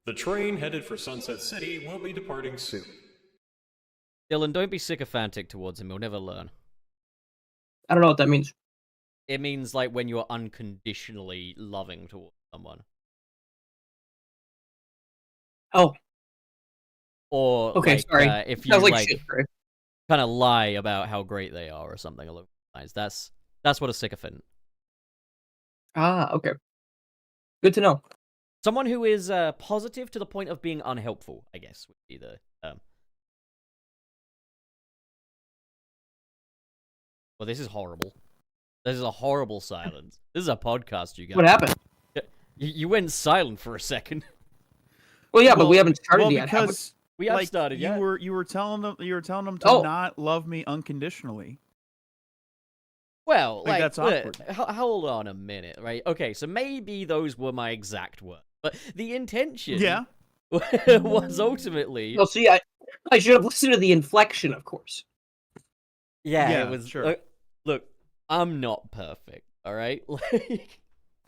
The train headed for Sunset City will be departing soon. Dylan, don't be sycophantic towards him. He'll never learn. I don't know what that means. It means like when you're unconditionally loving towards someone. Oh. Or okay, like, sorry. If you like kind of lie about how great they are or something along those lines. That's what a sycophant. Ah, okay. Good to know. Someone who is positive to the point of being unhelpful, I guess, would be the term. Well, this is horrible. This is a horrible silence. This is a podcast, you guys. What happened? You went silent for a second. Well, yeah, but we haven't started yet. Because we have started yet. You were telling them to not love me unconditionally. Well, like that's awkward. Hold on a minute, right? Okay, so maybe those were my exact words, but the intention, was ultimately. Well, see, I should have listened to the inflection, of course. Yeah, it was. Sure. Look, I'm not perfect, all right?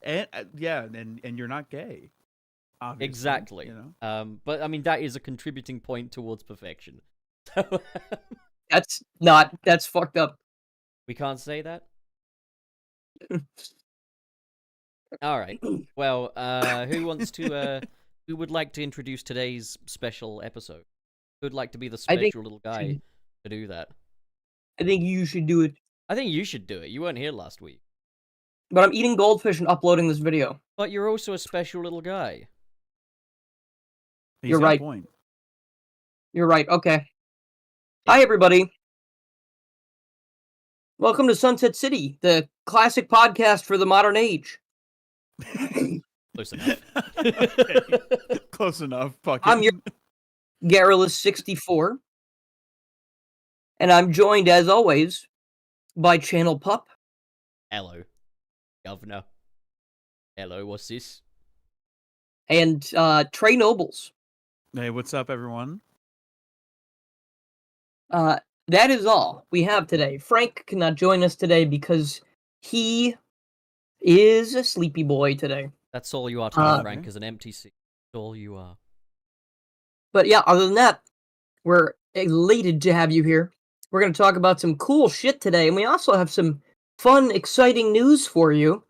And you're not gay. Obviously, exactly. You know? But I mean that is a contributing point towards perfection. That's fucked up. We can't say that. All right. Well, who would like to introduce today's special episode? Who'd like to be the special little guy to do that? I think you should do it. I think you should do it. You weren't here last week. But I'm eating goldfish and uploading this video. But you're also a special little guy. You're right. You're right. Okay. Hi, everybody. Welcome to Sunset City, the classic podcast for the modern age. Close enough. Close enough. I'm your Garrulous64. And I'm joined, as always, by Channel Pup. Hello, Governor. Hello, what's this? And Trey Nobles. Hey, what's up, everyone? That is all we have today. Frank cannot join us today because he is a sleepy boy today. That's all you are today, Frank, is an empty seat. That's all you are. But yeah, other than that, we're elated to have you here. We're going to talk about some cool shit today, and we also have some fun, exciting news for you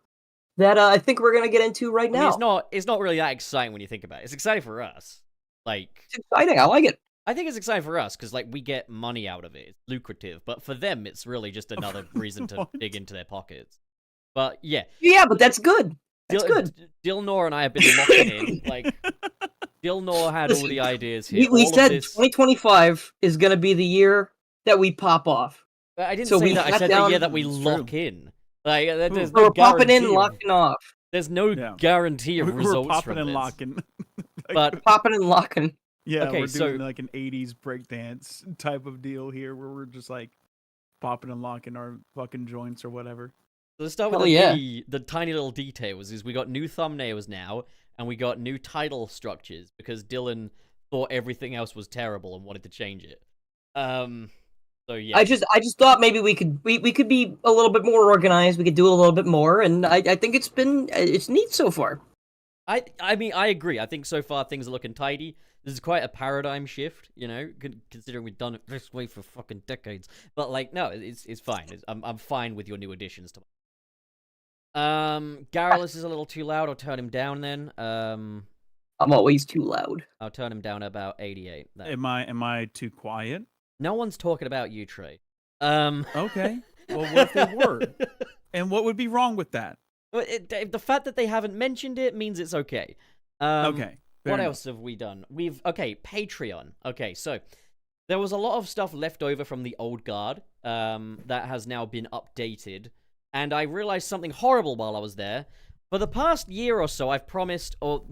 that I think we're going to get into right now. I mean, it's not really that exciting when you think about it. It's exciting for us. It's exciting. I like it. I think it's exciting for us because, we get money out of it. It's lucrative. But for them, it's really just another reason to dig into their pockets. But, yeah. Yeah, but that's good. That's good. Dilnor and I have been locking in. Dilnor had all the ideas here. We said 2025 is going to be the year that we pop off. I didn't say that. I said the year that we lock in. There's no we're popping in, locking off. There's no guarantee of results we're from popping and this. locking. But popping and locking. Yeah, okay, we're doing like an 80s breakdance type of deal here where we're just popping and locking our fucking joints or whatever. So let's start with the tiny little details. Is we got new thumbnails now, and we got new title structures because Dylan thought everything else was terrible and wanted to change it. So yeah. I just thought maybe we could be a little bit more organized. We could do a little bit more, and I think it's neat so far. I mean, I agree. I think so far things are looking tidy. This is quite a paradigm shift, considering we've done it this way for fucking decades. But no, it's fine. I'm fine with your new additions to. Garrulous is a little too loud. I'll turn him down then. I'm always too loud. I'll turn him down about 88. Am I too quiet? No one's talking about you, Trey. Okay. Well, what if they were? And what would be wrong with that? The fact that they haven't mentioned it means it's okay. Okay. What else have we done? Patreon. Okay, so there was a lot of stuff left over from the old guard that has now been updated, and I realized something horrible while I was there. For the past year or so, I've promised, or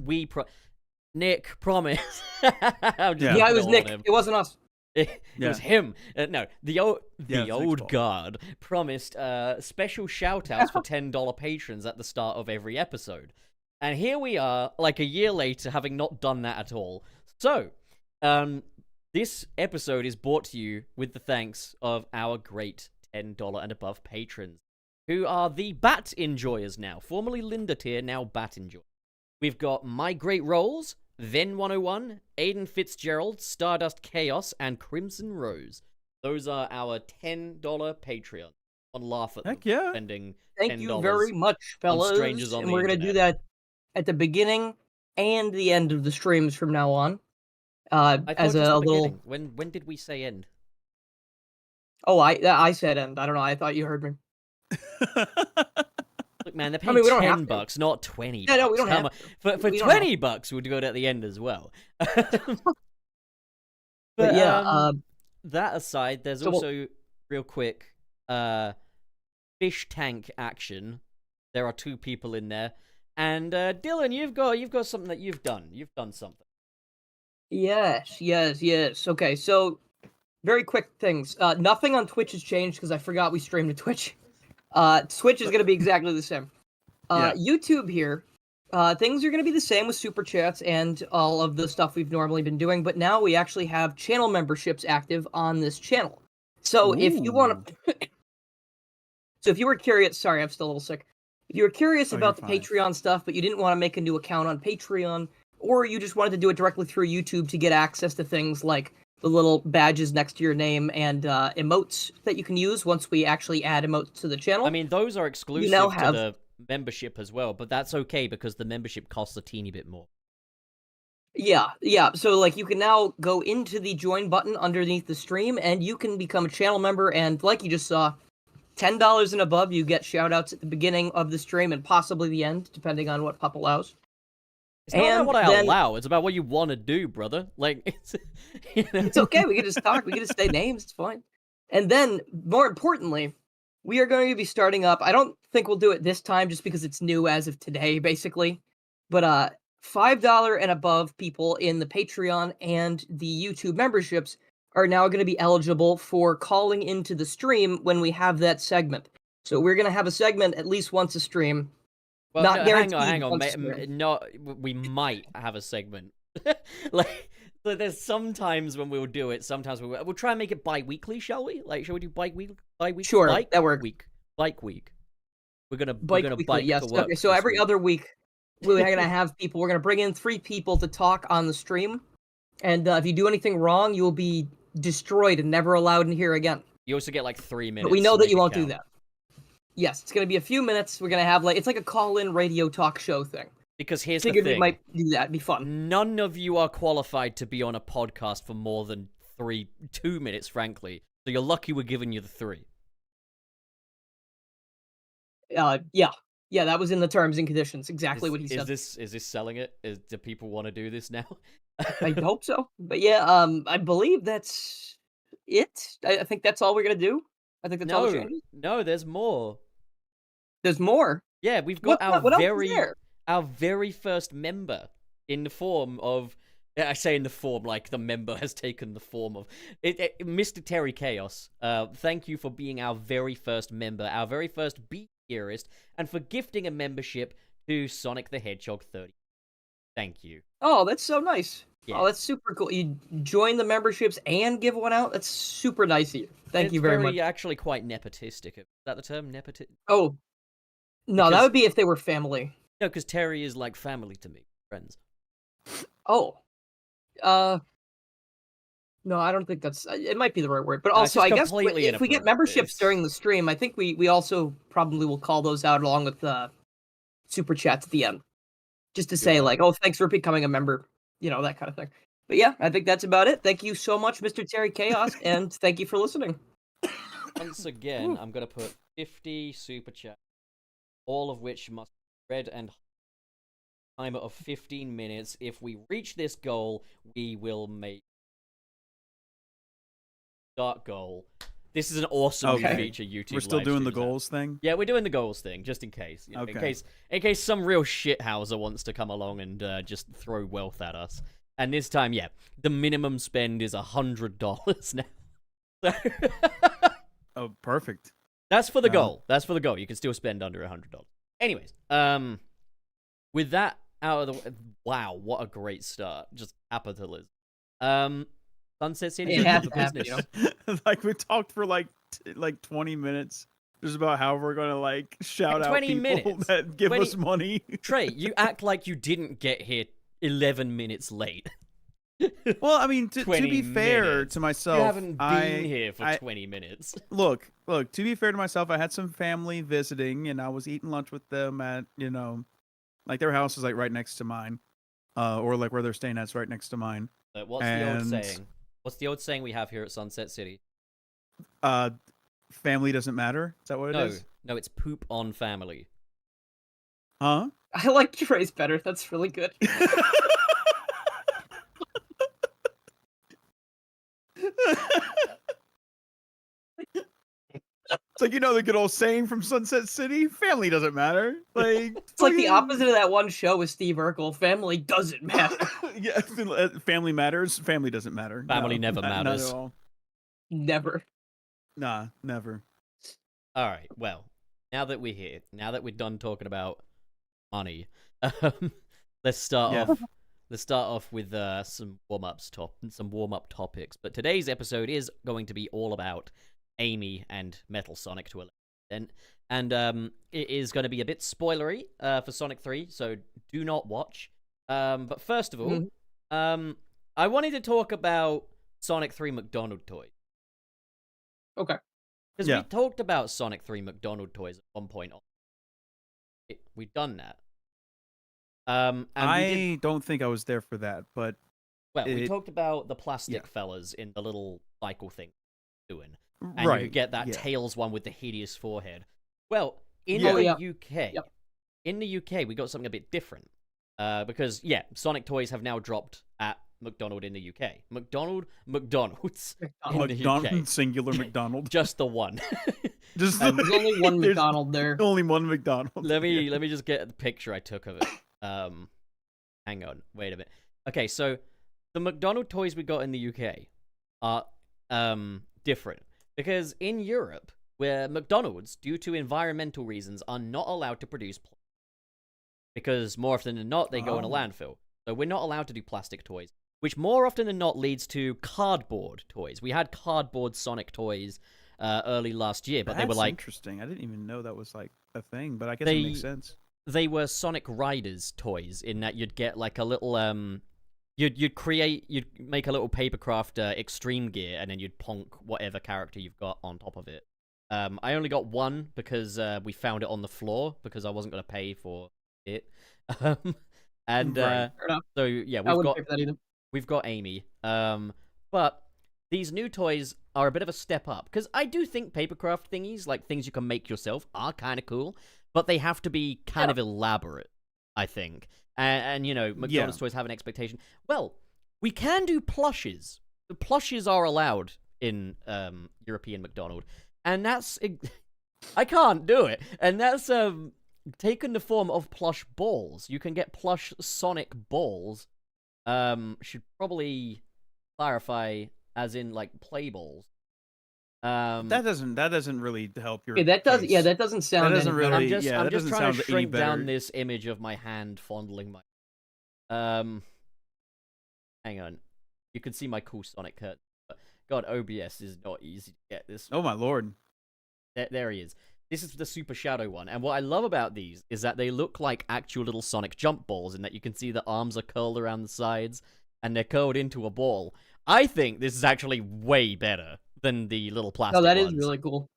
Nick promised. Yeah, it was Nick. It wasn't us. It was him. No, the old guard promised special shout-outs for $10 patrons at the start of every episode. And here we are, a year later, having not done that at all. So, this episode is brought to you with the thanks of our great $10 and above patrons, who are the Bat Enjoyers now. Formerly Linda tier, now Bat Enjoyers. We've got My Great Rolls, Then 101, Aiden Fitzgerald, Stardust Chaos, and Crimson Rose. Those are our $10 Patreon. On laugh at them Heck yeah. spending Thank $10 you very much, fellas. strangers on and the we're gonna do that at the beginning and the end of the streams from now on. I thought As just a the little. beginning. When did we say end? Oh, I said end. I don't know. I thought you heard me. Look, man, they're I paying mean, we don't have to. $10, not $20. Yeah, no, we don't Come have on. to. For We don't have $20, we'll do it at the end as well. But yeah, that aside, there's so also real quick fish tank action. There are 2 people in there, and Dylan, you've got something that you've done. You've done something. yes. Okay, so very quick things. Nothing on Twitch has changed because I forgot we streamed to Twitch. Twitch is gonna be exactly the same. Yeah. YouTube here. Things are going to be the same with super chats and all of the stuff we've normally been doing, but now we actually have channel memberships active on this channel. So if you want to, so if you were curious, sorry, I'm still a little sick. If you were curious about the Patreon stuff, but you didn't want to make a new account on Patreon, or you just wanted to do it directly through YouTube to get access to things like the little badges next to your name and emotes that you can use once we actually add emotes to the channel. I mean, those are exclusive to the membership as well, but that's okay because the membership costs a teeny bit more. Yeah. So, like, you can now go into the join button underneath the stream, and you can become a channel member, and like you just saw, $10 and above, you get shoutouts at the beginning of the stream and possibly the end, depending on what Pup allows. It's not about what I allow, it's about what you want to do, brother. Like, it's... You know? It's okay, we can just talk, we can just say names, it's fine. And then, more importantly, we are going to be starting up, I don't think we'll do it this time just because it's new as of today, basically, but $5 and above people in the Patreon and the YouTube memberships are now going to be eligible for calling into the stream when we have that segment. So we're going to have a segment at least once a stream. Well, Not no, guaranteed. Hang on. No, we might have a segment. Like, so there's sometimes when we'll do it. Sometimes we'll try and make it bi-weekly, shall we? Like, shall we do bi-weekly? Sure, that works. Bike week. We're gonna bike yes. to work. Okay, so every other week we're gonna have people. We're gonna bring in 3 people to talk on the stream, and if you do anything wrong, you will be destroyed and never allowed in here again. You also get like 3 minutes. But we know that you won't do that. Yes, it's gonna be a few minutes. We're gonna have it's like a call-in radio talk show thing. Because here's the Figured thing. we might do that. It'd be fun. None of you are qualified to be on a podcast for more than 2 minutes, frankly. So you're lucky we're giving you the 3. Yeah, that was in the terms and conditions. Exactly what he said. Is this selling it? Do people want to do this now? I hope so. But yeah, I believe that's it. I think that's all we're gonna do. I think that's all the changes. No, there's more. There's more. Yeah, we've got our very first member in the form of. I say in the form like the member has taken the form of Mr. Terry Chaos. Thank you for being our very first member, our very first beat theorist, and for gifting a membership to Sonic the Hedgehog 30. Thank you. Oh, that's so nice. Yeah. Oh, that's super cool. You join the memberships and give one out? That's super nice of you. Thank you very much. It's actually quite nepotistic. Is that the term? Nepotistic? Oh. No, that would be if they were family. No, because Terry is like family to me. Friends. Oh. No, I don't think that's... It might be the right word. But also, I guess if we get memberships during the stream, I think we also probably will call those out along with super chats at the end. Just to say, like, oh, thanks for becoming a member. You know, that kind of thing. But yeah, I think that's about it. Thank you so much, Mr. Terry Chaos, and thank you for listening. Once again, I'm going to put 50 super chats, all of which must be read and timer of 15 minutes. If we reach this goal, we will make start goal. This is an awesome new feature YouTube. We're still doing the goals thing? Yeah, we're doing the goals thing, just in case. You know, in case some real shithouser wants to come along and just throw wealth at us. And this time, yeah, the minimum spend is $100 now. Oh, perfect. That's for the goal. That's for the goal. You can still spend under $100. Anyways, with that out of the way, wow, what a great start. Just capitalism. Sunset City business. You know? Like we talked for like 20 minutes just about how we're gonna like shout out people that give us money. Trey, you act like you didn't get here 11 minutes late. Well, I mean, to 20 be fair minutes. to myself, You haven't been here for 20 minutes. Look. To be fair to myself, I had some family visiting, and I was eating lunch with them at like their house is like right next to mine, or like where they're staying at's right next to mine. What's the old saying? What's the old saying we have here at Sunset City? Family doesn't matter. Is that what it is? No, it's poop on family. Huh? I like your phrase better. That's really good. It's like the good old saying from Sunset City: "Family doesn't matter." Like It's like the opposite of that one show with Steve Urkel. Family doesn't matter. Yeah, family matters. Family doesn't matter. Family never not matters. at all. Never. Nah, never. All right. Well, now that we're here, now that we're done talking about money, let's start off. Let's start off with some warm-up topics. But today's episode is going to be all about Amy and Metal Sonic to a extent, and it is going to be a bit spoilery for Sonic 3, so do not watch. But first of all, I wanted to talk about Sonic 3 McDonald toys. Okay. Because we talked about Sonic 3 McDonald toys at one point. We've done that. And I don't think I was there for that, but we talked about the plastic fellas in the little cycle thing doing. And right, you get that Tails one with the hideous forehead. Well, in the UK, we got something a bit different. Because Sonic toys have now dropped at McDonald in the UK. McDonald's in the UK. Singular McDonald. Just the one. There's only one McDonald there. Only one McDonald. Let me just get the picture I took of it. Hang on, wait a minute. Okay, so the McDonald toys we got in the UK are different because in Europe, where McDonald's, due to environmental reasons, are not allowed to produce because more often than not they go in a landfill. So we're not allowed to do plastic toys, which more often than not leads to cardboard toys. We had cardboard Sonic toys early last year, but they were like interesting. I didn't even know that was like a thing, but I guess it makes sense. They were Sonic Riders toys in that you'd get like a little you'd make a little papercraft extreme gear and then you'd ponk whatever character you've got on top of it. I only got one because we found it on the floor because I wasn't going to pay for it. And so yeah, we've got Amy. But these new toys are a bit of a step up because I do think papercraft thingies, like things you can make yourself, are kind of cool. But they have to be kind of elaborate, I think. And McDonald's toys have an expectation. Well, we can do plushes. The plushes are allowed in European McDonald. And that's... I can't do it. And that's taken the form of plush balls. You can get plush Sonic balls. Should probably clarify as in, like, play balls. That doesn't really help your. That doesn't sound. That doesn't really. I'm just trying to shrink down this image of my hand fondling my. Hang on, you can see my cool Sonic curtain. God, OBS is not easy to get this. Oh my lord! There he is. This is the Super Shadow one, and what I love about these is that they look like actual little Sonic jump balls, in that you can see the arms are curled around the sides, and they're curled into a ball. I think this is actually way better than the little plastic ones. No, that is really cool.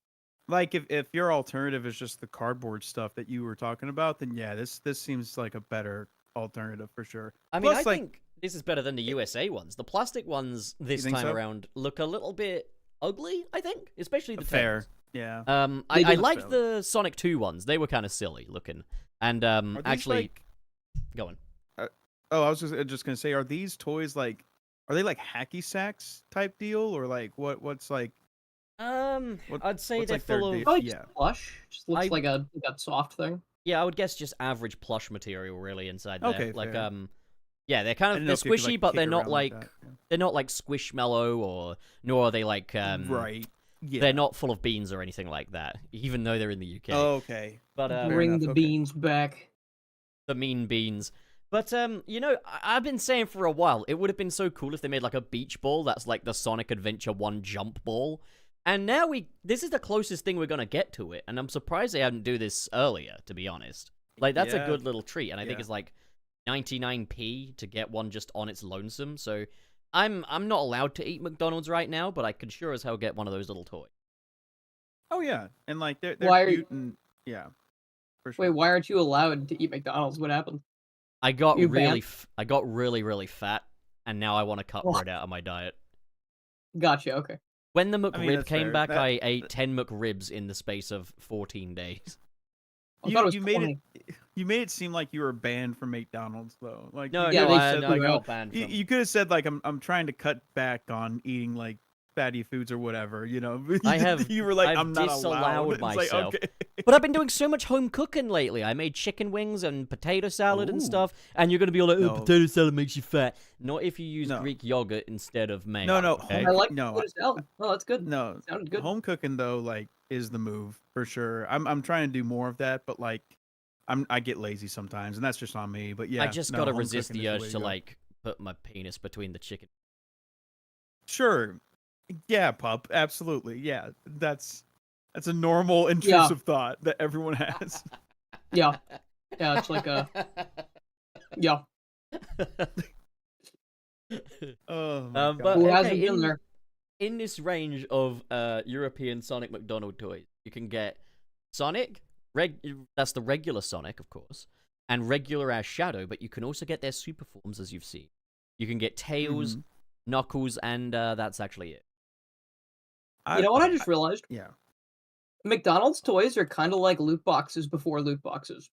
Like if your alternative is just the cardboard stuff that you were talking about, then yeah, this seems like a better alternative for sure. I mean, I think this is better than the USA ones. The plastic ones this time around look a little bit ugly, I think, especially the fair. tails. Yeah. I liked the Sonic 2 ones. They were kind of silly looking. And actually, go on. I was just gonna say, are these toys like? Are they like hacky sacks type deal, or like what's like? I'd say they're like full of plush. Just looks like a soft thing. Yeah, I would guess just average plush material really inside there. Okay, like fair. yeah, they're kind of they're squishy, like, but they're not like yeah. they're not like Squishmallow or nor are they like right. Yeah. They're not full of beans or anything like that, even though they're in the UK. Oh, okay. But bring the beans back. The mean beans. But, I've been saying for a while, it would have been so cool if they made, like, a beach ball that's like the Sonic Adventure 1 jump ball. And now this is the closest thing we're going to get to it, and I'm surprised they didn't do this earlier, to be honest. Like, that's a good little treat, and I think it's, like, 99p to get one just on its lonesome. So I'm not allowed to eat McDonald's right now, but I can sure as hell get one of those little toys. Oh yeah, and like they're Why are cute and yeah, for sure. Wait, why aren't you allowed to eat McDonald's? What happened? I got You really, banned? I got really fat, and now I want to cut Oh. bread out of my diet. Gotcha. Okay. When the I mean, McRib that's came fair. back, That- I ate 10 McRibs in the space of 14 days. I thought it was You made 20. you made it seem like you were banned from McDonald's though. Like No, Yeah, no, they I, said no, I that. got banned from. you could have said like I'm trying to cut back on eating like fatty foods or whatever, you know. I have- you were like I've I'm not disallowed allowed. It's like, myself. okay. But I've been doing so much home cooking lately. I made chicken wings and potato salad and Ooh. stuff. And you're gonna be all like, "Oh, No. potato salad makes you fat." Not if you use No. Greek yogurt instead of mayo. No, okay? I like No, potato salad. Oh, that's good. No, Sounded good. home cooking though like is the move for sure. I'm trying to do more of that, but like I get lazy sometimes, and that's just on me. But yeah, I just no, gotta home resist cooking the is urge way to go. like put my penis between the chicken. Sure, yeah, pup, absolutely, yeah. That's a normal intrusive thought that everyone has. Yeah. Yeah, it's like a yeah. Oh my But god. Who okay, hasn't been there? in this range of European Sonic McDonald toys, you can get Sonic, that's the regular Sonic, of course, and regular as Shadow, but you can also get their super forms, as you've seen. You can get Tails, Mhm. Knuckles, and that's actually it. You know what I just realized? Yeah. McDonald's toys are kind of like loot boxes before loot boxes.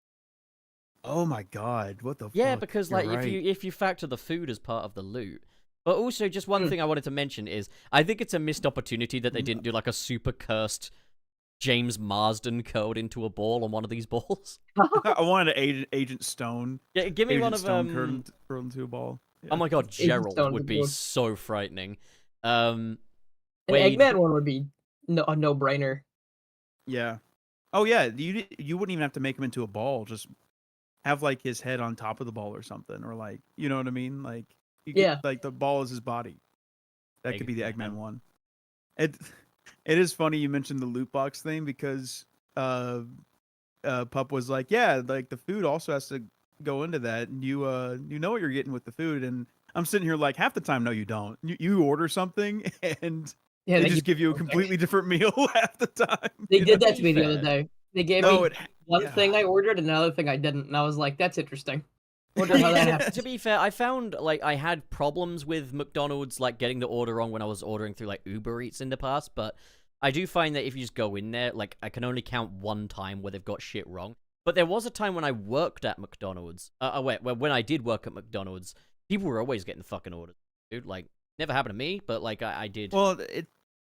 Oh my god, what the Yeah, fuck? because You're like right. if you factor the food as part of the loot. But also, just one Hmm. thing I wanted to mention is I think it's a missed opportunity that they didn't do like a super cursed James Marsden curled into a ball on one of these balls. I wanted Agent Stone. Yeah, give me Agent one of Stone curled into a ball. Oh my god, Gerald Stone would is be good. so frightening. An Wade, Eggman one would be a no-brainer. Yeah. Oh yeah, you wouldn't even have to make him into a ball. Just have like his head on top of the ball or something, or like you know what I mean. Like Yeah. like the ball is his body. That could be the Eggman. Eggman one. It is funny you mentioned the loot box thing because Pup was like, yeah, like the food also has to go into that, and you know what you're getting with the food, and I'm sitting here like half the time, no, you don't. You order something and Yeah, they just give you a something. completely different meal half the time. They you did know? that to me the other fair. day. They gave No, me it one yeah. thing I ordered and another thing I didn't, and I was like, "That's interesting." Wonder how that Yeah. happened. to be fair, I found like I had problems with McDonald's like getting the order wrong when I was ordering through like Uber Eats in the past, but I do find that if you just go in there, like I can only count one time where they've got shit wrong. But there was a time when I worked at McDonald's. When I did work at McDonald's, people were always getting the fucking orders, dude. Like, never happened to me, but like I did. Well,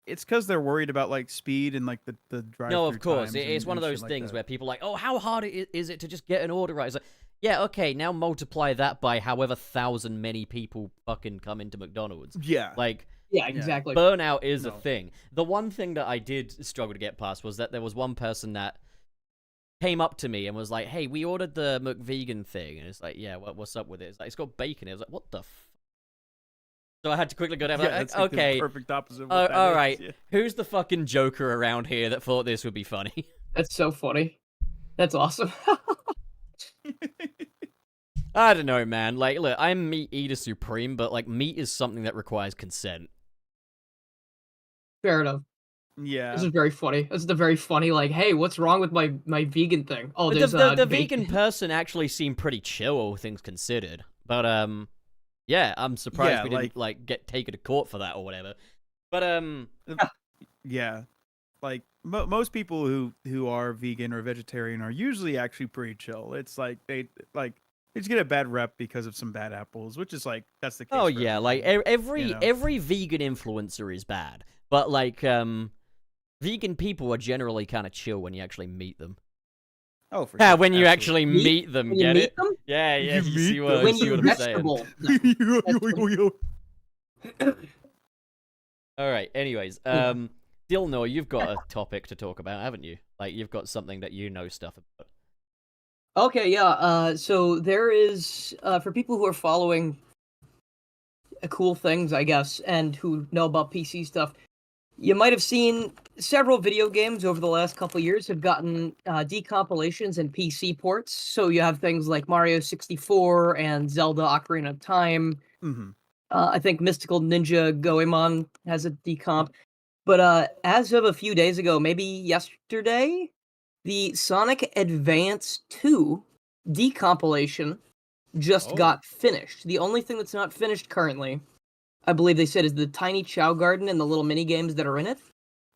it's because they're worried about like speed and like the drive. No, of course. times It's and- one of and those shit like things that. where people are like, oh, how hard is it to just get an order right? It's like, yeah, okay, now multiply that by however thousand many people fucking come into McDonald's. Yeah. Like, Yeah, exactly. burnout is a No. thing. The one thing that I did struggle to get past was that there was one person that came up to me and was like, hey, we ordered the McVegan thing. And it's like, yeah, what's up with it? It's like, it's got bacon. I was like, what the So I had to quickly go down. Yeah, like, that's like the okay, perfect opposite of what that all is, right. yeah. Who's the fucking joker around here that thought this would be funny? That's so funny. That's awesome. I don't know, man. Like, look, I'm meat eater supreme, but like, meat is something that requires consent. Fair enough. Yeah. This is very funny. This is the very funny, like, hey, what's wrong with my vegan thing? Oh, But there's the bacon. vegan person actually seemed pretty chill, all things considered. But yeah, I'm surprised Yeah, we didn't like get taken to court for that or whatever. But Yeah. Like most people who are vegan or vegetarian are usually actually pretty chill. It's like they just get a bad rep because of some bad apples, which is like that's the case. oh for yeah, like everything, you know? every vegan influencer is bad, but like vegan people are generally kind of chill when you actually meet them. Oh, for Yeah, sure. when you absolutely. actually Meat? meet them, When you get meet it? them? Yeah, yeah. You You meet see them? what, When see you what I'm saying? vegetable. All right. Anyways, Dilnor, you've got a topic to talk about, haven't you? Like, you've got something that you know stuff about. Okay, yeah. So there is for people who are following cool things, I guess, and who know about PC stuff. you might have seen several video games over the last couple years have gotten decompilations and PC ports. So you have things like Mario 64 and Zelda Ocarina of Time. Mm-hmm. I think Mystical Ninja Goemon has a decomp. But as of a few days ago, maybe yesterday, the Sonic Advance 2 decompilation just got finished. The only thing that's not finished currently, I believe they said, is the Tiny Chow Garden and the little mini games that are in it.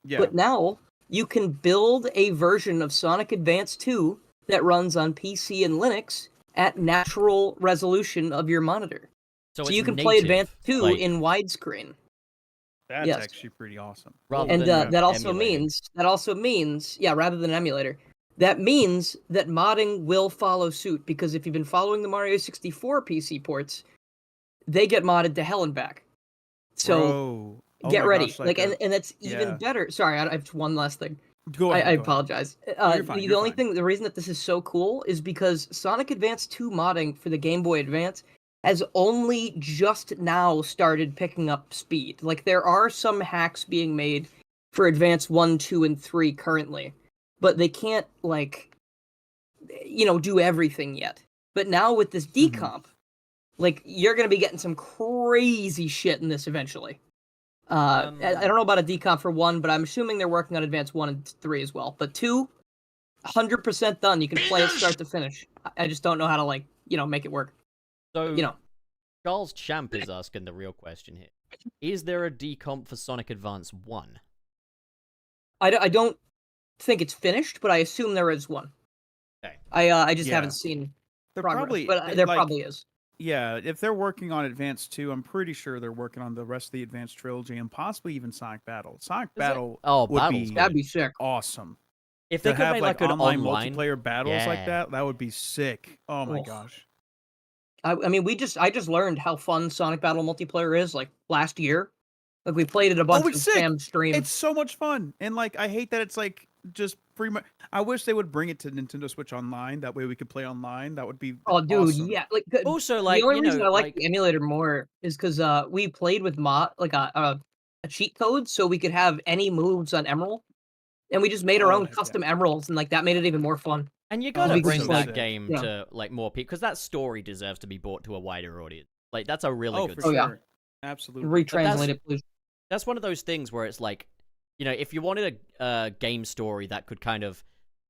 Yeah. But now you can build a version of Sonic Advance 2 that runs on PC and Linux at natural resolution of your monitor. So you can play Advance 2 in widescreen. That's actually pretty awesome. And that also means, rather than emulator, that means that modding will follow suit, because if you've been following the Mario 64 PC ports, they get modded to hell and back. So get ready. Gosh, and that's even better. Sorry, I have one last thing. Go ahead. I apologize. The reason that this is so cool is because Sonic Advance 2 modding for the Game Boy Advance has only just now started picking up speed. Like, there are some hacks being made for Advance 1, 2, and 3 currently, but they can't, do everything yet. But now with this decomp, you're going to be getting some crazy shit in this eventually. I don't know about a decomp for 1, but I'm assuming they're working on Advance 1 and 3 as well. But 2, 100% done. You can play it start to finish. I just don't know how to, make it work. So, Charles Champ is asking the real question here. Is there a decomp for Sonic Advance 1? I don't think it's finished, but I assume there is one. Okay. I just haven't seen progress, but there probably is. Yeah, if they're working on Advance 2, I'm pretty sure they're working on the rest of the Advance trilogy and possibly even Sonic Battle. Sonic Battle that'd be sick. Awesome. If they could make an online multiplayer battles like that would be sick. Oh my gosh. I mean, I just learned how fun Sonic Battle multiplayer is, last year. We played it a bunch of Sam's streams. It's so much fun. And, I hate that it's, just pretty much... I wish they would bring it to Nintendo Switch Online. That way we could play online. That would be awesome. Yeah. Also, the only reason I like the emulator more is because we played with a cheat code, so we could have any moves on Emerald. And we just made our own custom Emeralds, and, that made it even more fun. And you gotta bring that game to more people, because that story deserves to be brought to a wider audience. That's a really good story. Yeah, absolutely. Retranslate it, please. That's one of those things where it's if you wanted a game story that could kind of,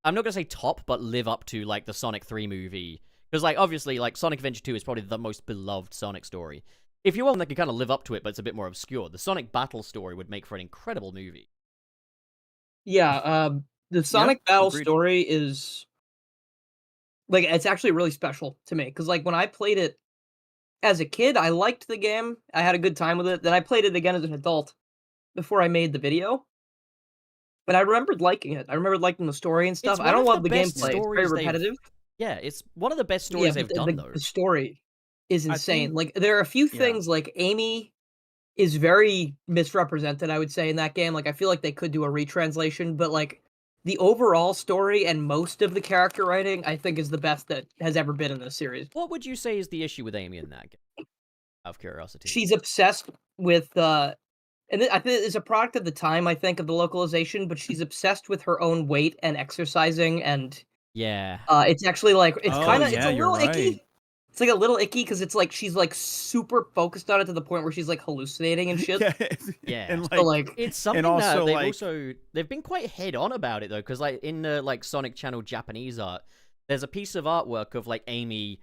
I'm not gonna say top, but live up to the Sonic 3 movie, because obviously Sonic Adventure 2 is probably the most beloved Sonic story. If you want one that could kind of live up to it, but it's a bit more obscure, the Sonic Battle story would make for an incredible movie. Yeah, the Sonic Battle story is it's actually really special to me, because when I played it as a kid, I liked the game. I had a good time with it. Then I played it again as an adult before I made the video. But I remembered liking it. I remembered liking the story and stuff. I don't love the gameplay. It's very repetitive. Yeah, it's one of the best stories they've done, though. The story is insane. There are a few things, Amy is very misrepresented, I would say, in that game. I feel like they could do a retranslation, but, the overall story and most of the character writing, I think, is the best that has ever been in this series. What would you say is the issue with Amy in that game? Out of curiosity. She's obsessed with, and I think it's a product of the time, I think, of the localization, but she's obsessed with her own weight and exercising, and it's actually, it's a little icky. It's a little icky because it's she's super focused on it to the point where she's hallucinating and shit. Yeah. And it's something that they've been quite head on about it, though, because in the Sonic Channel Japanese art, there's a piece of artwork of Amy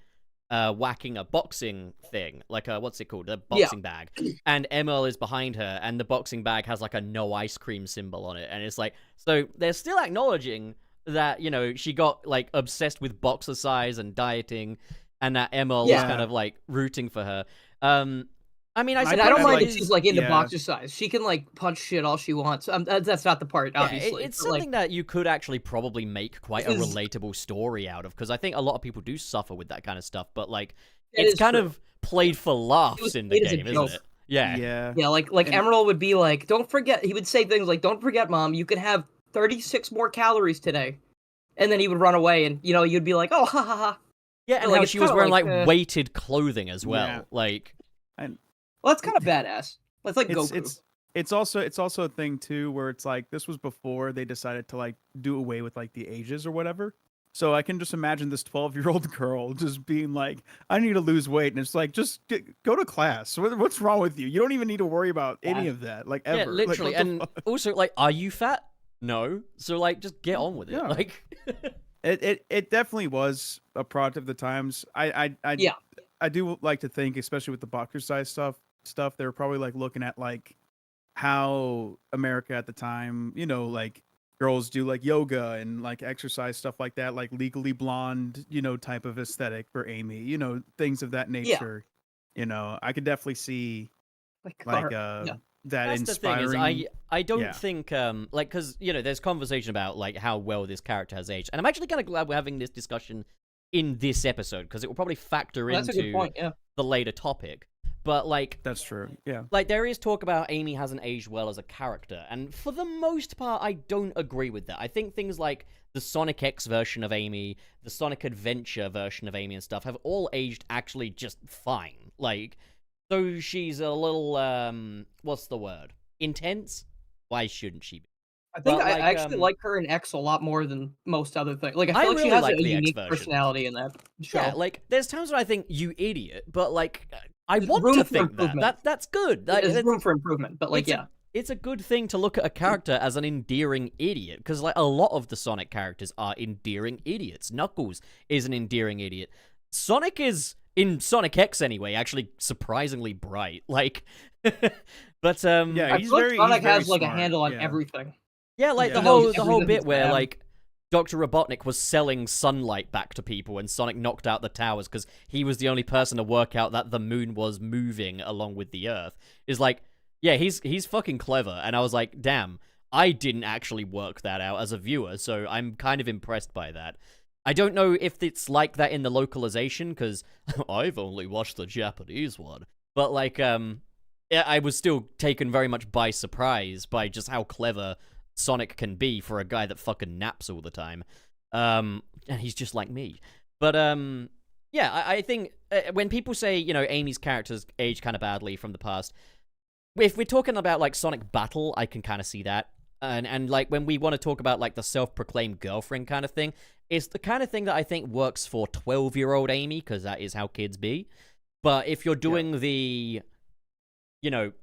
whacking a boxing thing, what's it called, a boxing bag, and ML is behind her, and the boxing bag has a no ice cream symbol on it, and it's so they're still acknowledging that she got obsessed with boxer size and dieting. And that ML is kind of rooting for her. I mean, I don't mind if she's into boxer size. She can punch shit all she wants. That's not the part, obviously. It's something that you could actually probably make quite a relatable story out of, because I think a lot of people do suffer with that kind of stuff. But it's kind of played for laughs in the game, isn't it? Yeah. Emerald would be don't forget. He would say things don't forget, Mom. You can have 36 more calories today, and then he would run away, and you'd be oh, ha ha ha. Yeah, and how she was wearing weighted clothing as well. Well, that's kind of badass. It's Goku. it's also a thing too where it's like this was before they decided to like do away with like the ages or whatever. So I can just imagine this 12-year-old girl just being like, "I need to lose weight," and it's like, go to class. What's wrong with you? You don't even need to worry about any of that, like ever. Yeah, literally. Like, And also, like, are you fat? No. So like, just get on with it. Yeah. Like, it definitely was a product of the times. I do like to think, especially with the boxer size stuff, they were probably like looking at like how America at the time, like girls do like yoga and like exercise stuff like that, like Legally Blonde, type of aesthetic for Amy, things of that nature. I could definitely see like that that's inspiring. the thing is, I don't think like, because there's conversation about like how well this character has aged, and I'm actually kind of glad we're having this discussion in this episode because it will probably factor That's a good into point, yeah. the later topic. But like, That's true. Yeah. like there is talk about Amy hasn't aged well as a character, and for the most part, I don't agree with that. I think things like the Sonic X version of Amy, the Sonic Adventure version of Amy and stuff have all aged actually just fine. Like, so she's a little what's the word? Intense? Why shouldn't she be? I think But, I like, actually like her in X a lot more than most other things. Like, I I feel like she really has like a the X unique version. personality in that show. Yeah, like there's times when I think you idiot, but like I There's want room to for think improvement. that's good. There's room for improvement, but like, it's it's a good thing to look at a character as an endearing idiot, because like a lot of the Sonic characters are endearing idiots. Knuckles is an endearing idiot. Sonic is, in Sonic X anyway, actually surprisingly bright. Like, but Yeah, I he's feel like very Sonic he's very has like a smart, handle on yeah. everything. yeah, like Yeah. the He whole knows the whole everything bit that's where bad. like Dr. Robotnik was selling sunlight back to people and Sonic knocked out the towers because he was the only person to work out that the moon was moving along with the Earth. Is like, yeah, he's fucking clever. And I was like, damn, I didn't actually work that out as a viewer, so I'm kind of impressed by that. I don't know if it's like that in the localization, because I've only watched the Japanese one. But like, yeah, I was still taken very much by surprise by just how clever Sonic can be for a guy that fucking naps all the time. And he's just like me. But yeah, I think when people say, Amy's characters age kind of badly from the past, if we're talking about like Sonic Battle, I can kind of see that. And like when we want to talk about like the self-proclaimed girlfriend kind of thing, it's the kind of thing that I think works for 12-year-old Amy, because that is how kids be. But if you're doing the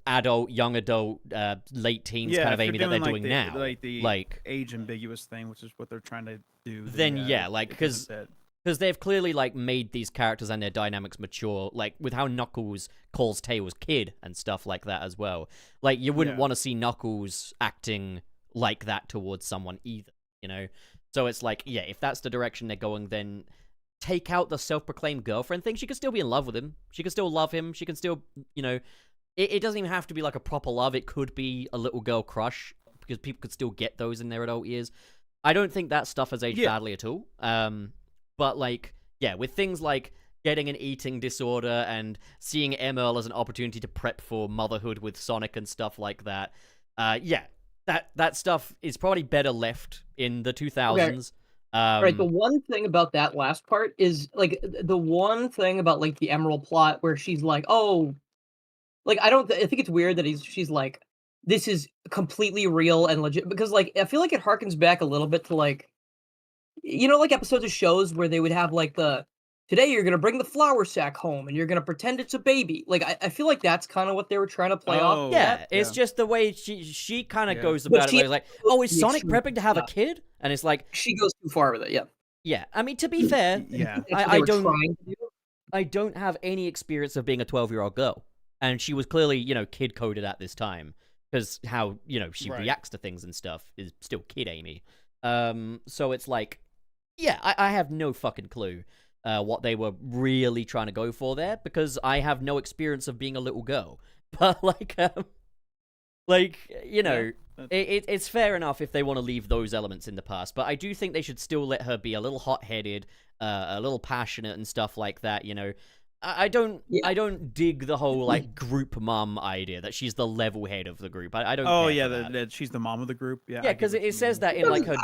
adult, young adult, late teens kind of if Amy you're that they're doing doing now, like the like, age ambiguous thing, which is what they're trying to do. then yeah, like, it doesn't fit. because they've clearly like made these characters and their dynamics mature, like with how Knuckles calls Tails kid and stuff like that as well. Like you wouldn't want to see Knuckles acting like that towards someone either, So it's like, yeah, if that's the direction they're going, then take out the self-proclaimed girlfriend thing. She could still be in love with him. She can still love him. She can still, it doesn't even have to be like a proper love. It could be a little girl crush, because people could still get those in their adult years. I don't think that stuff has aged badly at all. But like, yeah, with things like getting an eating disorder and seeing Emerl as an opportunity to prep for motherhood with Sonic and stuff like that, yeah, that stuff is probably better left in the 2000s. Right, the one thing about that last part is like the one thing about like the Emerald plot where she's like, oh, like I think it's weird that she's like, this is completely real and legit, because like I feel like it harkens back a little bit to like, like episodes of shows where they would have like today you're gonna bring the flour sack home and you're gonna pretend it's a baby. Like I feel like that's kind of what they were trying to play off. Yeah, it's just the way she kind of goes But about it. she- Where like, oh, is the Sonic extreme- prepping to have a kid? And it's like, She goes too far with it. Yeah, yeah. I mean, to be fair, Yeah. That's what I they were don't. trying to do. I don't have any experience of being a 12-year-old girl, and she was clearly, kid coded at this time, because how she reacts to things and stuff is still kid Amy. So it's like, yeah, I have no fucking clue what they were really trying to go for there, because I have no experience of being a little girl. But it's fair enough if they want to leave those elements in the past, but I do think they should still let her be a little hot-headed, a little passionate and stuff like that. I don't dig the whole like group mom idea that she's the level head of the group. I don't. Oh care yeah, for that. she's the mom of the group. Yeah. Yeah, because it says that in like her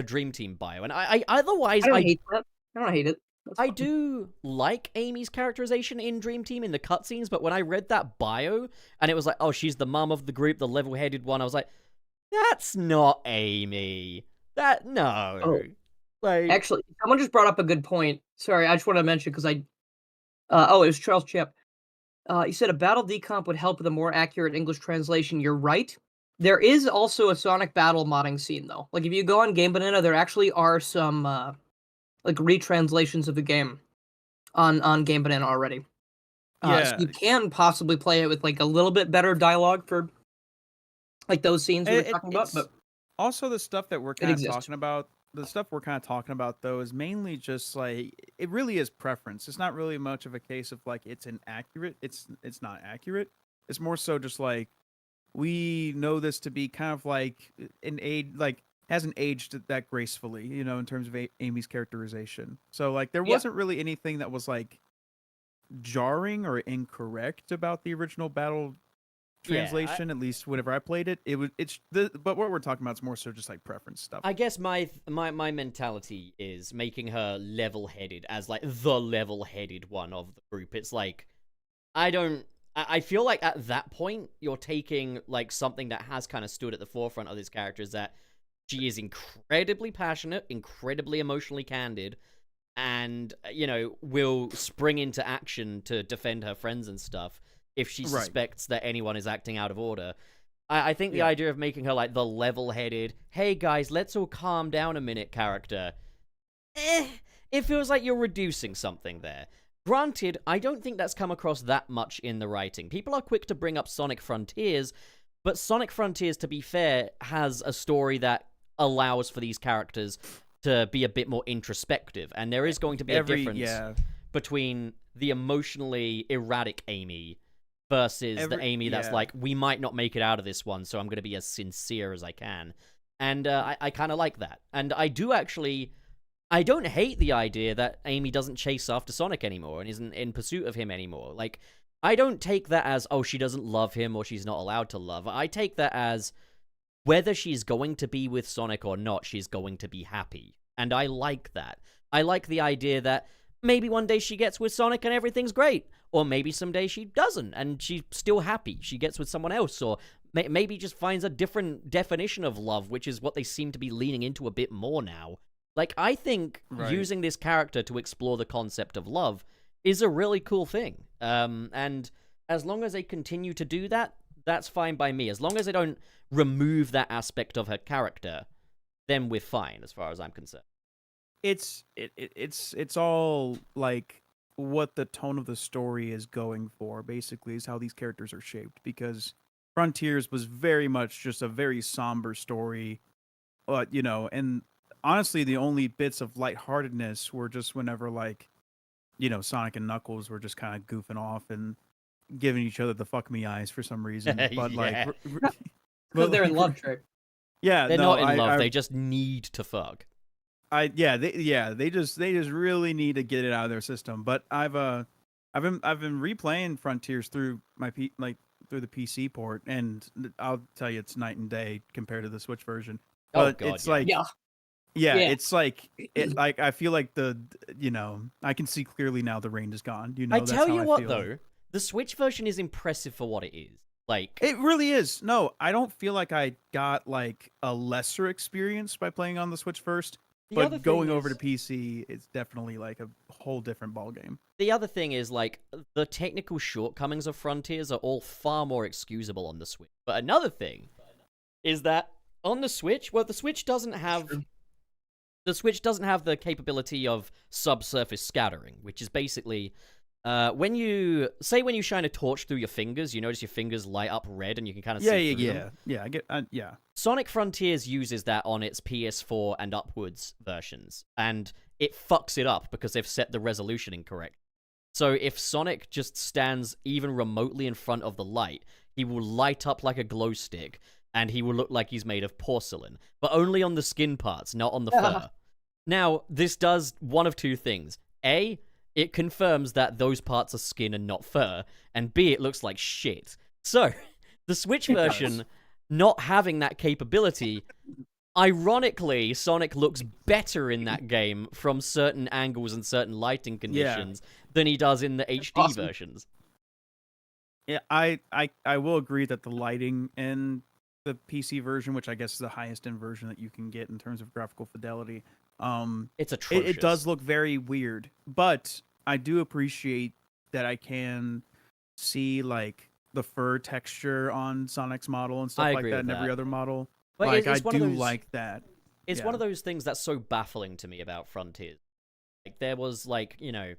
dream team bio, and I otherwise I don't hate that. I don't hate it. That's I fine. do like Amy's characterization in Dream Team in the cutscenes, but when I read that bio and it was like, oh, she's the mum of the group, the level-headed one, I was like, that's not Amy. No. Oh, Like, actually, someone just brought up a good point. Sorry, I just want to mention because it was Charles Chip. He said a battle decomp would help with a more accurate English translation. You're right. There is also a Sonic battle modding scene though. Like if you go on Game Banana, there actually are some like retranslations of the game on Game Banana already. So Yeah, you can possibly play it with like a little bit better dialogue for like those scenes we were talking about, it's but also the stuff that we're it kind of exists. talking about. The stuff we're kind of talking about though is mainly just like it really is preference. It's not really much of a case of like it's inaccurate. It's not accurate. It's more so just like we know this to be kind of like an age like hasn't aged that gracefully, you know, in terms of Amy's characterization. So like there Yeah. wasn't really anything that was like jarring or incorrect about the original battle translation. At least whenever I played it, but what we're talking about is more so just like preference stuff. I guess my mentality is making her level-headed as like the level-headed one of the group. It's like I feel like at that point you're taking like something that has kind of stood at the forefront of this character is that she is incredibly passionate, incredibly emotionally candid, and will spring into action to defend her friends and stuff if she Right. suspects that anyone is acting out of order. I think the Yeah. idea of making her like the level-headed, hey guys, let's all calm down a minute character, it feels like you're reducing something there. Granted, I don't think that's come across that much in the writing. People are quick to bring up Sonic Frontiers, but Sonic Frontiers, to be fair, has a story that allows for these characters to be a bit more introspective, and there is going to be a difference between the emotionally erratic Amy versus the Amy that's like, we might not make it out of this one, so I'm going to be as sincere as I can. And I kind of like that. And I don't hate the idea that Amy doesn't chase after Sonic anymore and isn't in pursuit of him anymore. Like, I don't take that as, oh, she doesn't love him or she's not allowed to love. I take that as whether she's going to be with Sonic or not, she's going to be happy. And I like that. I like the idea that maybe one day she gets with Sonic and everything's great. Or maybe someday she doesn't and she's still happy. She gets with someone else, or maybe just finds a different definition of love, which is what they seem to be leaning into a bit more now. Like, I think using this character to explore the concept of love is a really cool thing. And as long as they continue to do that, that's fine by me. As long as they don't remove that aspect of her character, then we're fine, as far as I'm concerned. It's all like what the tone of the story is going for, basically, is how these characters are shaped. Because Frontiers was very much just a very somber story, and honestly, the only bits of lightheartedness were just whenever, like, Sonic and Knuckles were just kind of goofing off and giving each other the fuck me eyes for some reason. But Yeah. Because they're in love, Trey. Yeah, They're no, not in love. I, They just need to fuck. they just really need to get it out of their system. But I've been replaying Frontiers through through the PC port, and I'll tell you, it's night and day compared to the Switch version. But God, it's yeah. like, Yeah. it's like I feel like I can see clearly now the rain is gone. I that's tell how you I what, feel. though, the Switch version is impressive for what it is. Like, It really is. No, I don't feel like I got like a lesser experience by playing on the Switch first. the other But going thing over is, to PC, it's definitely like a whole different ballgame. the other thing is, like, the technical shortcomings of Frontiers are all far more excusable on the Switch. But another thing is that on the Switch, well, the Switch doesn't have the capability of subsurface scattering, which is basically when you shine a torch through your fingers, you notice your fingers light up red, and you can kind of see through them. I get, yeah. Sonic Frontiers uses that on its PS4 and upwards versions, and it fucks it up because they've set the resolution incorrect. So if Sonic just stands even remotely in front of the light, he will light up like a glow stick, and he will look like he's made of porcelain, but only on the skin parts, not on the fur. Now, this does one of two things. A, it confirms that those parts are skin and not fur, and B, it looks like shit. So, the Switch version not having that capability, Ironically, Sonic looks better in that game from certain angles and certain lighting conditions than he does in the HD awesome. versions. Yeah, I will agree that the lighting in the PC version, which I guess is the highest end version that you can get in terms of graphical fidelity, It's atrocious. it does look very weird. But I do appreciate that I can see like the fur texture on Sonic's model and stuff I like agree that, with and every that. other model. But Like it's I one of do those- like that. It's Yeah. one of those things that's so baffling to me about Frontiers. Like, there was, like, you know,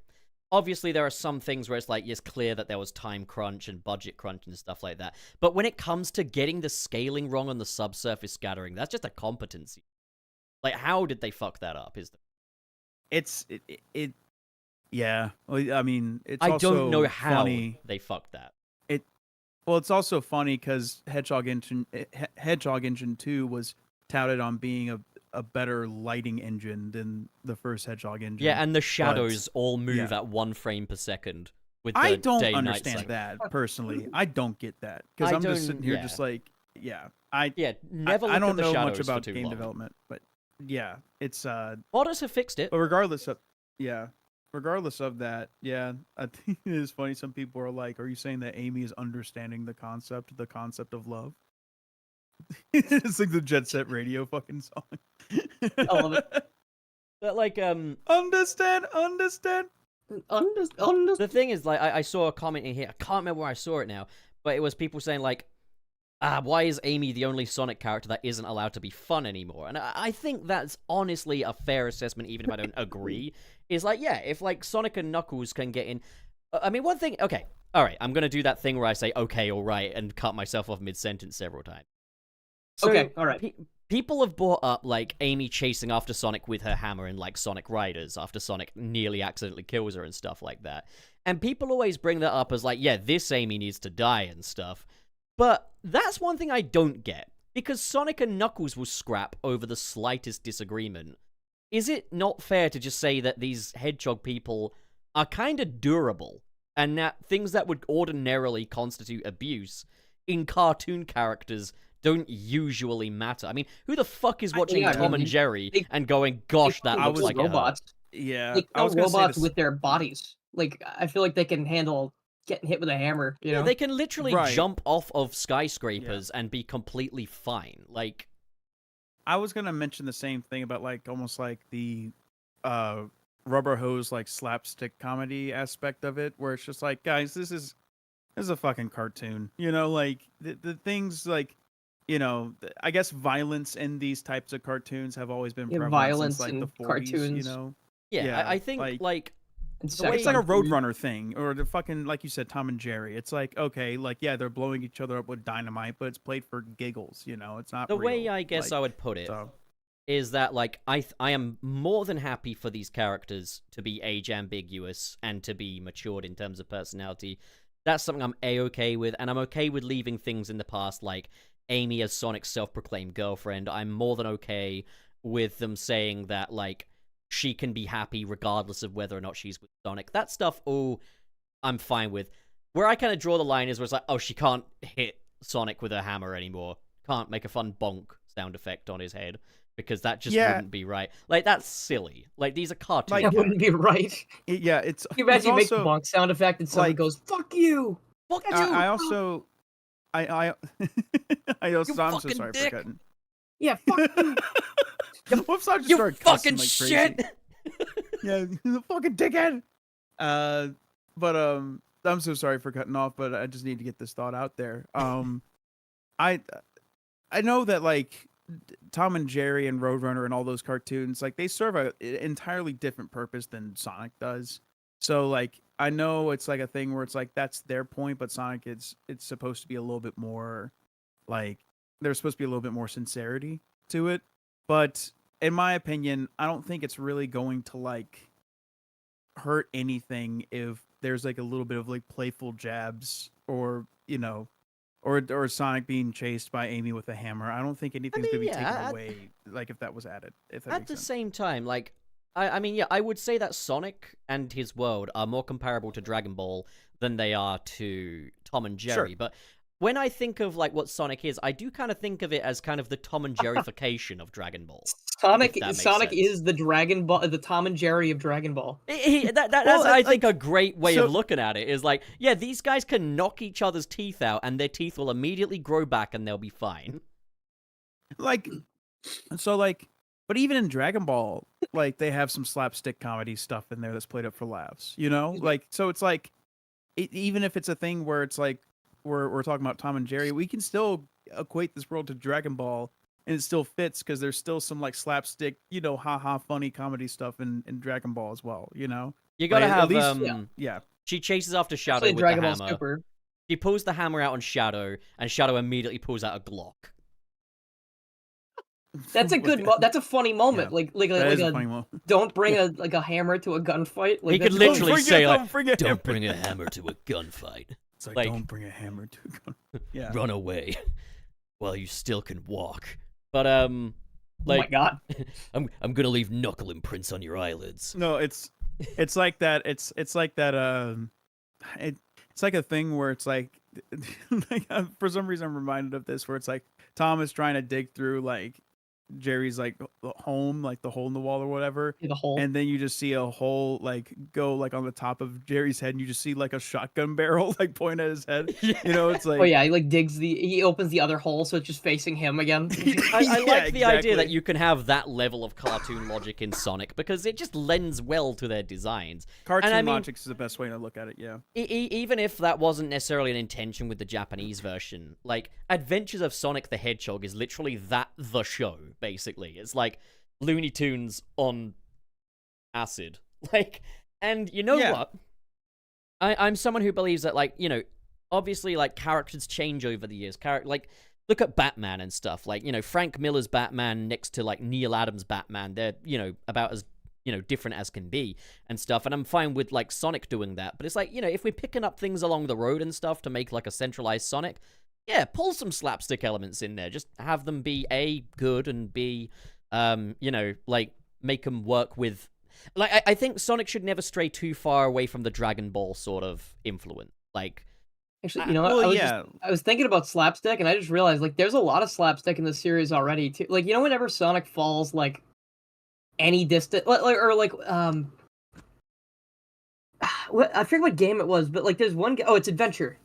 obviously there are some things where it's like, it's clear that there was time crunch and budget crunch and stuff like that. But when it comes to getting the scaling wrong on the subsurface scattering, that's just a competency. Like, how did they fuck that up? Yeah. Well, I mean, it's I also don't know how funny. they fucked that. Well, it's also funny because Hedgehog Engine 2 was touted on being a better lighting engine than the first Hedgehog engine. Yeah, and the shadows all move at 1 frame per second. With the I don't day-night understand cycle. that personally. I don't get that because I I'm just don't- sitting here yeah. just like, yeah, Never look I don't at the know shadows much about for too game long. development, but yeah, it's Modders have fixed it. But regardless of that, yeah, I think it is funny. Some people are like, "Are you saying that Amy is understanding the concept of love?" It's like the Jet Set Radio fucking song. I love it. But, like, Understand. the thing is, like, I saw a comment in here. I can't remember where I saw it now, but it was people saying, like, why is Amy the only Sonic character that isn't allowed to be fun anymore? And I think that's honestly a fair assessment, even if I don't agree. Is like, yeah, if, like, Sonic and Knuckles can get in... I mean, one thing... Okay, alright, I'm gonna do that thing where I say, okay, alright, and cut myself off mid-sentence several times. So, Okay, alright. People have brought up, like, Amy chasing after Sonic with her hammer in, like, Sonic Riders after Sonic nearly accidentally kills her and stuff like that. And people always bring that up as, like, yeah, this Amy needs to die and stuff. But that's one thing I don't get. Because Sonic and Knuckles will scrap over the slightest disagreement. Is it not fair to just say that these hedgehog people are kind of durable, and that things that would ordinarily constitute abuse in cartoon characters don't usually matter? I mean, who the fuck is watching yeah, I Tom mean, and Jerry they- and going, gosh, that They looks kill like it hurt? robots. Yeah, They I kill was gonna say robots this. with their bodies. Like, I feel like they can handle getting hit with a hammer. You Yeah, know, they can literally Right. jump off of skyscrapers and be completely fine. Like, I was gonna mention the same thing about like almost like the rubber hose like slapstick comedy aspect of it, where it's just like, guys, this is a fucking cartoon. You know, like the things like, you know, I guess violence in these types of cartoons have always been Yeah, prevalent violence since like in the 40s. cartoons. You know, yeah, Yeah, I think, like and the way- it's like a sex on TV. Roadrunner thing, or the fucking like you said, Tom and Jerry. It's like, okay, like yeah, they're blowing each other up with dynamite, but it's played for giggles. You know, it's not the way real, I guess like, I would put it so. is that, like, I am more than happy for these characters to be age ambiguous and to be matured in terms of personality. That's something I'm A-okay with, and I'm okay with leaving things in the past, like Amy as Sonic's self-proclaimed girlfriend. I'm more than okay with them saying that, like, she can be happy regardless of whether or not she's with Sonic. That stuff, I'm fine with. Where I kind of draw the line is where it's like, oh, she can't hit Sonic with her hammer anymore. Can't make a fun bonk sound effect on his head. Because that just wouldn't be right. Like, that's silly. Like, these are cartoons. That wouldn't be right. Yeah, it's. Can you imagine you make the also, bonk sound effect and someone like- goes, "Fuck you." Fuck you! I also, I also, I'm so fucking sorry dick. for cutting. Yeah, fuck you. Whoops! I just You started fucking cussing like crazy. shit! Yeah, the fucking dickhead. But I'm so sorry for cutting off, but I just need to get this thought out there. I know that like Tom and Jerry and Roadrunner and all those cartoons, like they serve an entirely different purpose than Sonic does. So like I know it's like a thing where it's like that's their point, but Sonic it's supposed to be a little bit more like there's supposed to be a little bit more sincerity to it. But in my opinion, I don't think it's really going to like hurt anything if there's like a little bit of like playful jabs or, you know, or Sonic being chased by Amy with a hammer. I don't think anything's mean, gonna be yeah, taken away like if that was added. If that At makes the sense. same time, like, I mean, yeah, I would say that Sonic and his world are more comparable to Dragon Ball than they are to Tom and Jerry. Sure. But when I think of like what Sonic is, I do kind of think of it as kind of the Tom and Jerryfication of Dragon Ball. Sonic if that makes Sonic sense. is the Dragon Ball, the Tom and Jerry of Dragon Ball. That's Well, I like, think a great way so- of looking at it is like, yeah, these guys can knock each other's teeth out, and their teeth will immediately grow back, and they'll be fine. Like, so like, but even in Dragon Ball, like they have some slapstick comedy stuff in there that's played up for laughs, you know? Like, so it's like, even if it's a thing where it's like, we're talking about Tom and Jerry, we can still equate this world to Dragon Ball, and it still fits because there's still some like slapstick, you know, haha funny comedy stuff in Dragon Ball as well, you know? You gotta Like, have, at least, yeah. she chases after Shadow Especially in with Dragon the Ball hammer. Super. She pulls the hammer out on Shadow, and Shadow immediately pulls out a Glock. That's a good. That's a funny moment. Yeah. like That is a a funny moment. don't bring a hammer to a gunfight. Like He could that's- literally say like, don't bring a hammer. "Don't bring a hammer to a gunfight. It's like, like- don't bring a hammer to a gun. Yeah. Run away, while you still can walk." But oh my like, god. I'm gonna leave knuckle imprints on your eyelids. No, it's like that. It's like that. It's like a thing where it's like, for some reason I'm reminded of this, where it's like Tom is trying to dig through like Jerry's like home, like the hole in the wall or whatever, The whole. and then you just see a hole like go like on the top of Jerry's head, and you just see like a shotgun barrel like point at his head. You know, it's like, Oh yeah, he like he opens the other hole, so it's just facing him again. I Yeah, like the idea that exactly. you can have that level of cartoon logic in Sonic because it just lends well to their designs. cartoon I mean- logic is the best way to look at it. Yeah. Even if that wasn't necessarily an intention with the Japanese version, like Adventures of Sonic the Hedgehog is literally the show, basically. It's like Looney Tunes on acid. Like, and you know Yeah. what? I'm someone who believes that, like, you know, obviously, like, characters change over the years. Like, look at Batman and stuff. Like, you know, Frank Miller's Batman next to, like, Neil Adams' Batman. They're, you know, about as, you know, different as can be and stuff. And I'm fine with, like, Sonic doing that. But it's like, you know, if we're picking up things along the road and stuff to make, like, a centralized Sonic, yeah, pull some slapstick elements in there. Just have them be, A, good, and B, you know, like, make them work with... Like, I think Sonic should never stray too far away from the Dragon Ball sort of influence. Like... Actually, you know what? Well, I was thinking about slapstick, and I just realized like there's a lot of slapstick in the series already too. Like, you know, whenever Sonic falls like any distance, or like I forget what game it was, but like there's one. Oh, it's Adventure.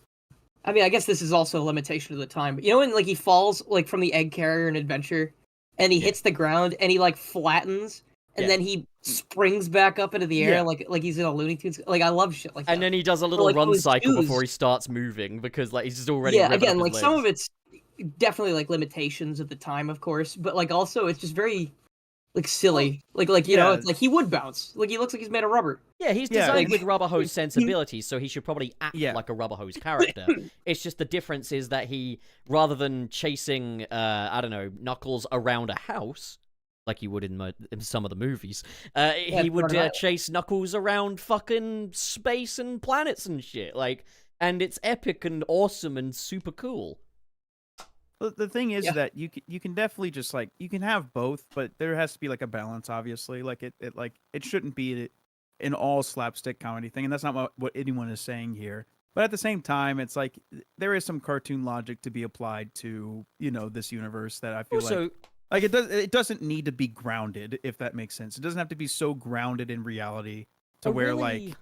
I mean, I guess this is also a limitation of the time. But you know when like he falls like from the egg carrier in Adventure, and he hits the ground, and he like flattens, and then he springs back up into the air Yeah. like he's in a Looney Tunes. Like I love shit like that. And then he does a little like, run those cycle shoes- before he starts moving because like he's just already yeah, ripping again, up like his some of legs. it's definitely like limitations at the time, of course, but like also it's just very like silly. Like you know, yeah. it's like he would bounce. Like he looks like he's made of rubber. Yeah, he's Yeah, designed like- with rubber hose sensibilities, so he should probably act Yeah. like a rubber hose character. It's just the difference is that he, rather than chasing, I don't know, Knuckles around a house, like he would in some of the movies, he would Florida Island. chase Knuckles around fucking space and planets and shit. Like, and it's epic and awesome and super cool. The thing is Yeah. that you can definitely just like you can have both, but there has to be like a balance. Obviously, like it shouldn't be an all slapstick comedy thing, and that's not what anyone is saying here. But at the same time, it's like there is some cartoon logic to be applied to this universe that I feel Also, like it doesn't need to be grounded, if that makes sense. It doesn't have to be so grounded in reality to where like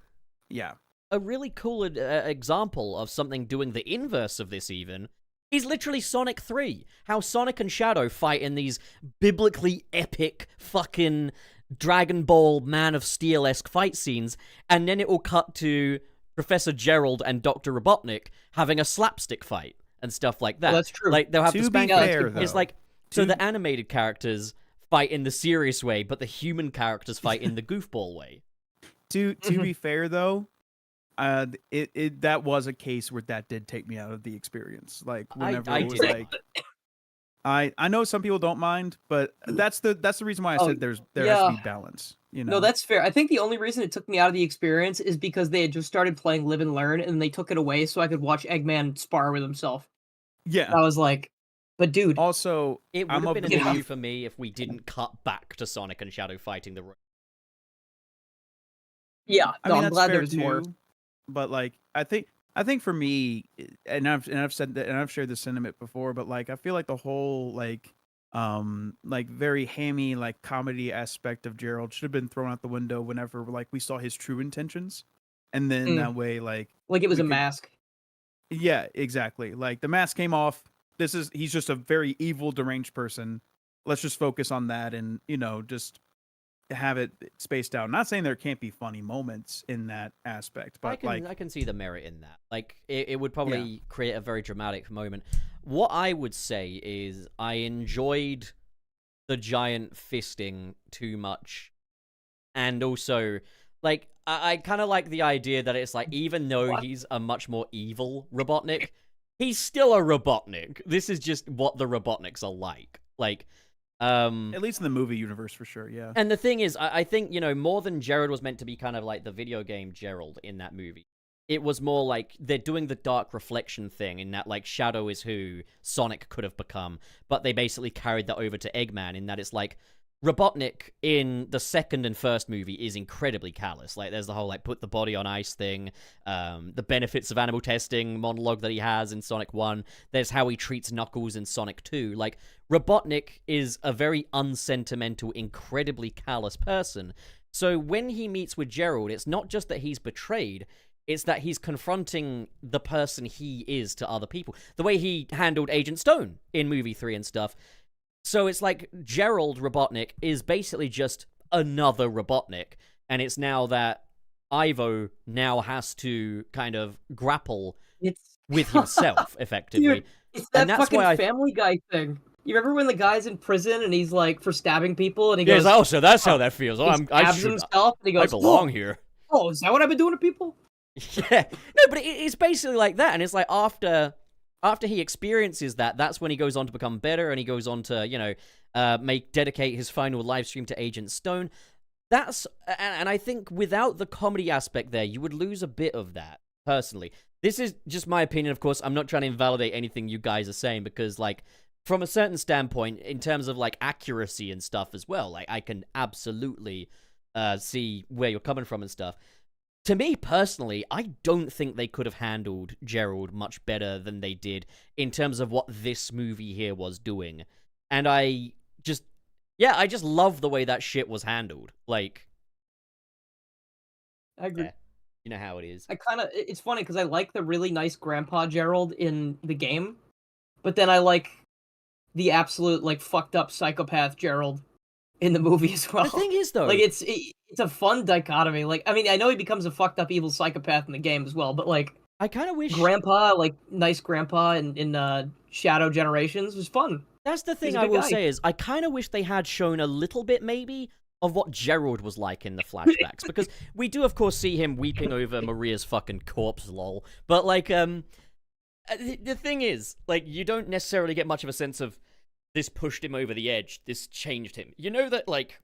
yeah. a really cool example of something doing the inverse of this even is literally Sonic 3. How Sonic and Shadow fight in these biblically epic fucking Dragon Ball Man of Steel-esque fight scenes, and then it will cut to Professor Gerald and Dr. Robotnik having a slapstick fight and stuff like that. Well, that's true. Like, they'll have To to be spank fair, It's though, like, so the animated characters fight in the serious way, but the human characters fight in the goofball way. To be fair though, that was a case where that did take me out of the experience. Like whenever I it was did. like, I know some people don't mind, but that's the reason why I said there has to yeah. be balance. You know, No, that's fair. I think the only reason it took me out of the experience is because they had just started playing Live and Learn, and they took it away so I could watch Eggman spar with himself. yeah. I was like, but dude, Also, It would I'm have of been the an issue belief- for me if we didn't cut back to Sonic and Shadow fighting the... yeah, I no, mean, I'm that's glad fair there was more. too, but like I think I think for me, and I've said that, and I've shared this sentiment before, but like I feel like the whole like very hammy like comedy aspect of Gerald should have been thrown out the window whenever like we saw his true intentions, and then Mm. that way like Like it was we a could, mask. yeah, exactly. Like the mask came off. He's just a very evil, deranged person. Let's just focus on that, and just have it spaced out. Not saying there can't be funny moments in that aspect, but I can see the merit in that. Like it would yeah, probably create a very dramatic moment. What I would say is I enjoyed the giant fisting too much, and also like I kind of like the idea that it's like even though What? he's a much more evil Robotnik, he's still a Robotnik. This is just what the Robotniks are like. Like, at least in the movie universe for sure. Yeah, and the thing is, I think, more than Gerald was meant to be kind of like the video game Gerald in that movie. It was more like they're doing the dark reflection thing in that, like, Shadow is who Sonic could have become, but they basically carried that over to Eggman in that it's like, Robotnik in the second and first movie is incredibly callous. Like, there's the whole, like, put the body on ice thing, the benefits of animal testing monologue that he has in Sonic 1. There's how he treats Knuckles in Sonic 2. Like, Robotnik is a very unsentimental, incredibly callous person. So when he meets with Gerald, it's not just that he's betrayed, it's that he's confronting the person he is to other people. The way he handled Agent Stone in movie 3 and stuff. So it's like Gerald Robotnik is basically just another Robotnik, and it's now that Ivo now has to kind of grapple It's with himself, effectively. Dude, it's that And that's fucking why Family Guy thing. You remember when the guy's in prison and he's like for stabbing people and he Yeah, goes, oh, so that's how that feels. Oh, he stabs himself and he I goes, belong here. Oh, is that what I've been doing to people? Yeah, no, but it's basically like that, and it's like after he experiences that, that's when he goes on to become better, and he goes on to dedicate his final live stream to Agent Stone. And I think without the comedy aspect there, you would lose a bit of that. Personally, this is just my opinion. Of course, I'm not trying to invalidate anything you guys are saying because, like, from a certain standpoint, in terms of like accuracy and stuff as well, like I can absolutely see where you're coming from and stuff. To me, personally, I don't think they could have handled Gerald much better than they did in terms of what this movie here was doing. And I just love the way that shit was handled. Like, I agree. yeah, you know how it is. It's funny because I like the really nice Grandpa Gerald in the game, but then I like the absolute, like, fucked up psychopath Gerald in the movie as well. The thing is, though, like, it's a fun dichotomy. Like, I mean, I know he becomes a fucked up evil psychopath in the game as well, but like, I kind of wish Grandpa, like nice Grandpa in Shadow Generations was fun. that's the He's thing a I good will guy. say is I kind of wish they had shown a little bit maybe of what Gerald was like in the flashbacks because we do of course see him weeping over Maria's fucking corpse, lol. But like the thing is, like, you don't necessarily get much of a sense of this pushed him over the edge, this changed him. You know that, like,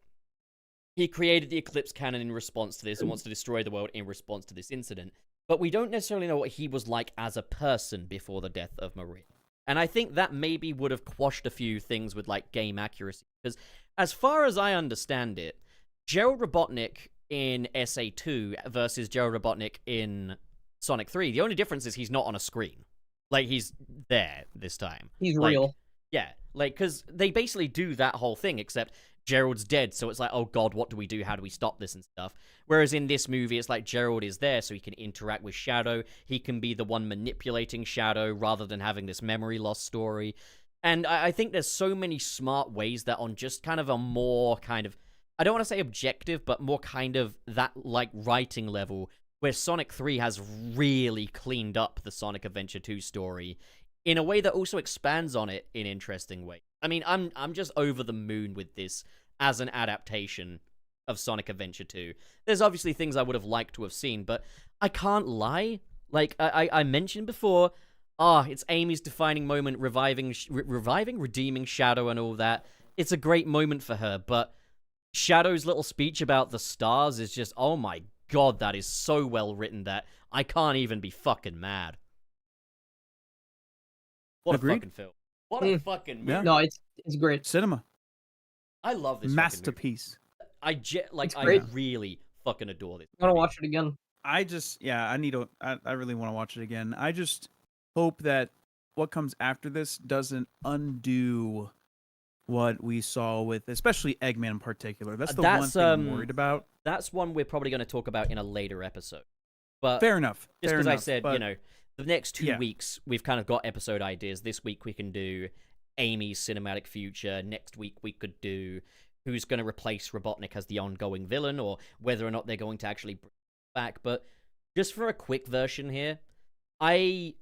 he created the Eclipse Cannon in response to this and wants to destroy the world in response to this incident. But we don't necessarily know what he was like as a person before the death of Maria. And I think that maybe would have quashed a few things with, like, game accuracy. Because as far as I understand it, Gerald Robotnik in SA2 versus Gerald Robotnik in Sonic 3, the only difference is he's not on a screen. Like, he's there this time. He's like, real. Yeah, like, because they basically do that whole thing, except Gerald's dead, so it's like, oh god, what do we do? How do we stop this and stuff? Whereas in this movie, it's like Gerald is there, so he can interact with Shadow. He can be the one manipulating Shadow rather than having this memory loss story. And I think there's so many smart ways that on just kind of a more kind of, I don't want to say objective, but more kind of that, like, writing level, where Sonic 3 has really cleaned up the Sonic Adventure 2 story in a way that also expands on it in interesting ways. I mean, I'm just over the moon with this as an adaptation of Sonic Adventure 2. There's obviously things I would have liked to have seen, but I can't lie. Like I mentioned before, it's Amy's defining moment, redeeming Shadow and all that. It's a great moment for her, but Shadow's little speech about the stars is just, oh my god, that is so well written that I can't even be fucking mad. What Agreed. a fucking film. What a fucking movie. Yeah. No, it's great. Cinema I love this masterpiece. fucking movie. I great. really fucking adore this I'm gonna movie. watch it again. I really want to watch it again. I just hope that what comes after this doesn't undo what we saw with, especially Eggman in particular. That's the one thing I'm worried about. That's one we're probably going to talk about in a later episode. But fair enough. Just because I said, but, the next 2 weeks we've kind of got episode ideas. This week we can do Amy's cinematic future. Next week we could do who's going to replace Robotnik as the ongoing villain, or whether or not they're going to actually bring him back. But just for a quick version here, I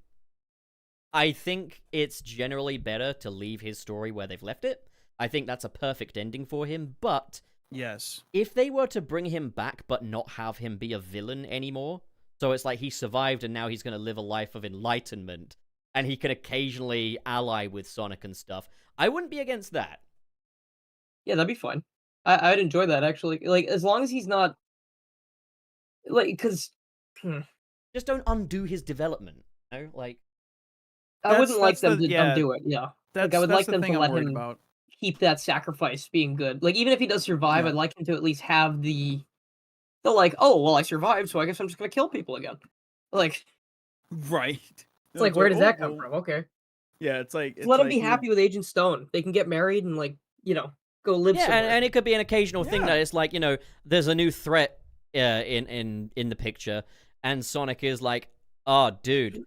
think it's generally better to leave his story where they've left it. I think that's a perfect ending for him, but yes, if they were to bring him back but not have him be a villain anymore, so it's like he survived and now he's going to live a life of enlightenment, and he can occasionally ally with Sonic and stuff, I wouldn't be against that. Yeah, that'd be fine. I'd enjoy that, actually. Like, as long as he's not... Like, because... Just don't undo his development, you know? Like... I wouldn't like them to undo it, yeah. Like, I would like them to let him keep that sacrifice being good. Like, even if he does survive, I'd like him to at least have the like, oh, well, I survived, so I guess I'm just gonna kill people again. Like... Right. It's like, where does that come from? Okay. Yeah, it's like... Let him be happy with Agent Stone. They can get married and, like, go live somewhere. And it could be an occasional thing that it's like, there's a new threat in the picture, and Sonic is like, oh, dude,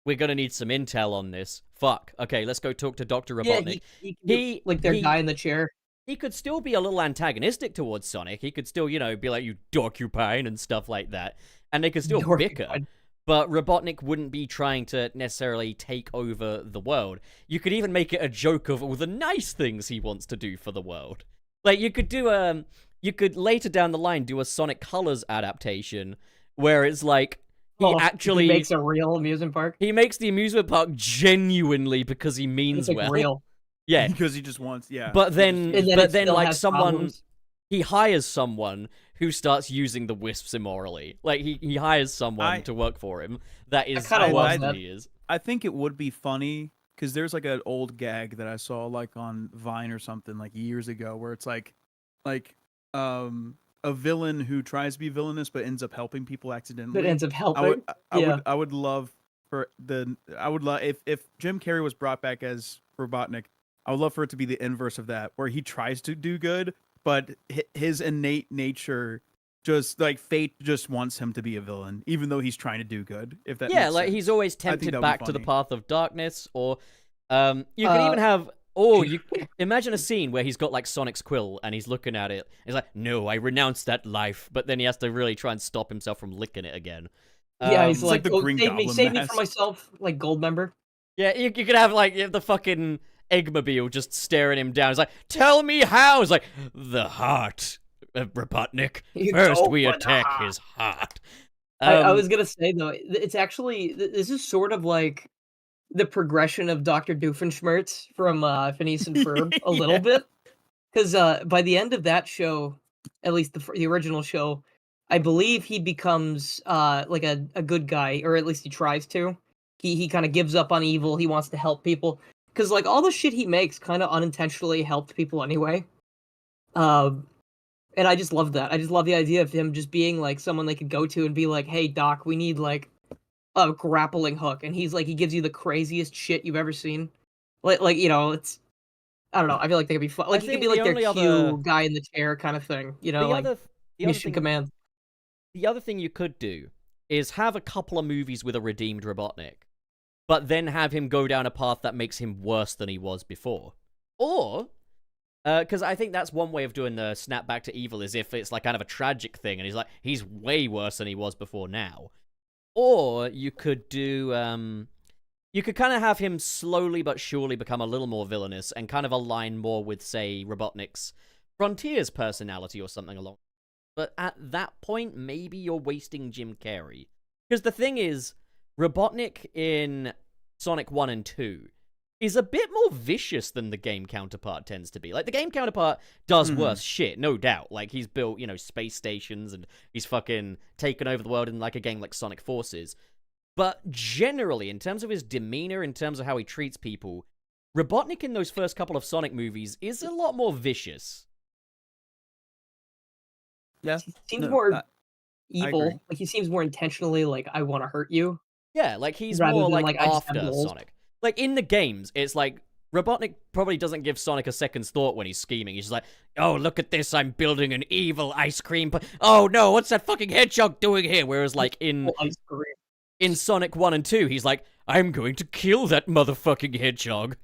we're gonna need some intel on this. Fuck. Okay, let's go talk to Dr. Robotnik. He like their guy in the chair. He could still be a little antagonistic towards Sonic. He could still, be like, you dorcupine and stuff like that. And they could still bicker. But Robotnik wouldn't be trying to necessarily take over the world. You could even make it a joke of all the nice things he wants to do for the world. Like, you could later down the line do a Sonic Colors adaptation where it's like, he makes a real amusement park. He makes the amusement park genuinely because he means well. Real. Yeah. Because he just wants, But then like someone, problems. He hires someone who starts using the wisps immorally. Like, he hires someone to work for him. That is how awesome he is. I think it would be funny, because there's like an old gag that I saw like on Vine or something like years ago, where it's like a villain who tries to be villainous but ends up helping people accidentally. That ends up helping. I would love if Jim Carrey was brought back as Robotnik. I would love for it to be the inverse of that, where he tries to do good, but his innate nature, just like fate, just wants him to be a villain, even though he's trying to do good. If that makes sense. He's always tempted back to the path of darkness, or you can even have. Or you imagine a scene where he's got like Sonic's quill and he's looking at it. He's like, "No, I renounced that life," but then he has to really try and stop himself from licking it again. He's like the Green Goblin save me from myself, like Goldmember. Yeah, you could have like the fucking Eggmobile just staring him down. He's like, "Tell me how." It's like, "The heart, Robotnik. First we attack his heart." I was gonna say though, it's actually this is sort of like the progression of Dr. Doofenshmirtz from Phineas and Ferb a little bit, because by the end of that show, at least the original show, I believe he becomes like a good guy, or at least he tries to. He kind of gives up on evil. He wants to help people, because like all the shit he makes kind of unintentionally helped people anyway. And I just love that. I just love the idea of him just being like someone they could go to and be like, "Hey Doc, we need like a grappling hook," and he's like, he gives you the craziest shit you've ever seen. Like it's, I don't know. I feel like they could be fun. Like he could be like their Q guy in the chair kind of thing. Mission Command. The other thing you could do is have a couple of movies with a redeemed Robotnik, but then have him go down a path that makes him worse than he was before. Or, because I think that's one way of doing the snap back to evil, is if it's like kind of a tragic thing, and he's way worse than he was before now. Or you could do, you could kind of have him slowly but surely become a little more villainous and kind of align more with, say, Robotnik's Frontiers personality or something along. But at that point, maybe you're wasting Jim Carrey. Because the thing is, Robotnik in Sonic 1 and 2 is a bit more vicious than the game counterpart tends to be. Like, the game counterpart does worse shit, no doubt. Like, he's built, space stations, and he's fucking taken over the world in, like, a game like Sonic Forces. But generally, in terms of his demeanor, in terms of how he treats people, Robotnik in those first couple of Sonic movies is a lot more vicious. Yeah. Seems more... evil. agree. Like he seems more intentionally like I want to hurt you Yeah, like he's rather more than like like I just have after goals. Sonic. Like in the games, it's like Robotnik probably doesn't give Sonic a second's thought when he's scheming. He's just like, "Oh, look at this! I'm building an evil ice cream. Oh no, what's that fucking hedgehog doing here?" Whereas like Ice cream. in Sonic 1 and 2, he's like, "I'm going to kill that motherfucking hedgehog."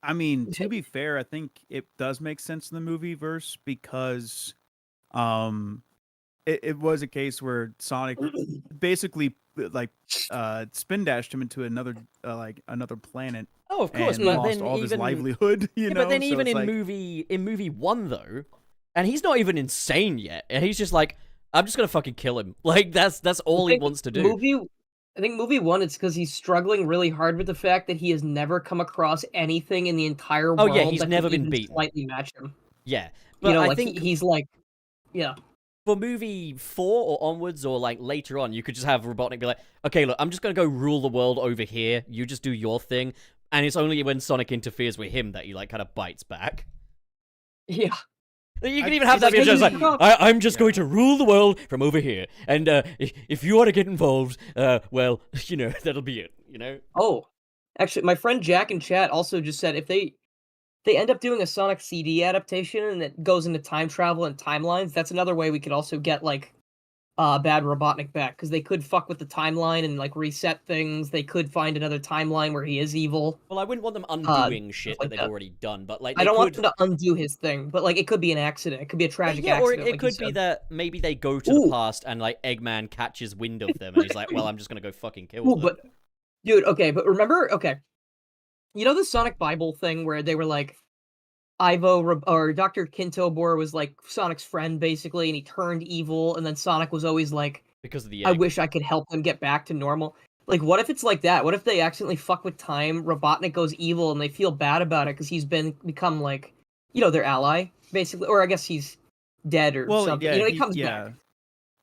I mean, to be fair, I think it does make sense in the movie verse because it was a case where Sonic basically like spin dashed him into another another planet Oh, of course, and but lost then all of his even livelihood, you yeah, know. but then So even it's in like, movie 1 though, and he's not even insane yet, and he's just like, "I'm just gonna fucking kill him." Like that's all he wants to do. I think movie 1, it's because he's struggling really hard with the fact that he has never come across anything in the entire Oh world yeah, he's that never could been even beaten. slightly match him. Yeah, You but know, I like think he's like, yeah. for movie 4 or onwards, or like later on, you could just have Robotnik be like, "Okay, look, I'm just gonna go rule the world over here. You just do your thing." And it's only when Sonic interferes with him that he like kind of bites back. Yeah. You can I- even have He's that like, video. It's "Hey, like, you I'm just going to rule the world from over here, and if you want to get involved, well, you know, that'll be it. You know. Oh, actually, my friend Jack in chat also just said if they end up doing a Sonic CD adaptation and it goes into time travel and timelines, that's another way we could also get like bad Robotnik back because they could fuck with the timeline and like reset things. They could find another timeline where he is evil. Well, I wouldn't want them undoing stuff shit like that they've that. already done, but like I they don't want could. them to undo his thing, but like it could be an accident. It could be a tragic Yeah, or accident. it like could you be said. that maybe they go to the past and like Eggman catches wind of them and he's like, "Well, I'm just gonna go fucking kill Ooh, them." but dude, okay, but remember, okay, you know the Sonic Bible thing where they were like, or Dr. Kintobor was like Sonic's friend basically, and he turned evil, and then Sonic was always like, Because of the I egg. wish I could help him get back to normal. Like, what if it's like that? What if they accidentally fuck with time, Robotnik goes evil, and they feel bad about it because he's become like, you know, their ally, basically, or I guess he's dead or well, something. yeah, You know, he comes yeah, back.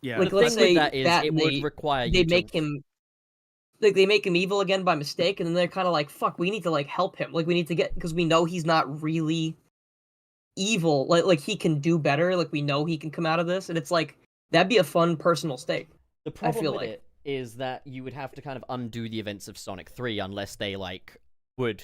yeah. Like, The let's thing with say that is, it would they require they you make to. him like they make him evil again by mistake, and then they're kind of like, fuck, we need to like help him. Like, we need to get because we know he's not really evil. Like he can do better. Like we know he can come out of this, and it's like that'd be a fun personal stake. The problem feel with like. it is that you would have to kind of undo the events of Sonic 3 unless they like would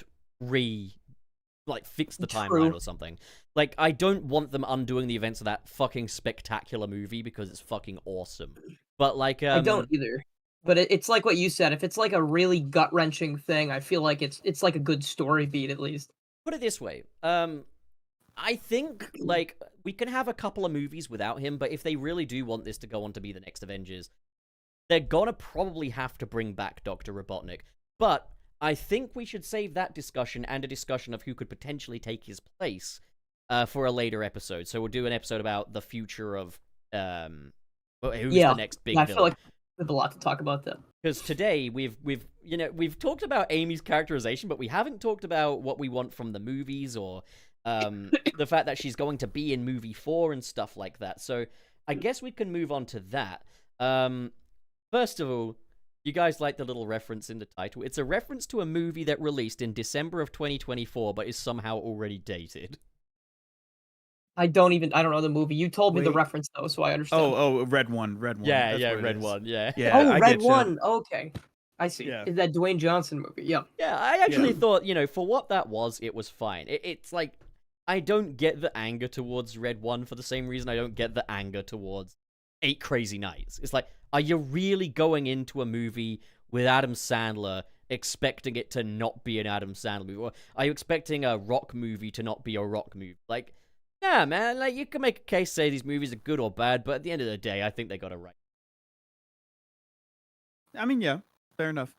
fix the True. timeline or something. Like I don't want them undoing the events of that fucking spectacular movie because it's fucking awesome. But like I don't either. But it's like what you said. If it's like a really gut wrenching thing, I feel like it's like a good story beat at least. put it this way. I think like we can have a couple of movies without him, but if they really do want this to go on to be the next Avengers, they're gonna probably have to bring back Dr. Robotnik. But I think we should save that discussion and a discussion of who could potentially take his place for a later episode. So we'll do an episode about the future of who's the next big I villain. feel like we have a lot to talk about that. Because today we've talked about Amy's characterization, but we haven't talked about what we want from the movies or the fact that she's going to be in movie 4 and stuff like that. So I guess we can move on to that. First of all, you guys like the little reference in the title. It's a reference to a movie that released in December of 2024, but is somehow already dated. I don't know the movie. You told me the Wait. reference though, so I understand. Oh, red one. Yeah, That's yeah, what it Red is. One, yeah. Yeah, Oh, I Red getcha. One. Okay, I see. Yeah. Is that Dwayne Johnson movie? Yeah. Yeah, I actually thought, for what that was, it was fine. It's like, I don't get the anger towards Red One for the same reason I don't get the anger towards 8 Crazy Nights. It's like, are you really going into a movie with Adam Sandler expecting it to not be an Adam Sandler movie? Or are you expecting a rock movie to not be a rock movie? Like, yeah, man, like, you can make a case say these movies are good or bad, but at the end of the day, I think they got it right. I mean, yeah, fair enough.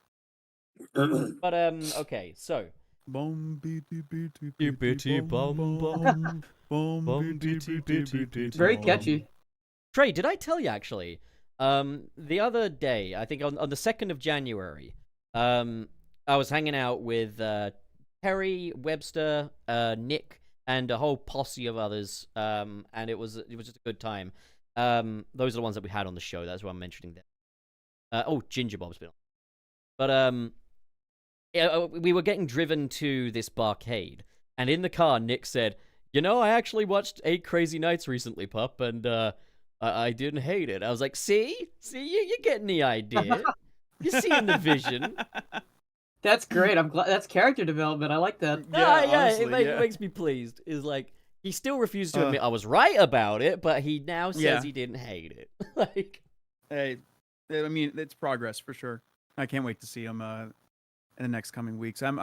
But, okay, so. Very catchy. Trey, did I tell you actually? The other day, I think on the 2nd of January, I was hanging out with Terry, Webster, Nick, and a whole posse of others, and it was just a good time. Those are the ones that we had on the show. That's what I'm mentioning there. Ginger Bob's been on. But we were getting driven to this barcade, and in the car, Nick said, "I actually watched 8 Crazy Nights recently, pup, and I didn't hate it. I was like, see, you're getting the idea. You're seeing the vision. That's great. I'm glad. That's character development. I like that. Honestly, It makes me pleased. Is like he still refuses to admit I was right about it, but he now says he didn't hate it. Like, hey, I mean, it's progress for sure. I can't wait to see him in the next coming weeks. I'm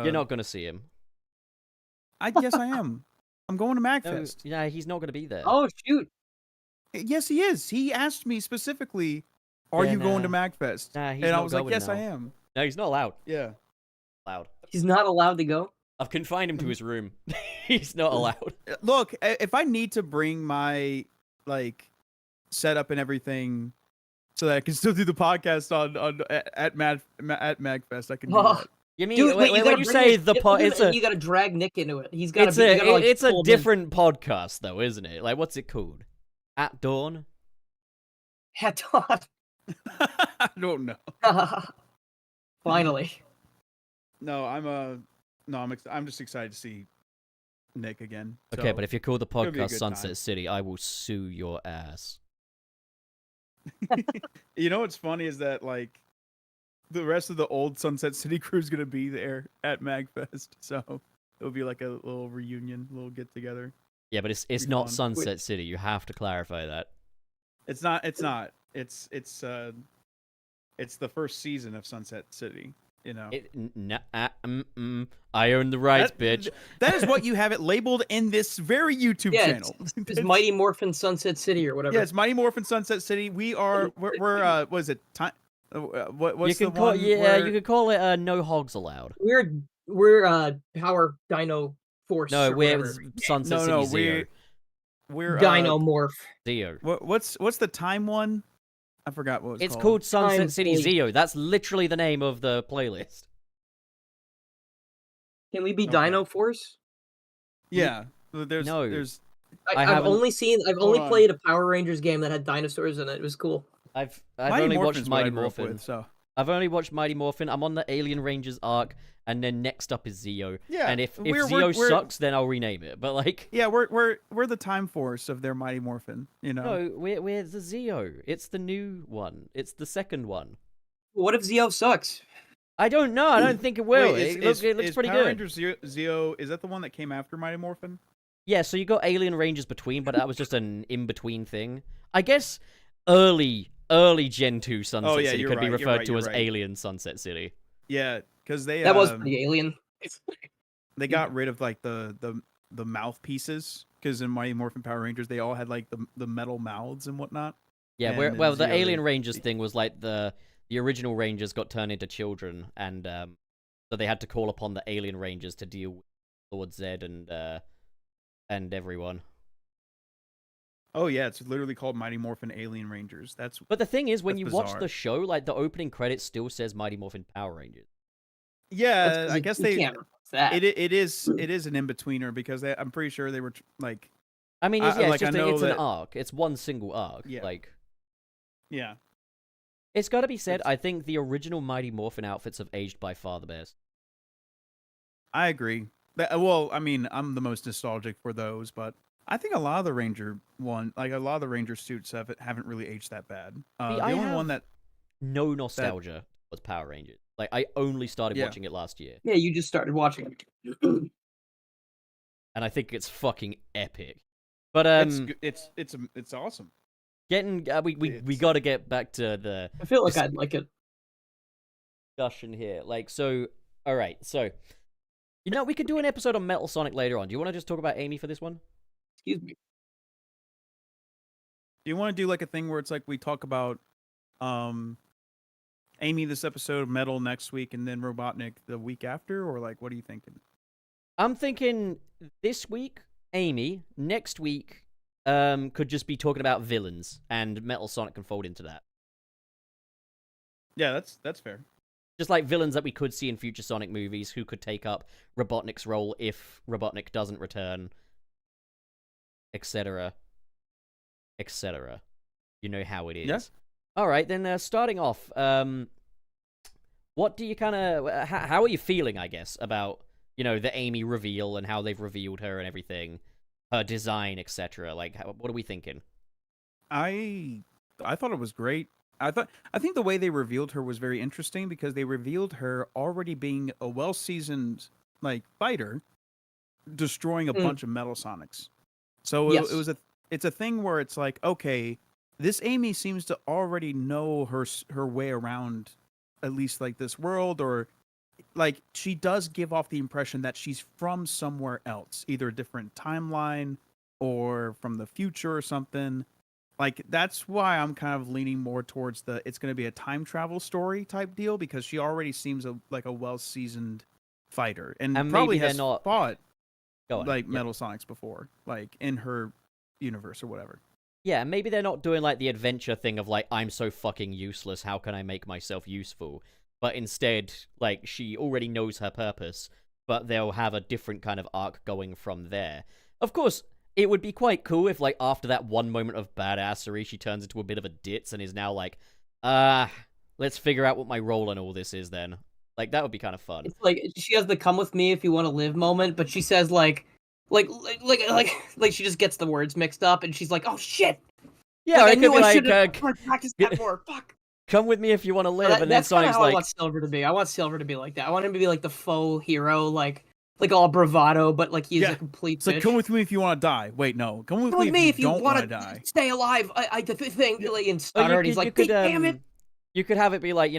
you're not gonna see him. Yes, I am. I'm going to MagFest. No, yeah, he's not gonna be there. Oh shoot! Yes, he is. He asked me specifically, "Are you going to MagFest?" Nah, he's and I not was like, going "Yes, now. I am." No, he's not allowed. Yeah. Allowed. He's not allowed to go. I've confined him to his room. He's not allowed. Look, if I need to bring my setup and everything so that I can still do the podcast at MagFest, I can do that. You mean Dude, wait, when you say the pod? you gotta drag Nick into it. He's got to. It's a different podcast, though, isn't it? Like, what's it called? At Dawn. At dawn. I don't know. Finally. No, I'm just excited to see Nick again. Okay, so but if you call the it'll be a podcast good Sunset time. City, I will sue your ass. You know what's funny is that the rest of the old Sunset City crew is gonna be there at MagFest, so it'll be like a little reunion, little get together. Yeah, but it's Be not fun. Sunset City. You have to clarify that. It's not. It's the first season of Sunset City. You know. I own the rights, bitch. That is what you have it labeled in this very YouTube channel. It's Mighty Morphin Sunset City or whatever. Yeah, it's Mighty Morphin Sunset City. We're what is it? Time. What's you the can call one? you where... could call it No Hogs Allowed. We're Power Dino Force. No, or we're whatever. Sunset City Zero. We're Dino Morph. Zero. What's the time one? I forgot what It's called. called Sunset Time City Fleet. Zero. That's literally the name of the playlist. Can we be Okay. Dino Force? Yeah. There's No. there's I've haven't- only on. played a Power Rangers game that had dinosaurs in it. It was cool. I've Mighty only Morphin's watched what I Mighty grew up Morphin. with, so I've only watched Mighty Morphin. I'm on the Alien Rangers arc, and then next up is Zeo. yeah. And if we're- Zeo we're- sucks, then I'll rename it. But like, Yeah, we're the time force of their Mighty Morphin, you know. no, we're the Zeo. It's the new one. It's the second one. What if Zeo sucks? I don't know. I don't think it will. Wait, it looks is pretty Power good. Rangers Zeo, is that the one that came after Mighty Morphin? Yeah, so you got Alien Rangers between, but that was just an in-between thing. I guess early Gen 2 Sunset Oh, yeah, City you're could be right, you're referred right, to you're as right. Alien Sunset City. Yeah, because they That was pretty alien. they got rid of the mouthpieces, because in Mighty Morphin Power Rangers they all had the metal mouths and whatnot. Yeah, And well, then the Zeo, Alien Rangers thing was like the original Rangers got turned into children, and so they had to call upon the Alien Rangers to deal with Lord Zed and everyone. Oh yeah, it's literally called Mighty Morphin Alien Rangers. But the thing is, when That's you watch bizarre. the show, like the opening credits still says Mighty Morphin Power Rangers. Yeah, I guess You they can't replace that. it is an in betweener because I'm pretty sure they were I mean, it's, I- yeah, like, it's I just know it's an that- arc. It's one single arc. Yeah. Like, yeah. it's got to be said. It's- I think the original Mighty Morphin outfits have aged by far the best. I agree. Well, I mean, I'm the most nostalgic for those, but I think a lot of the Ranger suits haven't really aged that bad. The I only have- one that No nostalgia was Power Rangers. Like, I only started Yeah. watching it last year, Yeah, you just started watching it. and I think it's fucking epic. But it's awesome. getting we It's- got to get back to the I feel like I'd like it. discussion here. Like, so, all right, so we could do an episode on Metal Sonic later on. Do you want to just talk about Amy for this one? Excuse me. Do you want to do like a thing where it's like we talk about Amy this episode, Metal next week, and then Robotnik the week after, or like what are you thinking? I'm thinking this week, Amy. Next week, could just be talking about villains, and Metal Sonic can fold into that. Yeah, that's fair. Just like villains that we could see in future Sonic movies, who could take up Robotnik's role if Robotnik doesn't return, etc., etc. You know how it is. Yeah. All right, then starting off, what do you kind of, how are you feeling, I guess, about, the Amy reveal and how they've revealed her and everything, her design, etc.? Like, what are we thinking? I thought it was great. I think the way they revealed her was very interesting because they revealed her already being a well-seasoned like fighter, destroying a Mm, bunch of Metal Sonics. So yes. it's a thing where it's like, okay, this Amy seems to already know her way around at least like this world, or like she does give off the impression that she's from somewhere else, either a different timeline or from the future or something. Like that's why I'm kind of leaning more towards the it's going to be a time travel story type deal because she already seems like a well-seasoned fighter and And probably maybe they're has not. fought Go on. like Yeah. Metal Sonics before, like in her universe or whatever. Yeah, maybe they're not doing like the adventure thing of like, I'm so fucking useless, how can I make myself useful? But instead, like, she already knows her purpose, but they'll have a different kind of arc going from there. Of course, it would be quite cool if, like, after that one moment of badassery, she turns into a bit of a ditz and is now like, ah, let's figure out what my role in all this is then. Like, that would be kind of fun. It's like she has the "come with me if you want to live" moment, but she says like she just gets the words mixed up, and she's like, "Oh shit! Yeah, Like or I it could knew be I should have like, practiced that more. Fuck." come with me if you want to live, and then That's kind of Sonic's how I like, want Silver to be. I want Silver to be like that. I want him to be like the faux hero, like all bravado, but like he's a Yeah. complete It's like come bitch. with me if you want to die. Wait, no. Come with Come me with if me you if you don't want to want to die. stay alive. I the thing Yeah. like and oh, stutter, and he's like, "Damn it!" you could have it be like,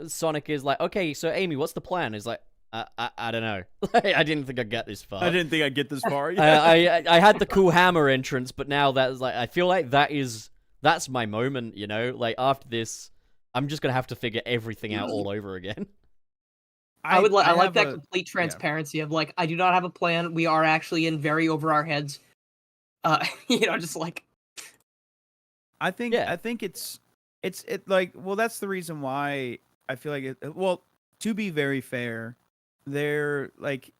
Sonic is like, okay, so Amy, what's the plan? He's like, I don't know. I didn't think I'd get this far. I didn't think I'd get this far. I had the cool hammer entrance, but now that's like, I feel like that's my moment, Like, after this, I'm just gonna have to figure everything out all over again. I like have that a complete yeah. transparency of like, I do not have a plan. We are actually in very over our heads. Just like I think Yeah. it's like well that's the reason why I feel like well to be very fair, they're like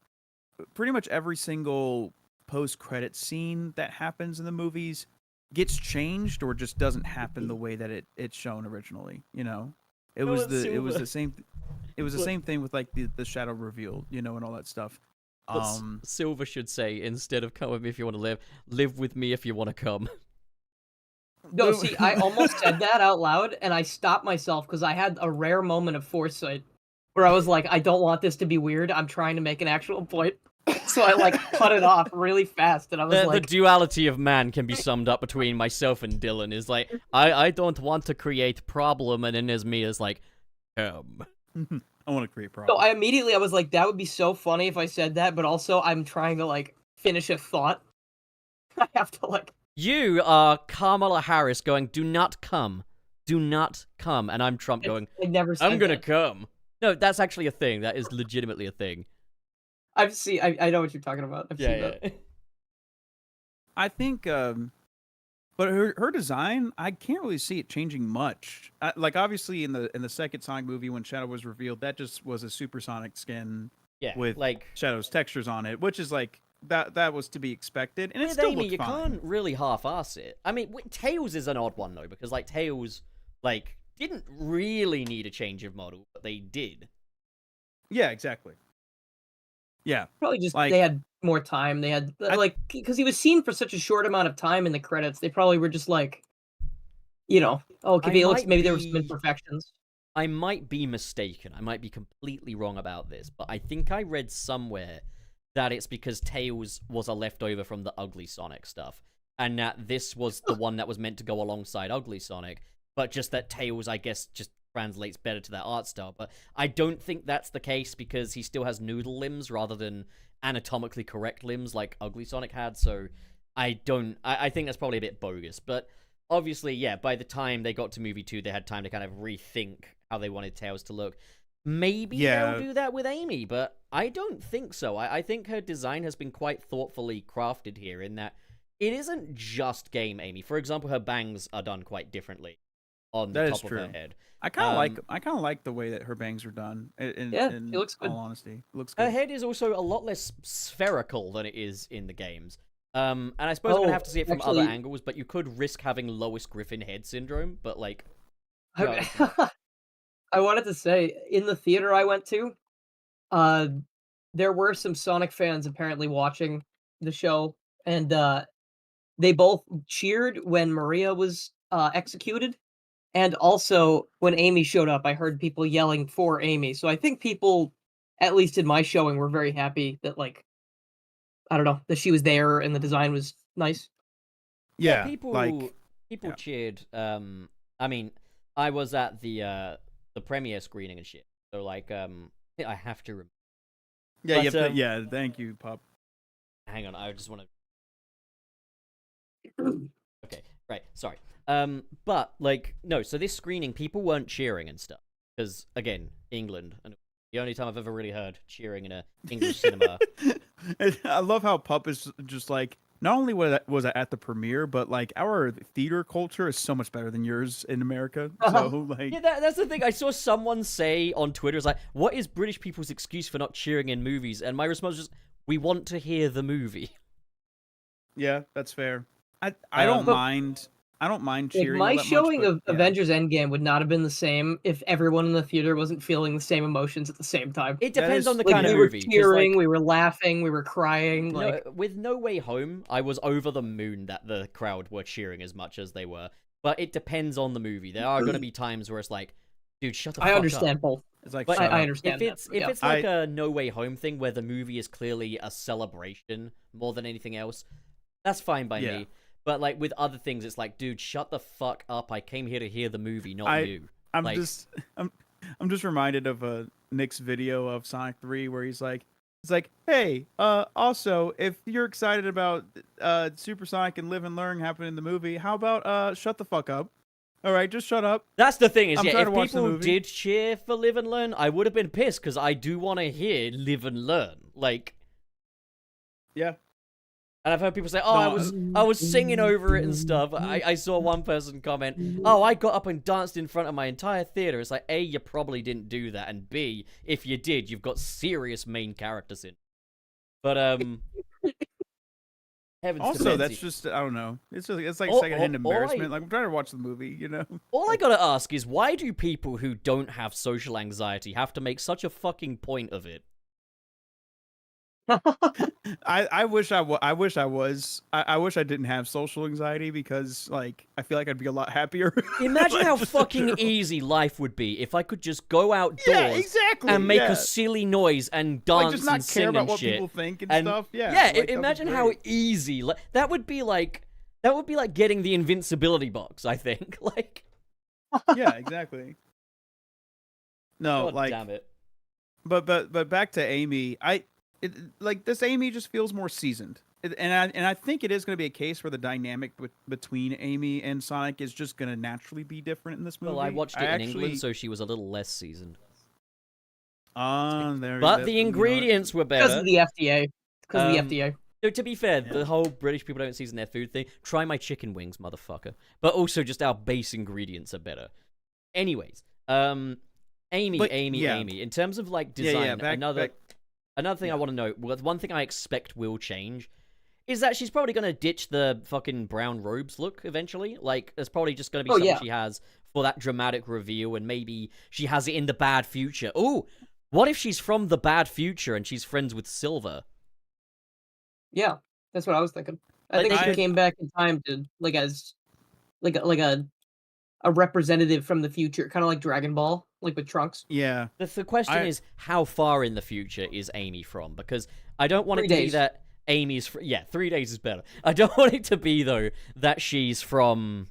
pretty much every single post credit scene that happens in the movies gets changed or just doesn't happen the way that it's shown originally. It No, was it's the Silver. same thing with like the shadow reveal, and all that stuff. What Silver should say instead of come with me if you want to live with me if you want to come. no. See, I almost said that out loud, and I stopped myself because I had a rare moment of foresight where I was like, I don't want this to be weird. I'm trying to make an actual point, so I like cut it off really fast, and I was The like, duality of man can be summed up between myself and Dylan is like, I don't want to create problem, and then there's me as like, come. I want to create so problems. I was like, that would be so funny if I said that, but also I'm trying to like finish a thought. I have to like. You are Kamala Harris going, do not come. Do not come. And I'm Trump going, I never said I'm gonna that. come. No, that's actually a thing. That is legitimately a thing. I know what you're talking about. I've seen that. I think but her design, I can't really see it changing much. Like obviously in the second Sonic movie when Shadow was revealed, that just was a supersonic skin Yeah, with like Shadow's textures on it, which is like that was to be expected, and it with still Amy, looked you fine. can't really half-ass it. I mean, Tails is an odd one though, because like Tails, like didn't really need a change of model, but they did. Yeah, exactly. Yeah, Probably just like they had more time. They had like because he was seen for such a short amount of time in the credits. They probably were just like, oh, okay, maybe there were some imperfections. I might be mistaken. I might be completely wrong about this, but I think I read somewhere that it's because Tails was a leftover from the Ugly Sonic stuff, and that this was the one that was meant to go alongside Ugly Sonic, but just that Tails, I guess, just translates better to that art style. But I don't think that's the case because he still has noodle limbs rather than anatomically correct limbs like Ugly Sonic had, so I think that's probably a bit bogus. But obviously, yeah, by the time they got to movie 2, they had time to kind of rethink how they wanted Tails to look. Maybe they'll do that with Amy, but I don't think so. I think her design has been quite thoughtfully crafted here in that it isn't just game Amy. For example, her bangs are done quite differently on the top of her head. I kind of like the way that her bangs are done. In it looks good. All honesty, it looks good. Her head is also a lot less spherical than it is in the games. And I suppose I'm gonna have to see it from other angles, but you could risk having Lois Griffin head syndrome. But like, I wanted to say in the theater I went to, there were some Sonic fans apparently watching the show, and they both cheered when Maria was executed. And also, when Amy showed up, I heard people yelling for Amy. So I think people, at least in my showing, were very happy that, like, I don't know, that she was there and the design was nice. Yeah, Yeah, people yeah. cheered. I mean, I was at the premiere screening and shit, so like I have to. Yeah, But, you have to, yeah. Thank you, Pup. Hang on, I just want to. Okay, right. Sorry. But like, no. So this screening, people weren't cheering and stuff because, again, England, and the only time I've ever really heard cheering in a English cinema. I love how Pup is just like, not only was I at the premiere, but like our theater culture is so much better than yours in America. So like, Yeah, that's the thing. I saw someone say on Twitter, "Is like, what is British people's excuse for not cheering in movies?" And my response was, "We want to hear the movie." yeah, that's fair. I don't But- mind. I don't mind Like, cheering all my that showing much, of but, yeah. Avengers Endgame would not have been the same if everyone in the theater wasn't feeling the same emotions at the same time. It That depends is- on the Like, kind we of were movie. 'Cause, cheering, like, we were laughing, we were crying. Like, no, with No Way Home, I was over the moon that the crowd were cheering as much as they were. But it depends on the movie. There are going to be times where it's like, dude, shut the fuck I up. understand both. It's like, But shut I up. understand If that. Yeah. it's like a No Way Home thing where the movie is clearly a celebration more than anything else, that's fine by Yeah. me. But like with other things, it's like, dude, shut the fuck up. I came here to hear the movie, not you. I'm Like- just I'm just reminded of Nick's video of Sonic 3 where he's like, it's like, hey, also if you're excited about Super Sonic and Live and Learn happening in the movie, how about shut the fuck up? All right, just shut up. That's the thing is, I'm yeah, trying if to watch the people movie. did cheer for Live and Learn, I would have been pissed because I do want to hear Live and Learn. Like, Yeah. and I've heard people say, "Oh, No, I was singing over it and stuff." I saw one person comment, "Oh, I got up and danced in front of my entire theater." It's like, A, you probably didn't do that, and B, if you did, you've got serious main characters in. But heavens to Also, Betsy. that's just, I don't know. It's like All- secondhand all I- embarrassment. Like, I'm trying to watch the movie, you know. All I gotta ask is, why do people who don't have social anxiety have to make such a fucking point of it? I wish I wish I was. I wish I didn't have social anxiety because, like, I feel like I'd be a lot happier. Imagine Like, how just in fucking general. easy life would be if I could just go outdoors Yeah, exactly. and make yeah. a silly noise and dance Like, just not and sing care about and what shit. people think and, And stuff. Yeah. yeah, like, that'd be imagine how great. easy. Like, that would be like getting the invincibility box, I think. Like, Yeah, exactly. No, God like, damn it. but back to Amy. Like this Amy just feels more seasoned, and I think it is going to be a case where the dynamic between Amy and Sonic is just going to naturally be different in this movie. Well, I watched it in England, so she was a little less seasoned. There. But the ingredients were because better. of the FDA. Because of the Um, FDA. No, to be fair, Yeah. the whole British people don't season their food thing. Try my chicken wings, motherfucker. But also, just our base ingredients are better. Anyways, Amy. But, yeah. Amy. In terms of like Yeah, design, yeah, another thing yeah. I want to note. Well, one thing I expect will change is that she's probably gonna ditch the fucking brown robes look eventually. Like, there's probably just gonna be something yeah. she has for that dramatic reveal, and maybe she has it in the bad future. Ooh, what if she's from the bad future and she's friends with Silver? Yeah, that's what I was thinking. I Like, think they she could- came back in time to like as like a representative from the future, kind of like Dragon Ball, like with Trunks. Yeah. The question I- is, how far in the future is Amy from? Because I don't want 3 it to be days. that Amy's... 3 days is better. I don't want it to be, though, that she's from,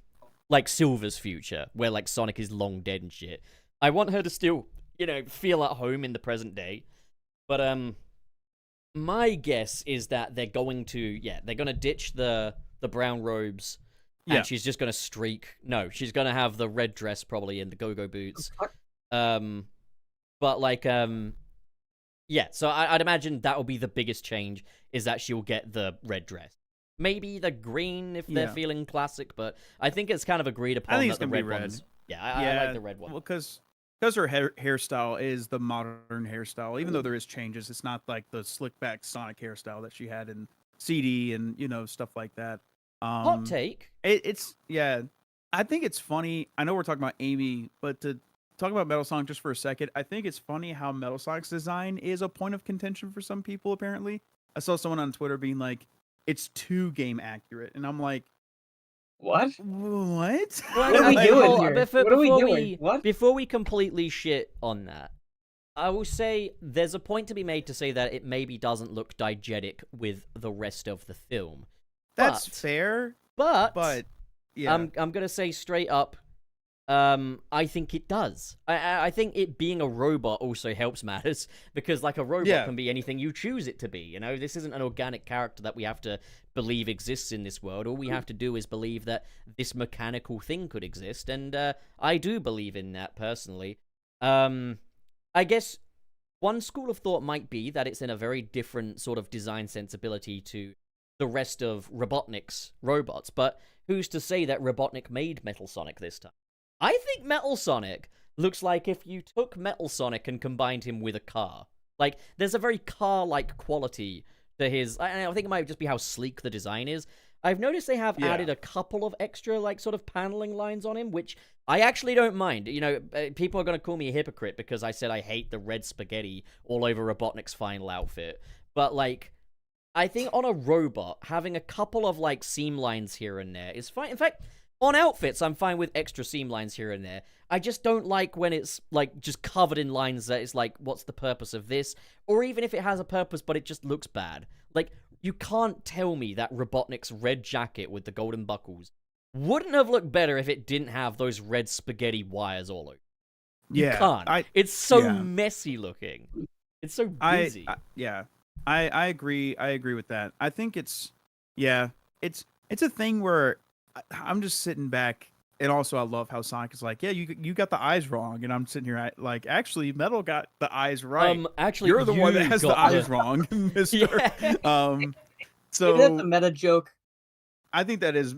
like, Silver's future, where, like, Sonic is long dead and shit. I want her to still, feel at home in the present day. But, my guess is that they're going to ditch the brown robes, and Yeah. she's just going to streak. No, she's going to have the red dress probably and the go-go boots. But like, yeah, so I'd imagine that will be the biggest change, is that she'll get the red dress. Maybe the green if they're Yeah. feeling classic, but I think it's kind of agreed upon think that it's the gonna be red red. ones. Yeah, I like the red one. Well, because her hairstyle is the modern hairstyle. Even though there is changes, it's not like the slick back Sonic hairstyle that she had in CD and stuff like that. Hot take. It's yeah. I think it's funny. I know we're talking about Amy, but to talk about Metal Sonic just for a second, I think it's funny how Metal Sonic's design is a point of contention for some people. Apparently, I saw someone on Twitter being like, "It's too game accurate," and I'm like, What? What? Well, What are we okay, doing hold on, here? What are we before doing? What? before we completely shit on that, I will say there's a point to be made to say that it maybe doesn't look diegetic with the rest of the film. That's But- fair, But yeah. I'm gonna say straight up, I think it does. I think it being a robot also helps matters because like a robot Yeah. can be anything you choose it to be. You know, this isn't an organic character that we have to believe exists in this world. All we have to do is believe that this mechanical thing could exist, and I do believe in that personally. I guess one school of thought might be that it's in a very different sort of design sensibility to the rest of Robotnik's robots, but who's to say that Robotnik made Metal Sonic this time? I think Metal Sonic looks like if you took Metal Sonic and combined him with a car. Like, there's a very car-like quality to his... I think it might just be how sleek the design is. I've noticed they have added a couple of extra, like, sort of paneling lines on him, which I actually don't mind. You know, people are going to call me a hypocrite because I said I hate the red spaghetti all over Robotnik's final outfit. But, like, I think on a robot, having a couple of, like, seam lines here and there is fine. In fact... on outfits, I'm fine with extra seam lines here and there. I just don't like when it's, like, just covered in lines that is like, what's the purpose of this? Or even if it has a purpose, but it just looks bad. Like, you can't tell me that Robotnik's red jacket with the golden buckles wouldn't have looked better if it didn't have those red spaghetti wires all over. You can't. It's so messy looking. It's so busy. I agree. I agree with that. I think it's a thing where I'm just sitting back, and also I love how Sonic is like, yeah, you got the eyes wrong, and I'm sitting here like, actually, Metal got the eyes right. Actually, you're the one that has the got eyes wrong, Mister. Yeah. So Maybe that's a meta joke. I think that is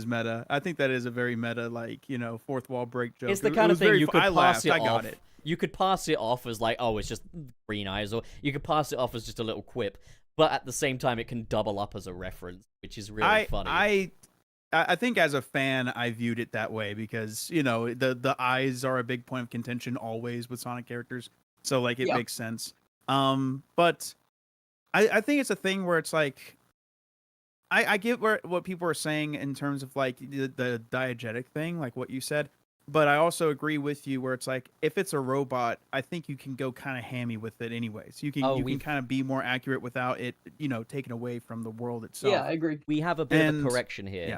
meta. I think that is a very meta, like, fourth wall break joke. It's the kind of thing you could I pass laughed. it I off. got it. You could pass it off as like, oh, it's just green eyes, or you could pass it off as just a little quip. But at the same time, it can double up as a reference, which is really funny. I think as a fan, I viewed it that way because, the eyes are a big point of contention always with Sonic characters. So, like, it makes sense. But I think it's a thing where it's like, I get what people are saying in terms of, like, the diegetic thing, like what you said. But I also agree with you where it's like, if it's a robot, I think you can go kind of hammy with it anyways. You can kind of be more accurate without it, taken away from the world itself. Yeah, I agree. We have a bit of a correction here. Yeah.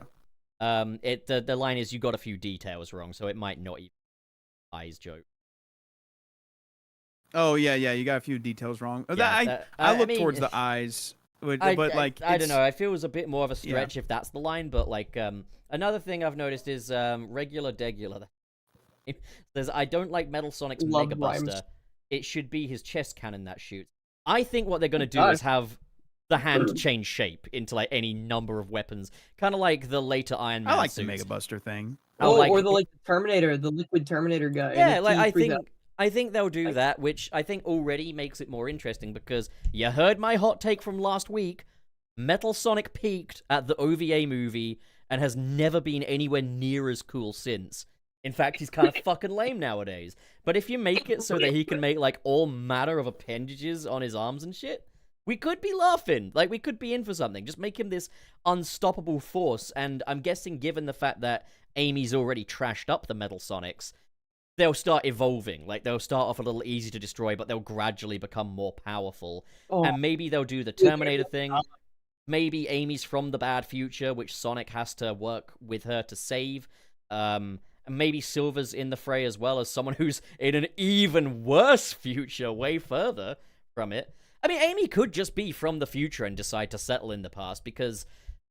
The line is you got a few details wrong, so it might not even be eyes joke. Oh yeah, you got a few details wrong. Yeah, I look towards the eyes, but like I don't know. I feel it was a bit more of a stretch if that's the line, but like another thing I've noticed is regular degular. I don't like Metal Sonic's Mega Buster. It should be his chest cannon that shoots. I think what they're gonna do is have the hand change shape into like any number of weapons, kind of like the later Iron Man. I like suits. the Mega Buster thing. Or the Terminator, the Liquid Terminator guy. Yeah, like I think they'll do that, which I think already makes it more interesting because you heard my hot take from last week. Metal Sonic peaked at the OVA movie and has never been anywhere near as cool since. In fact, he's kind of fucking lame nowadays. But if you make it so that he can make like all manner of appendages on his arms and shit, we could be laughing. Like, we could be in for something. Just make him this unstoppable force. And I'm guessing, given the fact that Amy's already trashed up the Metal Sonics, they'll start evolving. Like, they'll start off a little easy to destroy, but they'll gradually become more powerful. And maybe they'll do the Terminator thing. Maybe Amy's from the bad future, which Sonic has to work with her to save. And maybe Silver's in the fray as well as someone who's in an even worse future, way further from it. I mean, Amy could just be from the future and decide to settle in the past because,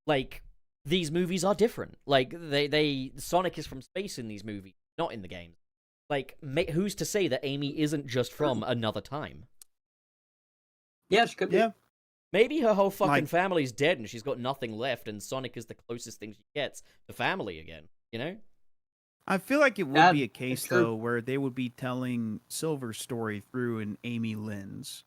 like, these movies are different. Like, Sonic is from space in these movies, not in the games. Like, who's to say that Amy isn't just from another time? Yeah, she could be. Yeah. Maybe her whole fucking family's dead and she's got nothing left and Sonic is the closest thing she gets to family again, you know? I feel like it would be a case, though, where they would be telling Silver's story through an Amy lens,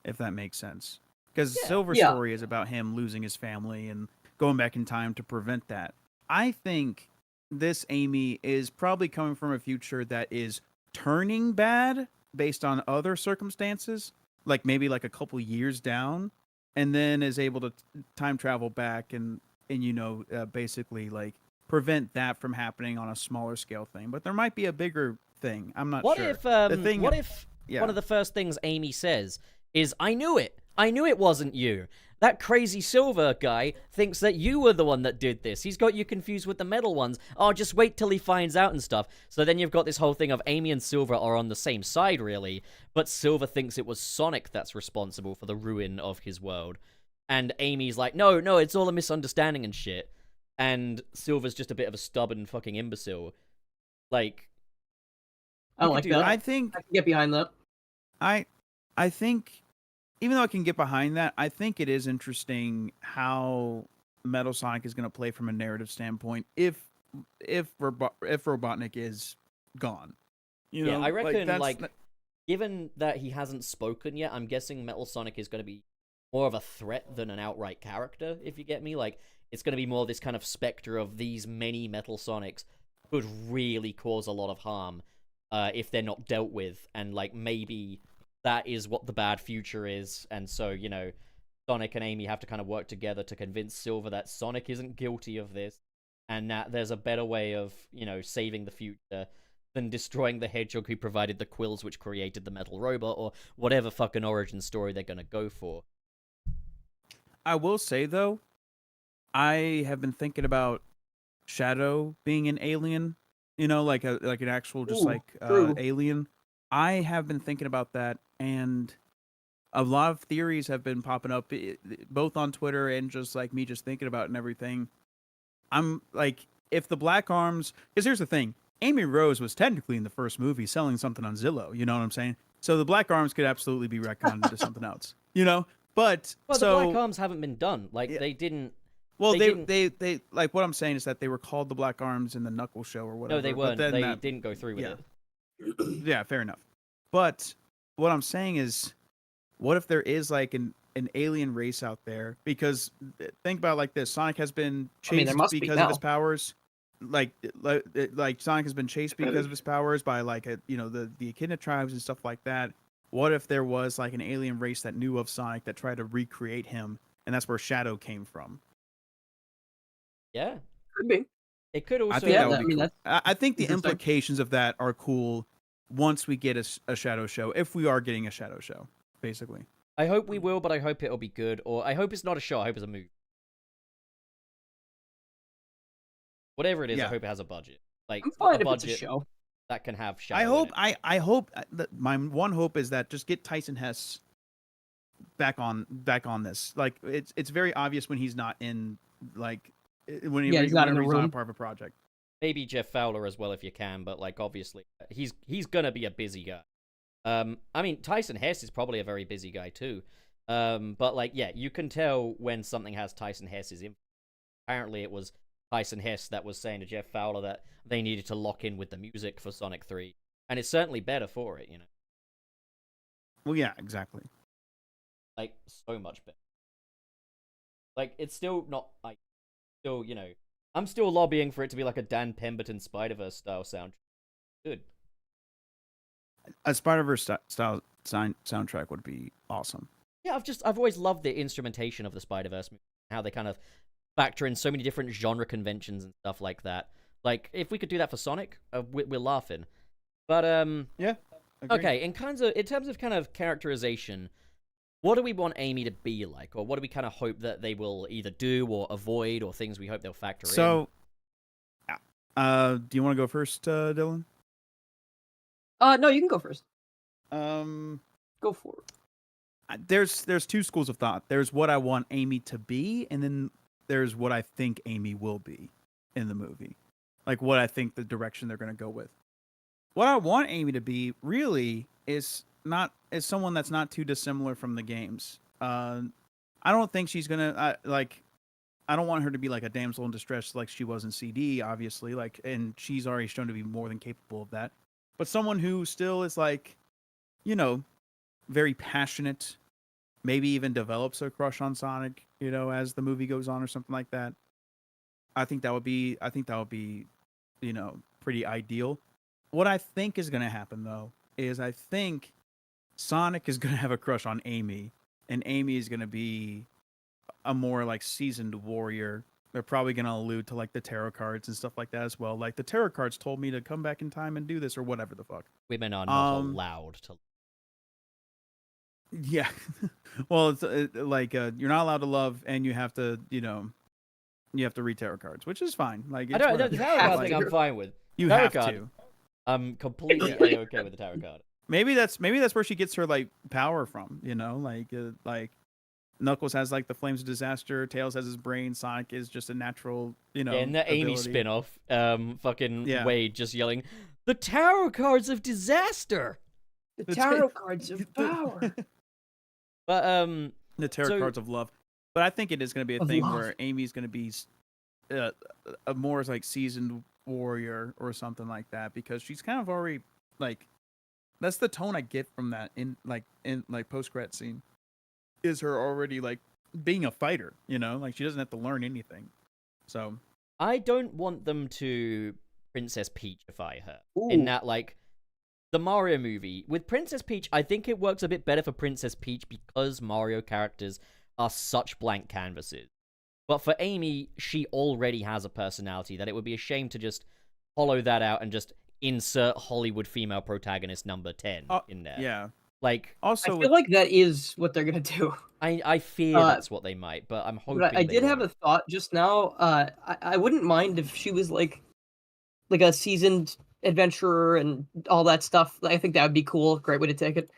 if that makes sense. Because Silver's story is about him losing his family and going back in time to prevent that. I think this Amy is probably coming from a future that is turning bad based on other circumstances, like maybe like a couple years down, and then is able to time travel back and basically like prevent that from happening on a smaller scale thing. But there might be a bigger thing. I'm not What sure. if Yeah. one of the first things Amy says is, "I knew it. I knew it wasn't you. That crazy silver guy thinks that you were the one that did this. He's got you confused with the metal ones. Oh, just wait till he finds out and stuff." So then you've got this whole thing of Amy and Silver are on the same side, really, but Silver thinks it was Sonic that's responsible for the ruin of his world. And Amy's like, no, it's all a misunderstanding and shit. And Silver's just a bit of a stubborn fucking imbecile. Like, I like that. I think I can get behind that. I think, even though I can get behind that, I think it is interesting how Metal Sonic is going to play from a narrative standpoint if Robotnik is gone. You know, I reckon, given that he hasn't spoken yet, I'm guessing Metal Sonic is going to be more of a threat than an outright character, if you get me. Like, it's going to be more this kind of specter of these many Metal Sonics could really cause a lot of harm if they're not dealt with, and, like, maybe that is what the bad future is, and so, you know, Sonic and Amy have to kind of work together to convince Silver that Sonic isn't guilty of this, and that there's a better way of, you know, saving the future than destroying the hedgehog who provided the quills which created the metal robot, or whatever fucking origin story they're gonna go for. I will say, though, I have been thinking about Shadow being an alien, you know, like an actual just true. alien. I have been thinking about that, and a lot of theories have been popping up, both on Twitter and just like me just thinking about it and everything. I'm like, if the Black Arms, because here's the thing, Amy Rose was technically in the first movie selling something on Zillow, you know what I'm saying? So the Black Arms could absolutely be retconned into something else, you know? But Well, so the Black Arms haven't been done. Like, they didn't. well, they they like, what I'm saying is that they were called the Black Arms in the Knuckles show or whatever. No, they but weren't. then They didn't go through with it. Yeah, fair enough. But what I'm saying is, what if there is like an alien race out there? Because think about it like this: Sonic has been chased there must be because of his now. powers. Like Sonic has been chased because of his powers by like the Echidna tribes and stuff like that. What if there was like an alien race that knew of Sonic that tried to recreate him, and that's where Shadow came from? Yeah, Could be. it could also. I think that would be I mean, cool. I think the interesting. implications of that are cool once we get a Shadow show, if we are getting a Shadow show, basically. I hope we will, but I hope it'll be good. Or I hope it's not a show. I hope it's a movie. Whatever it is, I hope it has a budget. Like, I'm fine a if it's a budget show. that can have Shadow I hope. in it. I hope. My one hope is that just get Tyson Hess back on this. Like, it's very obvious when he's not in, like, when he's not in a he's room. not part of a project. Maybe Jeff Fowler as well if you can, but, like, obviously he's gonna be a busy guy. I mean, Tyson Hess is probably a very busy guy too. But, like, yeah, you can tell when something has Tyson Hess's influence. Apparently it was Tyson Hess that was saying to Jeff Fowler that they needed to lock in with the music for Sonic 3. And it's certainly better for it, you know? Well, yeah, exactly. Like, so much better. Like, it's still not, like, still, you know, I'm still lobbying for it to be like a Dan Pemberton Spider-Verse style soundtrack. Good. A Spider-Verse style soundtrack would be awesome. Yeah, I've always loved the instrumentation of the Spider-Verse movie, how they kind of factor in so many different genre conventions and stuff like that. Like, if we could do that for Sonic, we're laughing. But Yeah. Agreed. okay, in terms of kind of characterization, what do we want Amy to be like, or what do we kind of hope that they will either do or avoid, or things we hope they'll factor in? So, do you want to go first, Dylan? No, you can go first. Go for it. There's two schools of thought. There's what I want Amy to be, and then there's what I think Amy will be in the movie. Like, what I think the direction they're going to go with. What I want Amy to be really is someone that's not too dissimilar from the games. I don't think she's gonna I don't want her to be like a damsel in distress like she was in CD, obviously. Like, and she's already shown to be more than capable of that. But someone who still is like, you know, very passionate, maybe even develops a crush on Sonic, you know, as the movie goes on or something like that. I think that would be, you know, pretty ideal. What I think is going to happen though is I think Sonic is going to have a crush on Amy, and Amy is going to be a more like seasoned warrior they're probably gonna allude to like the tarot cards and stuff like that as well. Like the tarot cards told me to come back in time and do this or whatever the fuck. Women are not allowed to. Yeah. Well, it's like you're not allowed to love, and you have to, you have to read tarot cards, which is fine. Like I it's don't. whatever. The tarot card thing I'm fine with. You Tarot have card, to. I'm completely A-okay with the tarot card. Maybe that's where she gets her like power from. Like Knuckles has like the flames of disaster. Tails has his brain. Sonic is just a natural, Yeah, in the Amy ability. spin-off, fucking Yeah. Wade just yelling, "The tarot cards of disaster!" The tarot cards of power. But the tarot so- cards of love. But I think it is going to be a Of thing love. where Amy's going to be a more like seasoned warrior or something like that, because she's kind of already like, that's the tone I get from that in post credit scene, is her already like being a fighter, like she doesn't have to learn anything. So I don't want them to Princess Peachify her. Ooh. In that, like, the Mario movie, with Princess Peach, I think it works a bit better for Princess Peach because Mario characters are such blank canvases. But for Amy, she already has a personality that it would be a shame to just hollow that out and just insert Hollywood female protagonist number 10 in there. yeah. Like, Also, I feel like that is what they're gonna do. I fear that's what they might, but I'm hoping But I they did have won't. a thought just now. I wouldn't mind if she was like a seasoned adventurer and all that stuff. I think that would be cool. Great way to take it.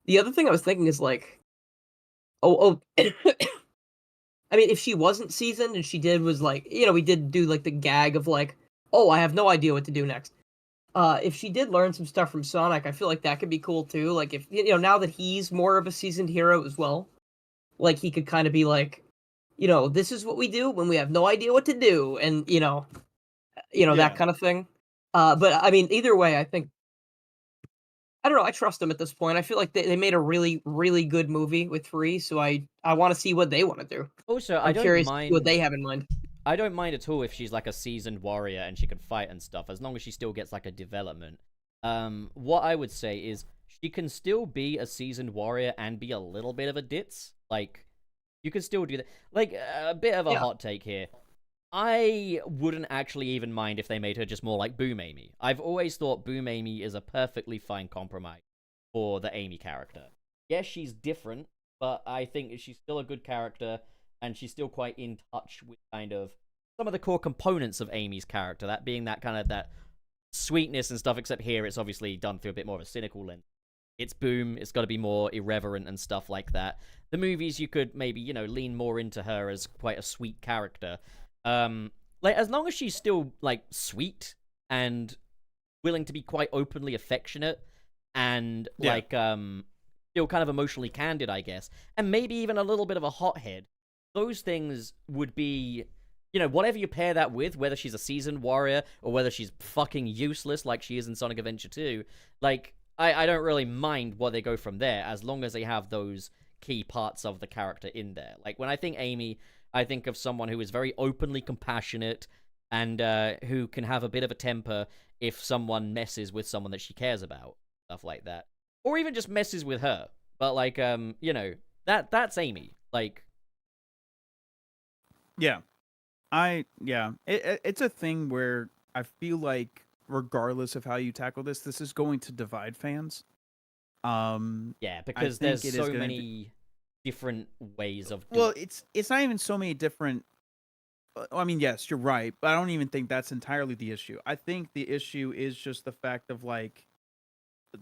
The other thing I was thinking is like, oh, I mean, if she wasn't seasoned and she did was like, we did do like the gag of like, oh, I have no idea what to do next. If she did learn some stuff from Sonic, I feel like that could be cool too. Like if now that he's more of a seasoned hero as well, like he could kind of be like, this is what we do when we have no idea what to do, and Yeah. that kind of thing. But I mean, either way, I think I don't know. I trust them at this point. I feel like they made a really, really good movie with 3, so I want to see what they want to do. Also, I I'm don't curious to see mind what they have in mind. I don't mind at all if she's like a seasoned warrior and she can fight and stuff, as long as she still gets like a development. What I would say is she can still be a seasoned warrior and be a little bit of a ditz. Like, you can still do that. Like, a bit of a hot take here. I wouldn't actually even mind if they made her just more like Boom Amy. I've always thought Boom Amy is a perfectly fine compromise for the Amy character. Yes, she's different, but I think she's still a good character, and she's still quite in touch with kind of some of the core components of Amy's character, that being that kind of that sweetness and stuff, except here it's obviously done through a bit more of a cynical lens. It's Boom, it's got to be more irreverent and stuff like that. The movies, you could maybe, lean more into her as quite a sweet character. Like, as long as she's still, like, sweet and willing to be quite openly affectionate and, like, still kind of emotionally candid, I guess, and maybe even a little bit of a hothead, those things would be, whatever you pair that with, whether she's a seasoned warrior or whether she's fucking useless like she is in Sonic Adventure 2, like, I don't really mind where they go from there, as long as they have those key parts of the character in there. Like, when I think Amy, I think of someone who is very openly compassionate and who can have a bit of a temper if someone messes with someone that she cares about, stuff like that. Or even just messes with her. But, like, that's Amy. Like... Yeah. It's a thing where I feel like regardless of how you tackle this is going to divide fans. Yeah, because think there's it is so gonna many different ways of doing Well, it's not even so many different. I mean, yes, you're right, but I don't even think that's entirely the issue. I think the issue is just the fact of like,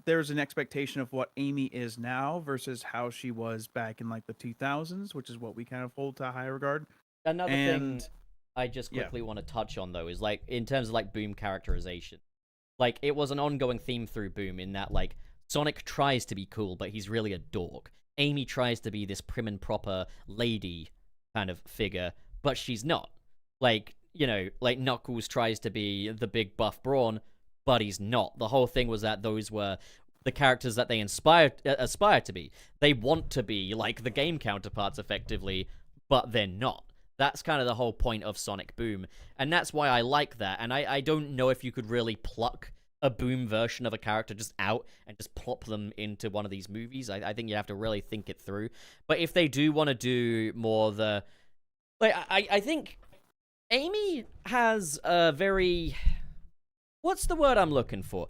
there's an expectation of what Amy is now versus how she was back in like the 2000s, which is what we kind of hold to a high regard. Another thing And I just yeah. quickly want to touch on, though, is, like, in terms of, like, Boom characterization. Like, it was an ongoing theme through Boom in that, like, Sonic tries to be cool, but he's really a dork. Amy tries to be this prim and proper lady kind of figure, but she's not. Like, like Knuckles tries to be the big buff brawn, but he's not. The whole thing was that those were the characters that they aspire to be. They want to be like the game counterparts effectively, but they're not. That's kind of the whole point of Sonic Boom, and that's why I like that. And I don't know if you could really pluck a Boom version of a character just out and just plop them into one of these movies. I think you have to really think it through. But if they do want to do more the... Like, I think Amy has a very... What's the word I'm looking for?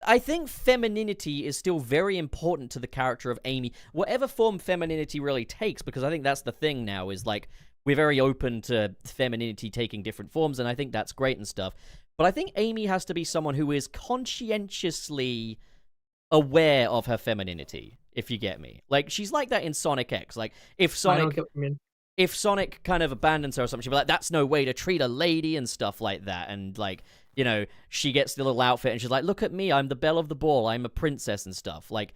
I think femininity is still very important to the character of Amy, whatever form femininity really takes, because I think that's the thing now, is like, we're very open to femininity taking different forms, and I think that's great and stuff. But I think Amy has to be someone who is conscientiously aware of her femininity, if you get me. Like, she's like that in Sonic X. Like, if I don't Sonic... get what you mean. If Sonic kind of abandons her or something, she'll be like, that's no way to treat a lady and stuff like that. And, like, you know, she gets the little outfit and she's like, look at me, I'm the belle of the ball, I'm a princess and stuff. Like,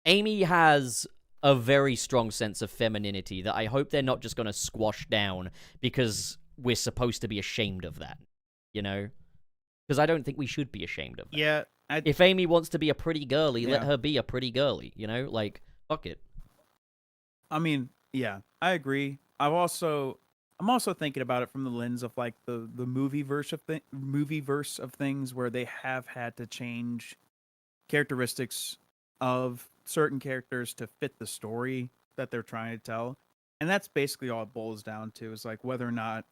Amy has a very strong sense of femininity that I hope they're not just going to squash down because we're supposed to be ashamed of that, you know? Because I don't think we should be ashamed of that. Yeah. If Amy wants to be a pretty girly, let Yeah. her be a pretty girly, you know? Like, fuck it. I mean, yeah, I agree. I'm also thinking about it from the lens of like the movie verse of things where they have had to change characteristics of certain characters to fit the story that they're trying to tell. And that's basically all it boils down to, is like whether or not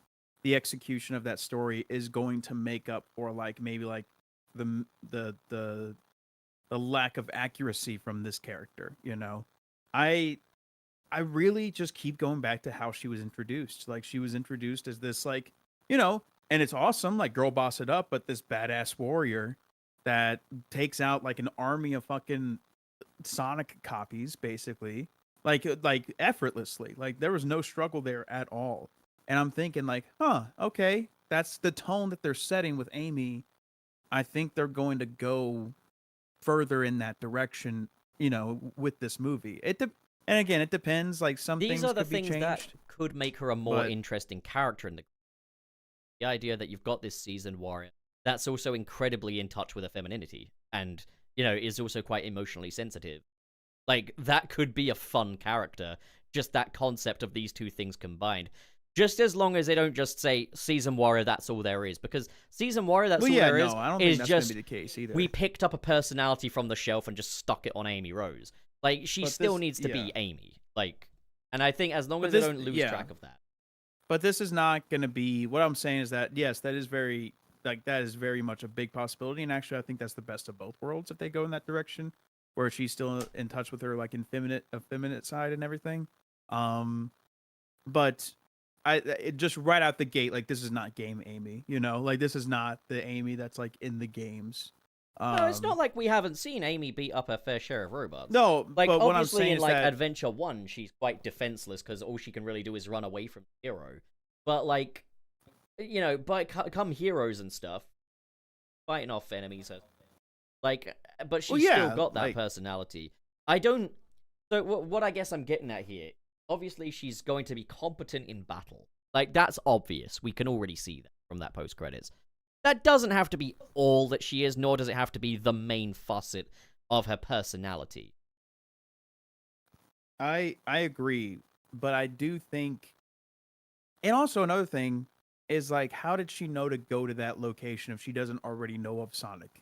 the execution of that story is going to make up for like maybe like the lack of accuracy from this character, you know. I really just keep going back to how she was introduced. Like, she was introduced as this, like, you know, and it's awesome, like, girl boss it up, but this badass warrior that takes out, like, an army of fucking Sonic copies, basically, like effortlessly. Like, there was no struggle there at all. And I'm thinking, like, okay, that's the tone that they're setting with Amy. I think they're going to go further in that direction, you know, with this movie. And again, it depends. Like, some These things are the could be things that changed. could make her a more but- interesting character in the idea that you've got this seasoned warrior that's also incredibly in touch with her femininity and, you know, is also quite emotionally sensitive. Like, that could be a fun character, just that concept of these two things combined. Just as long as they don't just say, seasoned warrior, that's all there is. Because seasoned warrior, that's Well, all yeah, there no, is, I don't is think that's going just, to be the case either. we picked up a personality from the shelf and just stuck it on Amy Rose. Like, she still needs to be yeah. Amy. Like, and I think as long But as this- they don't lose yeah. track of that. But this is not going to be, what I'm saying is that, yes, that is very much a big possibility. And actually, I think that's the best of both worlds if they go in that direction, where she's still in touch with her, like, effeminate side and everything. But it just right out the gate, like, this is not game Amy, you know? Like, this is not the Amy that's, like, in the games. No, it's not like we haven't seen Amy beat up her fair share of robots. No, Like, but what I'm obviously saying in, is like, that... Adventure 1, she's quite defenseless because all she can really do is run away from the hero. But, like, you know, come heroes and stuff, fighting off enemies, like, but she's still got that personality. I don't... So, what I guess I'm getting at here, obviously she's going to be competent in battle. Like, that's obvious. We can already see that from that post-credits. That doesn't have to be all that she is, nor does it have to be the main facet of her personality. I agree, but I do think, and also another thing is, like, how did she know to go to that location if she doesn't already know of Sonic?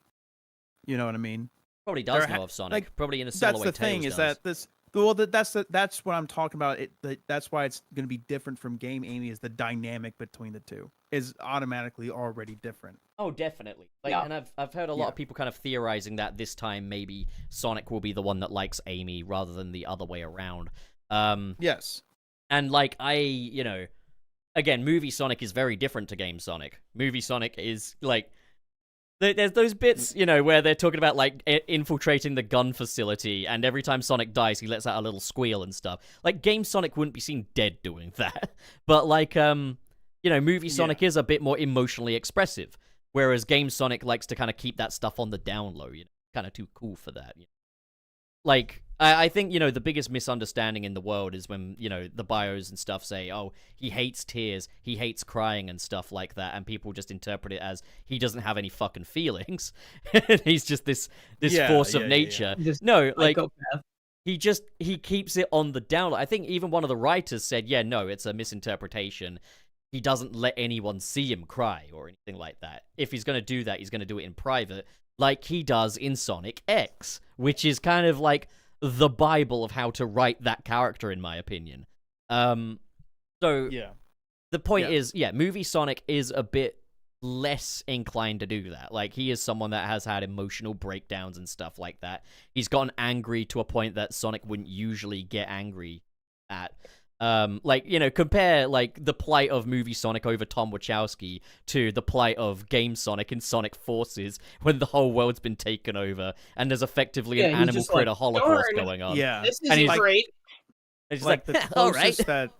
You know what I mean? Probably does There know of Sonic. like, Probably in a similar That's way the thing, Tails is does. that this. Well, that's what I'm talking about. That's why it's going to be different from game Amy. Is the dynamic between the two is automatically already different. Oh, definitely. Like, Yeah. and I've heard a lot of people kind of theorizing that this time maybe Sonic will be the one that likes Amy rather than the other way around. Yes. And, like, you know, again, movie Sonic is very different to game Sonic. Movie Sonic is, like, there's those bits, you know, where they're talking about, like, infiltrating the gun facility, and every time Sonic dies, he lets out a little squeal and stuff. Like, game Sonic wouldn't be seen dead doing that. But, like, you know, movie Sonic is a bit more emotionally expressive, whereas game Sonic likes to kind of keep that stuff on the down low, you know, kind of too cool for that, you know? Like, I think, you know, the biggest misunderstanding in the world is when, you know, the bios and stuff say, oh, he hates tears, he hates crying and stuff like that, and people just interpret it as he doesn't have any fucking feelings. He's just this force of nature. Just No, like, psychopath. he keeps it on the down low. I think even one of the writers said, yeah, no, it's a misinterpretation. He doesn't let anyone see him cry or anything like that. If he's going to do that, he's going to do it in private, like he does in Sonic X, which is kind of like the Bible of how to write that character, in my opinion. So Yeah. the point is, yeah, movie Sonic is a bit less inclined to do that. Like, he is someone that has had emotional breakdowns and stuff like that. He's gotten angry to a point that Sonic wouldn't usually get angry at. Like, you know, compare, like, the plight of movie Sonic over Tom Wachowski to the plight of game Sonic in Sonic Forces, when the whole world's been taken over, and there's effectively an animal critter holocaust going on. Yeah. This is great. It's like the the all right. closest that,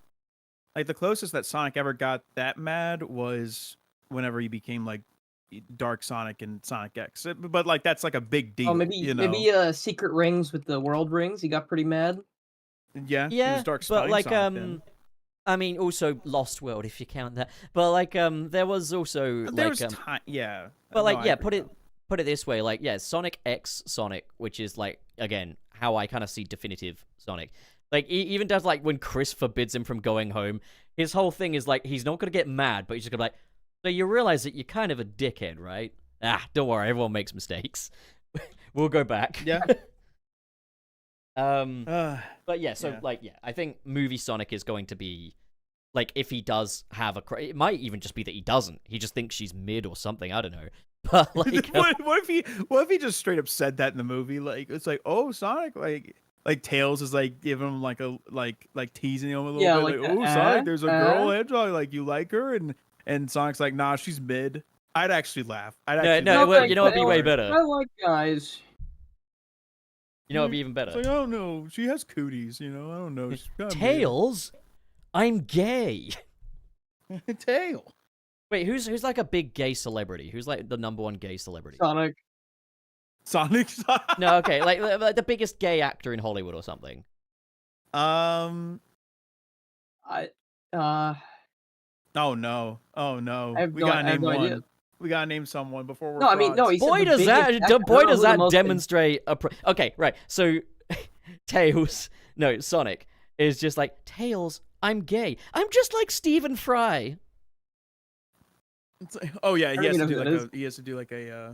like the closest that Sonic ever got that mad was whenever he became like Dark Sonic and Sonic X. But like that's like a big deal. Oh, maybe you know? maybe Secret Rings with the World Rings. He got pretty mad. Yeah, it Yeah, was Dark but like, Sonic then. I mean, also Lost World, if you count that. But like, there was also There like, was yeah. but like, No, I yeah, agree, put it this way, like, yeah, Sonic X Sonic, which is like, again, how I kind of see definitive Sonic. Like, he even does, like, when Chris forbids him from going home, his whole thing is like, he's not gonna get mad, but he's just gonna be like, so you realize that you're kind of a dickhead, right? Ah, don't worry, everyone makes mistakes. We'll go back. Yeah. But yeah, so like, yeah, I think movie Sonic is going to be like, if he does have it might even just be that he doesn't. He just thinks she's mid or something. I don't know. But like, what if he just straight up said that in the movie? Like, it's like, oh, Sonic, like Tails is like giving him like a like teasing him a little bit. Like, oh, Sonic, there's a girl hedgehog, like you like her, and Sonic's like, nah, she's mid. I'd actually laugh. No, you know what'd be way better? I like guys. You know what'd be even better? It's like, oh no, she has cooties. You know, I don't know. She's kinda Tails, I'm gay. mid. Tail. Wait, who's like a big gay celebrity? Who's like the #1 gay celebrity? Sonic. Sonic. No, okay, like the biggest gay actor in Hollywood or something. I. Oh no! We gotta name one. Idea. We gotta name someone before we're. No, I mean, no. He said Boy, the does biggest that actor. boy does Who the that most- demonstrate a okay, right? So Tails, no, Sonic is just like, Tails, I'm gay. I'm just like Stephen Fry. It's like, oh yeah, I don't even know who that is. he has to do like a.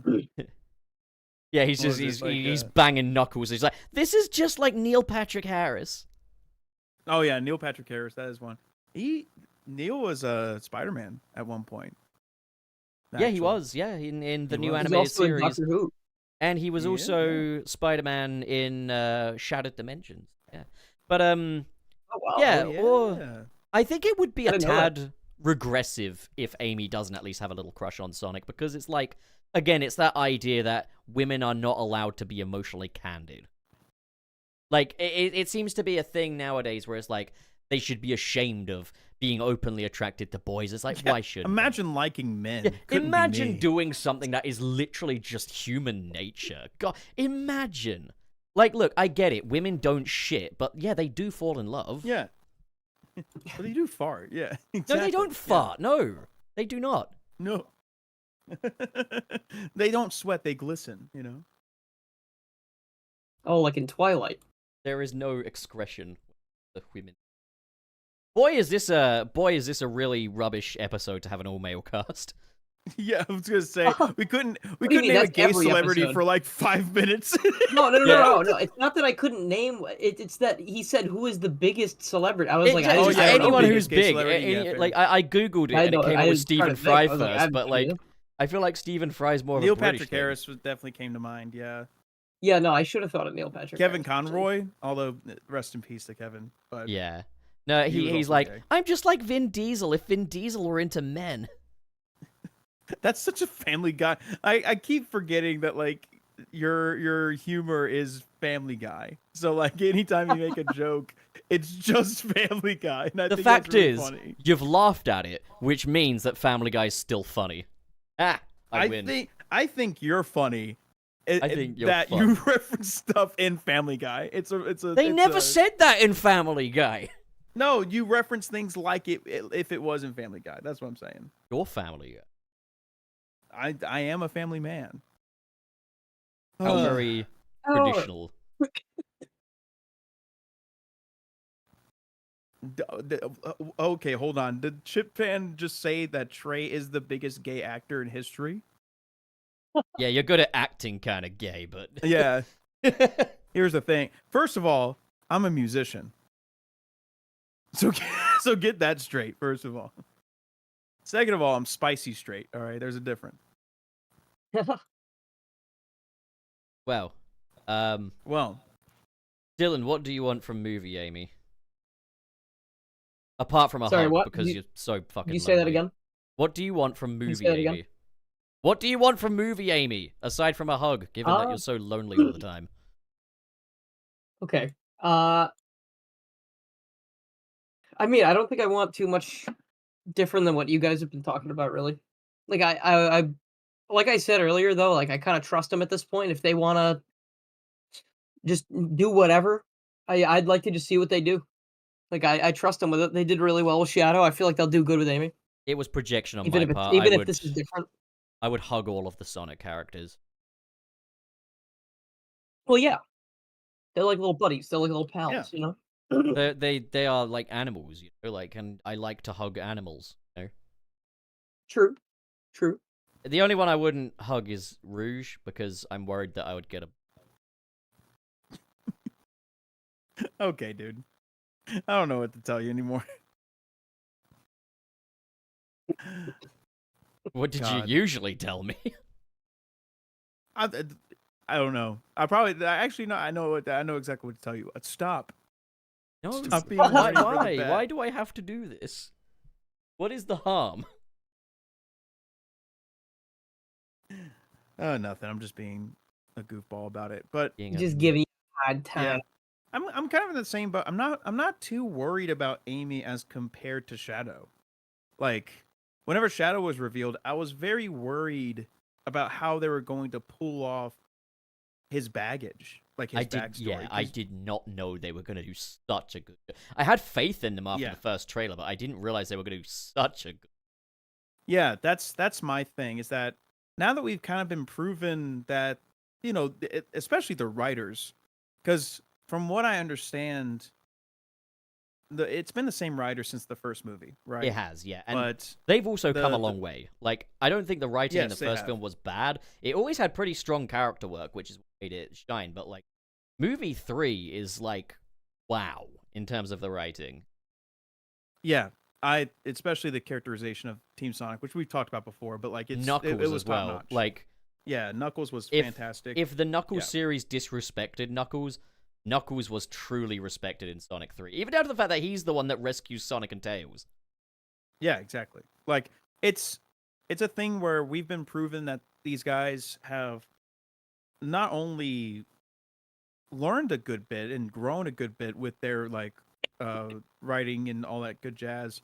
Yeah, he's What just is this, he's banging knuckles. He's like, this is just like Neil Patrick Harris. Oh yeah, Neil Patrick Harris. That is one. Neil was Spider-Man at one point. Yeah, he actually. was. Yeah, in the new He's animated also in series, Doctor Who. and he was Yeah. also Spider-Man in Shattered Dimensions. Yeah, but Oh wow. yeah, Oh, or yeah. I think it would be I a didn't know that. tad regressive if Amy doesn't at least have a little crush on Sonic, because it's like, again, it's that idea that women are not allowed to be emotionally candid. Like, it seems to be a thing nowadays where it's like, they should be ashamed of being openly attracted to boys. It's like, why should Imagine liking men. Yeah, Couldn't be imagine me. doing something that is literally just human nature. God, imagine. Like, look, I get it. Women don't shit, but yeah, they do fall in love. Yeah. But they do fart. Yeah. No, Exactly. they don't fart. No, they do not. No. They don't sweat. They glisten. You know. Oh, like in Twilight. There is no excretion of women. Boy, is this a really rubbish episode to have an all-male cast. Yeah, I was gonna say we couldn't do you mean? name a That's gay every celebrity episode. for like 5 minutes. No. It's not that I couldn't name. It's that he said who is the biggest celebrity. I was like, I oh, just, yeah, I don't know. anyone biggest who's gay big. celebrity, yeah, fair. Like, I googled it I and it know, came I up with was trying Stephen to think. Fry I was like, first, I have but no like, idea. I feel like Stephen Fry's more of Neil a British Patrick thing. Harris definitely came to mind. Yeah. Yeah, no, I should have thought of Neil Patrick. Kevin Harris, actually. Conroy, although rest in peace to Kevin. But Yeah. No, He was he's also like, gay. I'm just like Vin Diesel if Vin Diesel were into men. that's such a Family Guy. I keep forgetting that like your humor is Family Guy. So like anytime you make a joke, it's just Family Guy. And I The think that's fact really is, funny. you've laughed at it, which means that Family Guy's still funny. Ah, I win. I think you're funny. I think you're that funny. you reference stuff in Family Guy. It's a. They it's never a- said that in Family Guy. No, you reference things like it if it was in Family Guy. That's what I'm saying. Your Family Guy. I am a family man. How very Oh. traditional. Okay, hold on. Did Chip Fan just say that Trey is the biggest gay actor in history? Yeah, you're good at acting kind of gay, but... Yeah. Here's the thing. First of all, I'm a musician. So get that straight, first of all. Second of all, I'm spicy straight. All right, there's a difference. Well, Well, Dylan, what do you want from movie, Amy? Apart from a Sorry, hug, what? because you're so fucking You say that lonely. again? What do you want from you movie, say that again? Amy? What do you want from movie, Amy? Aside from a hug, given that you're so lonely all the time. Okay. I mean, I don't think I want too much different than what you guys have been talking about, really. Like I like I said earlier, though, like I kind of trust them at this point. If they want to just do whatever, I'd like to just see what they do. Like I trust them with it. They did really well with Shadow. I feel like they'll do good with Amy, It was projection on even my if it's, part. even if this is different. I would hug all of the Sonic characters. Well, yeah, they're like little buddies. They're like little pals, you know. They are like animals, you know. Like, and I like to hug animals. You know? True, true. The only one I wouldn't hug is Rouge because I'm worried that I would get a. okay, dude. I don't know what to tell you anymore. What did God. you usually tell me? I don't know. I actually no. I know exactly what to tell you. Stop. No, Stop being why? worried for the Why? bad. Why do I have to do this? What is the harm? Nothing. I'm just being a goofball about it. But Just giving you a hard time. yeah, I'm kind of in the same boat. I'm not too worried about Amy as compared to Shadow. Like whenever Shadow was revealed, I was very worried about how they were going to pull off his baggage, like his backstory. Yeah, I did not know they were going to do such a good. I had faith in them after the first trailer, but I didn't realize they were going to do such a good. Yeah, that's my thing. Is that now that we've kind of been proven that, you know, especially the writers, because from what I understand, it's been the same writer since the first movie, right? It has, yeah. And but they've also come a long way. Like, I don't think the writing in the Yes, they first have. film was bad. It always had pretty strong character work, which is what made it shine. But, like, movie 3 is, like, wow, in terms of the writing. Yeah, especially the characterization of Team Sonic, which we've talked about before, but like Knuckles it was as well. top-notch. Like, yeah, Knuckles was fantastic. If the Knuckles series disrespected Knuckles, Knuckles was truly respected in Sonic 3. Even down to the fact that he's the one that rescues Sonic and Tails. Yeah, exactly. Like it's a thing where we've been proven that these guys have not only learned a good bit and grown a good bit with their like writing and all that good jazz.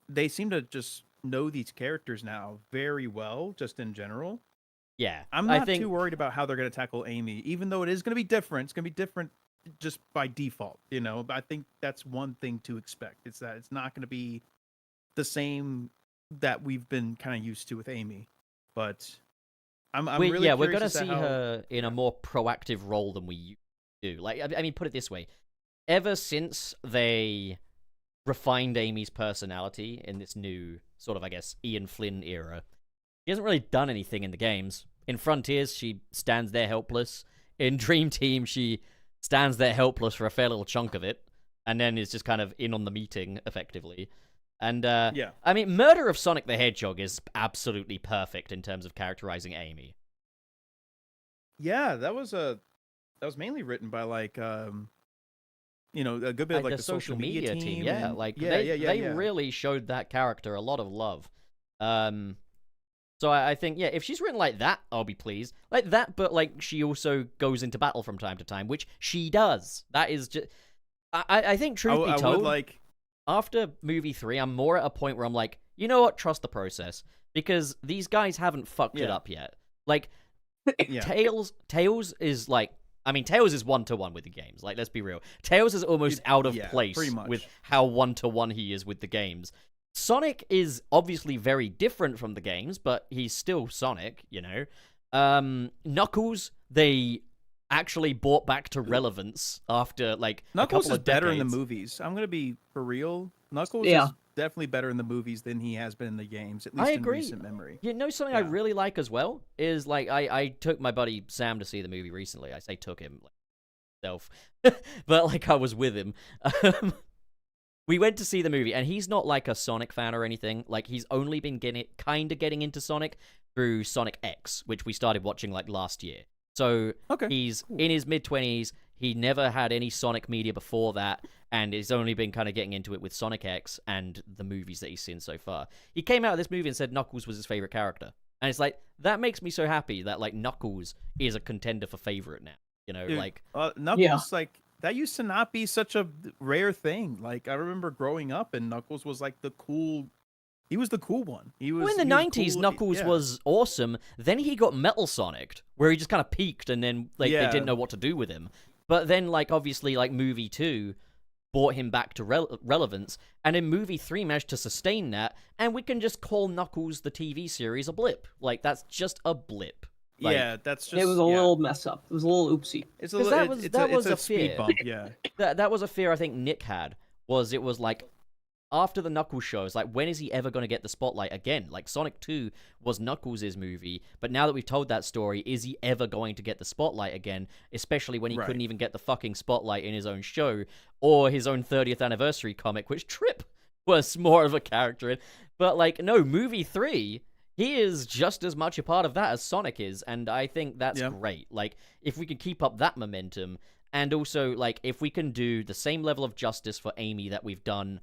They seem to just know these characters now very well, just in general. Yeah, I'm not too worried about how they're going to tackle Amy, even though it is going to be different. It's going to be different just by default, you know. But I think that's one thing to expect. It's that it's not going to be the same that we've been kind of used to with Amy. But I'm really we're going to see her in a more proactive role than we used to do. Like, I mean, put it this way: ever since they refined Amy's personality in this new sort of, I guess, Ian Flynn era, she hasn't really done anything in the games. In Frontiers, she stands there helpless. In Dream Team, she stands there helpless for a fair little chunk of it, and then is just kind of in on the meeting, effectively. And, yeah. I mean, Murder of Sonic the Hedgehog is absolutely perfect in terms of characterizing Amy. Yeah, that was mainly written by, like, you know, a good bit of, like, the social media team. Yeah, and, like, they they really showed that character a lot of love. So I think, yeah, if she's written like that, I'll be pleased. Like that, but, like, she also goes into battle from time to time, which she does. That is just... I think, truth be told, after movie 3, I'm more at a point where I'm like, you know what, trust the process. Because these guys haven't fucked it up yet. Like, Tails is, like... I mean, Tails is one-to-one with the games. Like, let's be real. Tails is almost out of place with how one-to-one he is with the games. Sonic is obviously very different from the games, but he's still Sonic, you know. Knuckles, they actually brought back to relevance after, like, Knuckles a couple is of better in the decades. movies. I'm going to be for real. Knuckles is definitely better in the movies than he has been in the games, at least I in agree. recent memory. You know something I really like as well? Is, like, I took my buddy Sam to see the movie recently. I say took him, like, self. But, like, I was with him. we went to see the movie, and he's not like a Sonic fan or anything. Like, he's only been getting into Sonic through Sonic X, which we started watching like last year. So he's in his mid-20s. He never had any Sonic media before that, and he's only been kind of getting into it with Sonic X and the movies that he's seen so far. He came out of this movie and said Knuckles was his favorite character. And it's like, that makes me so happy that, like, Knuckles is a contender for favorite now. You know, Dude, like... Knuckles, like, that used to not be such a rare thing. Like, I remember growing up, and Knuckles was, like, the cool... He was the cool one. He was, well, in the 90s, cool. Knuckles was awesome. Then he got Metal Sonic'd, where he just kind of peaked, and then, like, they didn't know what to do with him. But then, like, obviously, like, movie 2 brought him back to relevance, and in movie 3 managed to sustain that, and we can just call Knuckles the TV series a blip. Like, that's just a blip. Like, yeah, that's just... It was a little mess up. It was a little oopsie. It's a little... That was a speed fear. bump, yeah. That was a fear I think Nick had, it was like, after the Knuckles shows, like, when is he ever going to get the spotlight again? Like, Sonic 2 was Knuckles' movie, but now that we've told that story, is he ever going to get the spotlight again? Especially when he couldn't even get the fucking spotlight in his own show, or his own 30th anniversary comic, which Trip was more of a character in. But, like, no, movie 3, he is just as much a part of that as Sonic is, and I think that's great. Like, if we can keep up that momentum, and also, like, if we can do the same level of justice for Amy that we've done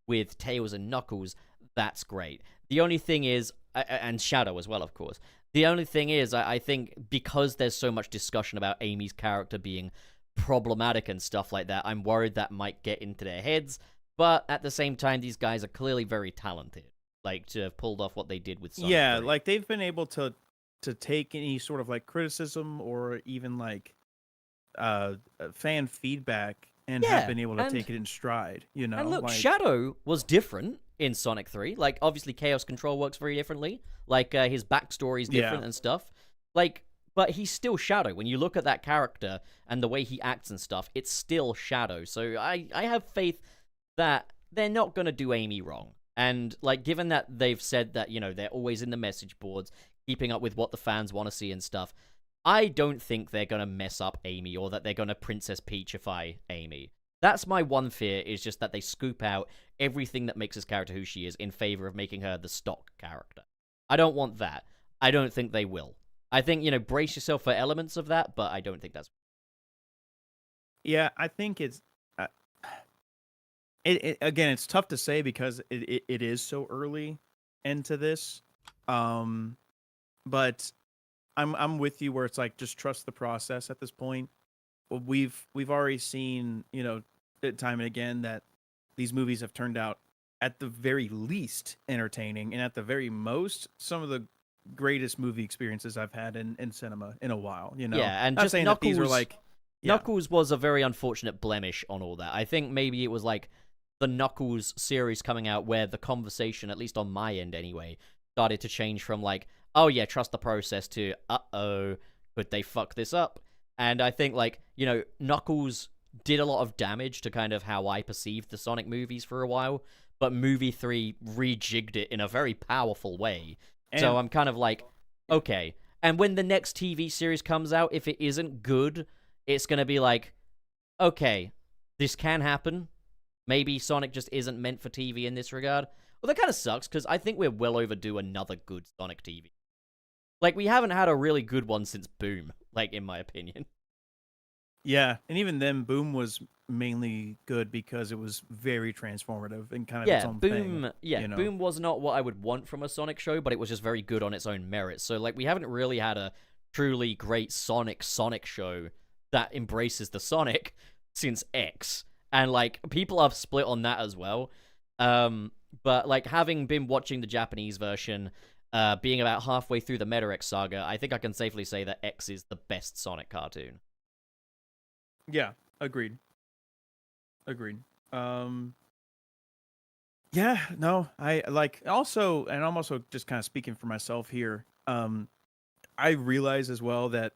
with Tails and Knuckles, that's great. The only thing is, and Shadow as well, of course. The only thing is, I think because there's so much discussion about Amy's character being problematic and stuff like that, I'm worried that might get into their heads. But at the same time, these guys are clearly very talented, like, to have pulled off what they did with Sonic 3. Like, they've been able to take any sort of, like, criticism or even, like, fan feedback and have been able to take it in stride, you know? And look, like... Shadow was different in Sonic 3. Like, obviously, Chaos Control works very differently. Like, his backstory's different and stuff. Like, but he's still Shadow. When you look at that character and the way he acts and stuff, it's still Shadow. So I have faith that they're not going to do Amy wrong. And, like, given that they've said that, you know, they're always in the message boards, keeping up with what the fans want to see and stuff, I don't think they're going to mess up Amy or that they're going to Princess Peachify Amy. That's my one fear, is just that they scoop out everything that makes this character who she is in favor of making her the stock character. I don't want that. I don't think they will. I think, you know, brace yourself for elements of that, but I don't think that's... Yeah, I think it's... again, it's tough to say because it is so early into this. But... I'm with you where it's like, just trust the process at this point. We've already seen, you know, time and again that these movies have turned out at the very least entertaining, and at the very most some of the greatest movie experiences I've had in cinema in a while, you know. Yeah, and I'm just saying Knuckles, that these are like Knuckles was a very unfortunate blemish on all that. I think maybe it was like the Knuckles series coming out where the conversation, at least on my end anyway, started to change from like, oh yeah, trust the process, to uh-oh, could they fuck this up? And I think, like, you know, Knuckles did a lot of damage to kind of how I perceived the Sonic movies for a while, but movie 3 rejigged it in a very powerful way. So I'm kind of like, okay. And when the next TV series comes out, if it isn't good, it's going to be like, okay, this can happen. Maybe Sonic just isn't meant for TV in this regard. Well, that kind of sucks, because I think we're well overdue another good Sonic TV. Like, we haven't had a really good one since Boom, like, in my opinion. Yeah, and even then, Boom was mainly good because it was very transformative and kind of its own thing. Yeah, you know? Boom was not what I would want from a Sonic show, but it was just very good on its own merit. So, like, we haven't really had a truly great Sonic show that embraces the Sonic since X. And, like, people are split on that as well. But, like, having been watching the Japanese version, being about halfway through the Meta X saga, I think I can safely say that X is the best Sonic cartoon. Yeah, agreed. Yeah, no, I like also, and I'm also just kind of speaking for myself here. I realize as well that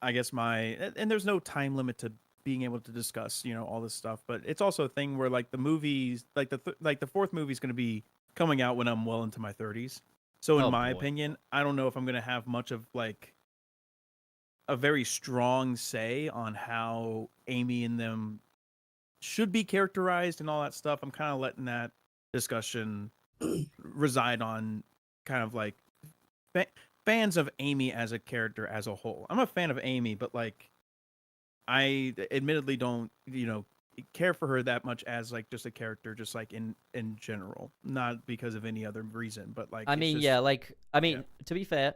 I guess and there's no time limit to being able to discuss, you know, all this stuff, but it's also a thing where like the movies, like the fourth movie is going to be coming out when I'm well into my 30s. So in my opinion, I don't know if I'm going to have much of like a very strong say on how Amy and them should be characterized and all that stuff. I'm kind of letting that discussion reside on kind of like fans of Amy as a character as a whole. I'm a fan of Amy, but like I admittedly don't, care for her that much as like just a character, just like in general, not because of any other reason, but like I it's mean, just, yeah, like I mean, to be fair,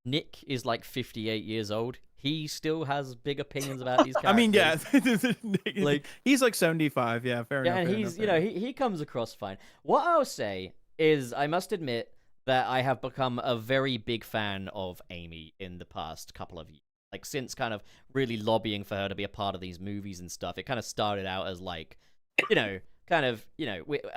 Nick is like 58 years old. He still has big opinions about these characters. I mean, yeah, Like- he's like 75. Yeah, fair Yeah, enough. and fair he's, enough, fair he comes across fine. What I'll say is, I must admit that I have become a very big fan of Amy in the past couple of years. Like, since kind of really lobbying for her to be a part of these movies and stuff, it kind of started out as like, I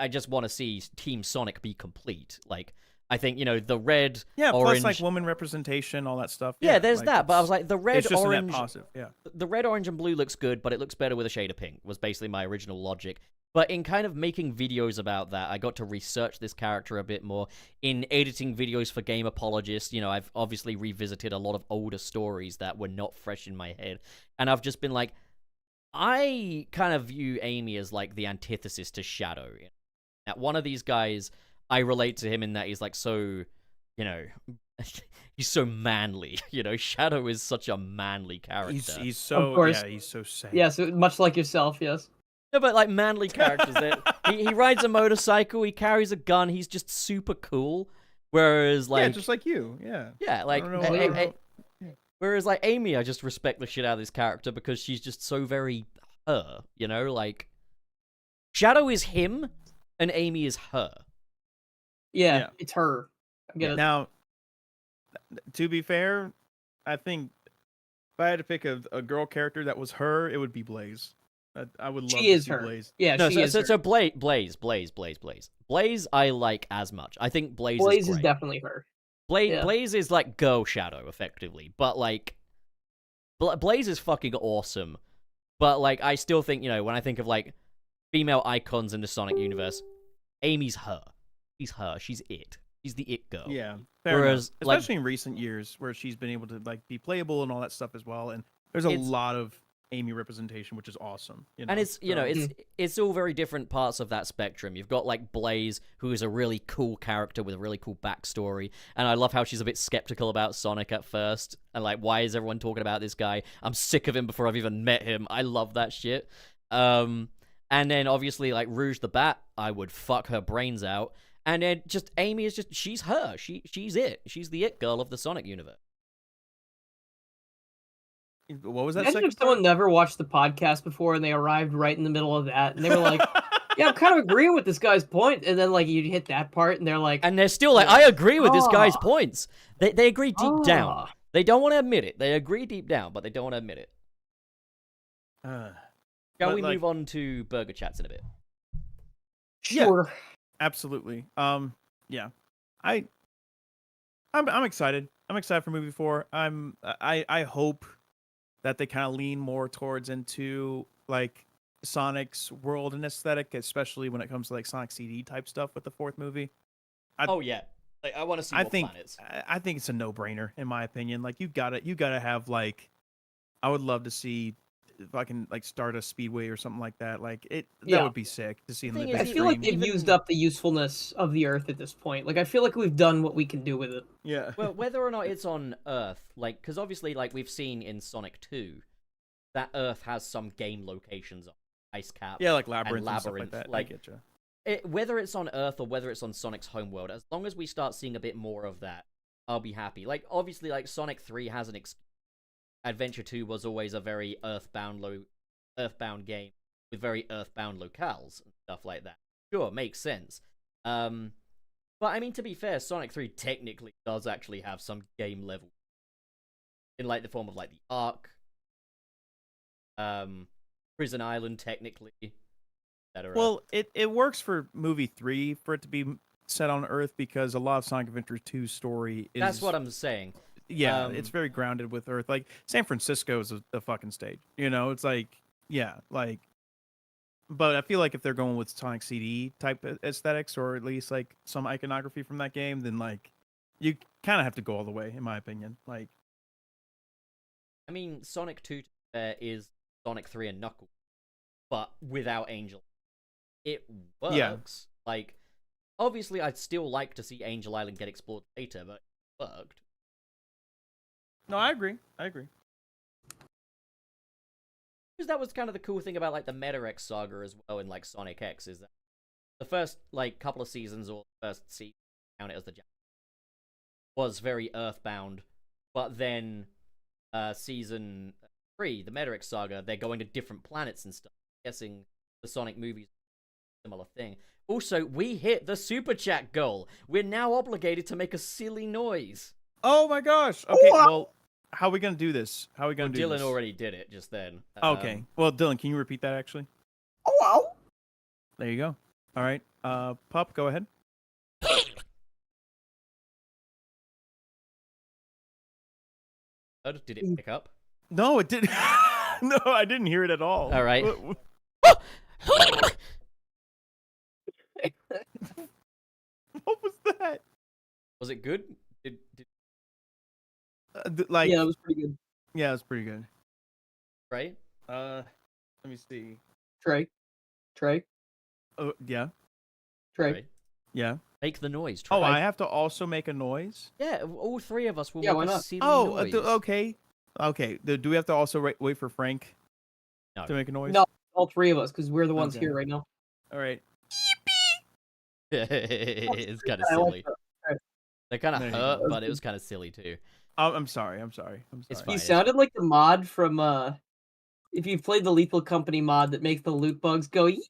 just want to see Team Sonic be complete. Like, I think, the red, yeah, orange... plus like woman representation, all that stuff. Yeah, there's like, that, but I was like, the red, it's just a net orange... positive, yeah. The red, orange, and blue looks good, but it looks better with a shade of pink, was basically my original logic. But in kind of making videos about that, I got to research this character a bit more. In editing videos for Game Apologists, I've obviously revisited a lot of older stories that were not fresh in my head. And I've just been like, I kind of view Amy as like the antithesis to Shadow. Now, one of these guys, I relate to him in that he's like so, he's so manly. Shadow is such a manly character. He's so, Of course. yeah, he's so sad. Yeah, so much like yourself, yes. No, but like manly characters that he rides a motorcycle, he carries a gun, he's just super cool. Whereas like, yeah, just like you, yeah. Yeah, like, I don't know. whereas like Amy, I just respect the shit out of this character because she's just so very her, like Shadow is him and Amy is her. Yeah, Yeah. it's her. I get it. Now, to be fair, I think if I had to pick a girl character that was her, it would be Blaze. I would love She to is see her. Blaze. Yeah, No, she is her. so Blaze. Blaze, I like as much. I think Blaze Blaze is is great. definitely her. Blaze, yeah. Blaze is like girl Shadow, effectively. But like, Blaze is fucking awesome. But like, I still think, when I think of like female icons in the Sonic universe, Amy's her. She's her. She's it. She's the it girl. Yeah, fair Whereas, enough. Especially in recent years, where she's been able to like be playable and all that stuff as well. And there's a lot of Amy representation, which is awesome. And it's it's all very different parts of that spectrum. You've got like Blaze, who is a really cool character with a really cool backstory, and I love how she's a bit skeptical about Sonic at first, and like, why is everyone talking about this guy? I'm sick of him before I've even met him. I love that shit. And then obviously like Rouge the Bat, I would fuck her brains out. And then just Amy is just, she's her. She's it. She's the it girl of the Sonic universe. What was that Imagine second if someone never watched the podcast before and they arrived right in the middle of that and they were like, yeah, I'm kind of agreeing with this guy's point. And then like you hit that part and they're like, and they're still like, I agree with this guy's points. They agree deep down. Ah. They don't want to admit it. They agree deep down, but they don't want to admit it. Shall we move on to Burger Chats in a bit? sure. Absolutely. Yeah. I'm excited. I'm excited for movie 4. I hope that they kind of lean more towards into like Sonic's world and aesthetic, especially when it comes to like Sonic CD type stuff with the 4th movie. Oh yeah. Like, I want to see more planets. I think it's a no-brainer in my opinion. Like you gotta have like, I would love to see if I can like start a speedway or something like that. Like that would be sick to see in the thing big is, I feel like screen. they've used up the usefulness of the Earth at this point. Like I feel like we've done what we can do with it. Yeah. Well, whether or not it's on Earth, like, because obviously, like, we've seen in Sonic 2, that Earth has some game locations on Ice Cap. Yeah, like Labyrinth and stuff Labyrinth, like that. like- I get you. Whether it's on Earth or whether it's on Sonic's homeworld, as long as we start seeing a bit more of that, I'll be happy. Like, obviously, like, Sonic 3 has an Adventure 2 was always a very earthbound game with very earthbound locales and stuff like that. Sure, makes sense. But I mean, to be fair, Sonic 3 technically does actually have some game level in like the form of like the Ark, Prison Island, technically. Etc. Well, it works for movie 3 for it to be set on Earth because a lot of Sonic Adventure 2's story is. That's what I'm saying. Yeah, it's very grounded with Earth. Like San Francisco is a fucking stage. It's like like. But I feel like if they're going with Sonic CD type aesthetics or at least like some iconography from that game, then like you kind of have to go all the way, in my opinion. Like, I mean, Sonic 2 is Sonic 3 and Knuckles. but without Angel. It works. Yeah. Like, obviously, I'd still like to see Angel Island get explored later, but it worked. No, I agree. Because that was kind of the cool thing about, like, the Meta-X saga as well in, like, Sonic X, is that the first, like, couple of seasons, or first season, count it as the was very Earthbound, but then season 3, the Meta-X saga, they're going to different planets and stuff. I'm guessing the Sonic movies similar thing. Also, we hit the super chat goal. We're now obligated to make a silly noise. Oh my gosh. Okay, well, how are we gonna do this? How are we gonna do Dylan this? already did it just then. Okay. Well, Dylan, can you repeat that actually? Oh, wow. There you go. All right. Pup, go ahead. Did it pick up? No, it didn't. No, I didn't hear it at all. All right. What was that? Was it good? Like, Yeah, it was pretty good. yeah, it was pretty good. Right? Let me see. Trey. Oh, yeah, Right. yeah. Make the noise. Try. Oh, I have to also make a noise. Yeah, all three of us will Yeah, make why a not? silly Oh, noise. okay. Okay. Do we have to also wait for Frank No. to make a noise? No, all three of us, because we're the ones Okay. here right now. All right. It's kind of I like silly. that. They kind of There you hurt, go. but it was kind of silly too. Oh, I'm sorry. It's He fine. sounded like the mod from if you've played the Lethal Company mod that makes the loot bugs go "Yeet."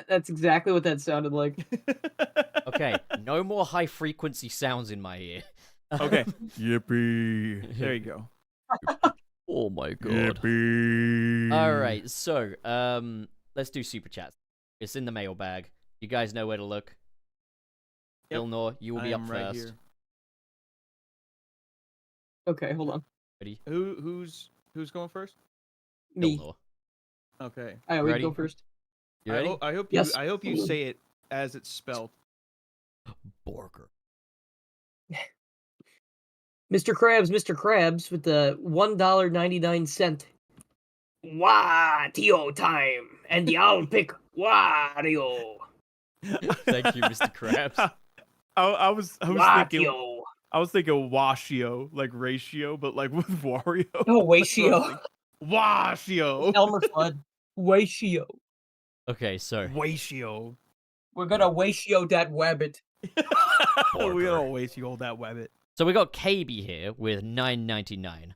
That's exactly what that sounded like. Okay, no more high frequency sounds in my ear. Okay. Yippee. There you go. Oh my god. Yippee. All right, so let's do super chats. It's in the mailbag. You guys know where to look. Yep. Ilnor, you will be I up am right first. here. Okay, hold on. Ready? Who's going first? Me. Ilnor. Okay. I would Ready? go first. You ready? I hope Yes. you say it as it's spelled. Borger. Mr. Krabs with the $1.99. Wario time, and I'll pick Wario. Thank you, Mr. Krabs. I was thinking Wario. Washio, like ratio, but like with Wario. No, Wacio. Washio. Elmer Fudd. Wacio. Okay, so Watio. We're gonna Wacio that wabbit. We don't waste you all that wabbit. So we got KB here with $9.99.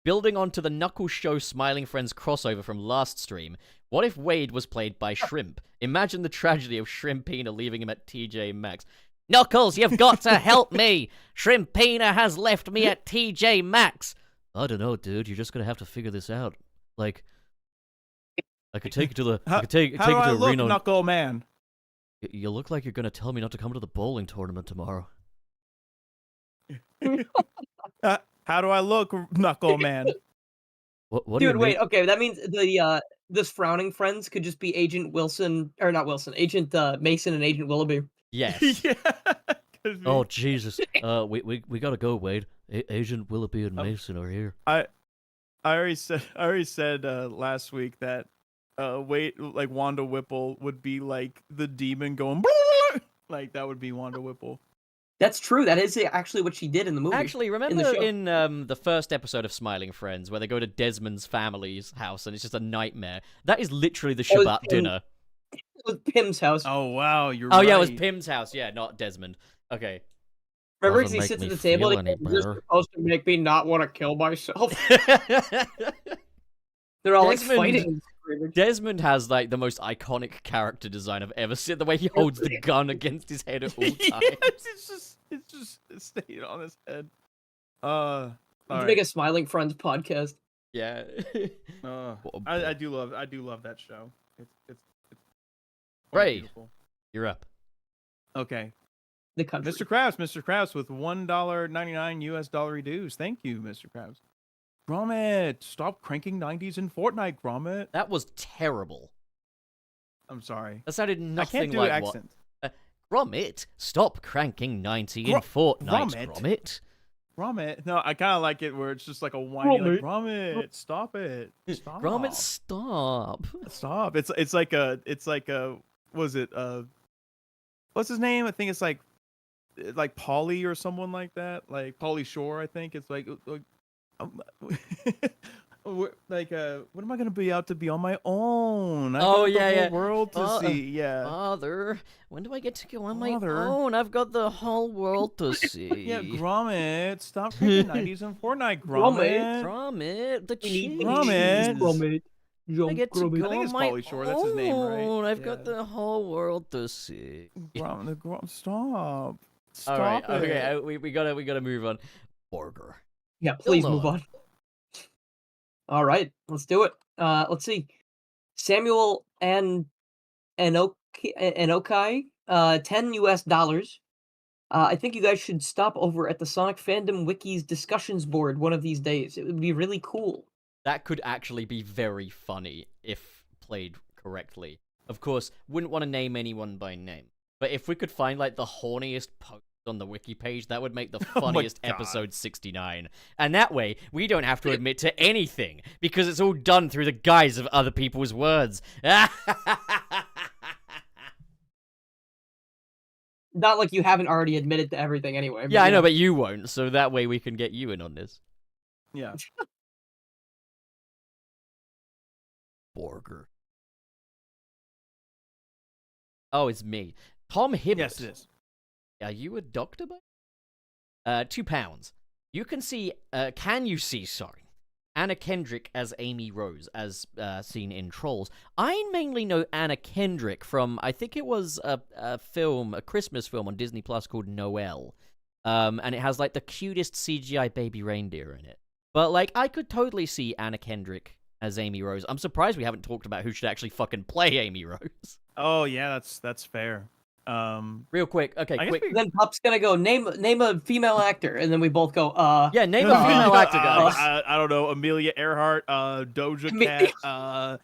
Building onto the Knuckles Show Smiling Friends crossover from last stream, what if Wade was played by Shrimp? Imagine the tragedy of Shrimpina leaving him at TJ Maxx. Knuckles, you've got to help me! Shrimpina has left me at TJ Maxx! I don't know, dude. You're just gonna have to figure this out. Like, I could take you to the... I could take you How do I to look, Reno... Knuckle Man? You look like you're gonna tell me not to come to the bowling tournament tomorrow. How do I look, Knuckle Man? What do you Dude, mean? wait, okay, that means the this frowning friends could just be Agent Wilson, or not Wilson, Agent Mason and Agent Willoughby. Yes. Yeah. 'Cause Oh Jesus! We gotta go, Wade. Agent Willoughby and Mason are here. I already said last week that Wade, like Wanda Whipple would be like the demon going like that would be Wanda Whipple. That's true. That is actually what she did in the movie. Actually, remember show. in the first episode of Smiling Friends where they go to Desmond's family's house and it's just a nightmare? That is literally the That was Shabbat Pim. dinner. It was Pim's house. Oh wow, you're Oh right. yeah, it was Pim's house. Yeah, not Desmond. Okay. Remember, Doesn't he make sits me at the table feel and any he goes, "This is better." supposed to make me not want to kill myself." They're all like Desmond- fighting. and Desmond has like the most iconic character design I've ever seen. The way he holds the gun against his head at all times. Yes, it's just staying on his head. Let's alright. make a Smiling Friends podcast. Yeah. What a I ball. do love that show. It's Ray. beautiful. You're up. Okay, The country. Mr. Krabs with $1.99 US dollar dues. Thank you, Mr. Krabs. Gromit, stop cranking 90s in Fortnite, Gromit. That was terrible. I'm sorry. That sounded I nothing can't do like an what. accent. Gromit, stop cranking 90 in Fortnite, Gromit? Gromit. Gromit. No, I kind of like it where it's just like a whiny, like Gromit, stop it, stop, Gromit, stop. stop. It's like a was it what's his name? I think it's like Polly or someone like that, like Polly Shore. I think it's um, like what am I gonna be out to be on my own? I got the whole world to see. Yeah, Father, when do I get to go on my Father. own? I've got the whole world to see. yeah, Gromit, stop freaking 90s and Fortnite, Gromit. Gromit, the cheese. Gromit. I get to go I think on it's my Pauly Shore, that's his name, right? own. I've Yeah. got the whole world to see. Gromit, stop. Stop All right, it. okay, we gotta move on. Burger. Yeah, please Still move not. on. All right, let's do it. Let's see. Samuel and Okai, $10. I think you guys should stop over at the Sonic Fandom Wiki's discussions board one of these days. It would be really cool. That could actually be very funny if played correctly. Of course, wouldn't want to name anyone by name. But if we could find like the horniest post on the wiki page, that would make the Oh my funniest God. episode 69. And that way, we don't have to admit to anything, because it's all done through the guise of other people's words. Not like you haven't already admitted to everything anyway. Yeah, I know, but you won't, so that way we can get you in on this. Yeah. Borger. Oh, it's me. Tom Hibbert. Yes, it is. Are you a doctor, bud? £2. You can see, sorry, Anna Kendrick as Amy Rose, as seen in Trolls. I mainly know Anna Kendrick from, I think it was a film, a Christmas film on Disney Plus called Noelle. And it has, like, the cutest CGI baby reindeer in it. But, like, I could totally see Anna Kendrick as Amy Rose. I'm surprised we haven't talked about who should actually fucking play Amy Rose. Oh yeah, that's fair. Real quick, okay, I guess quick. Then Pup's gonna go name a female actor, and then we both go. Yeah, name a female actor, guys. I don't know, Amelia Earhart, Doja Cat.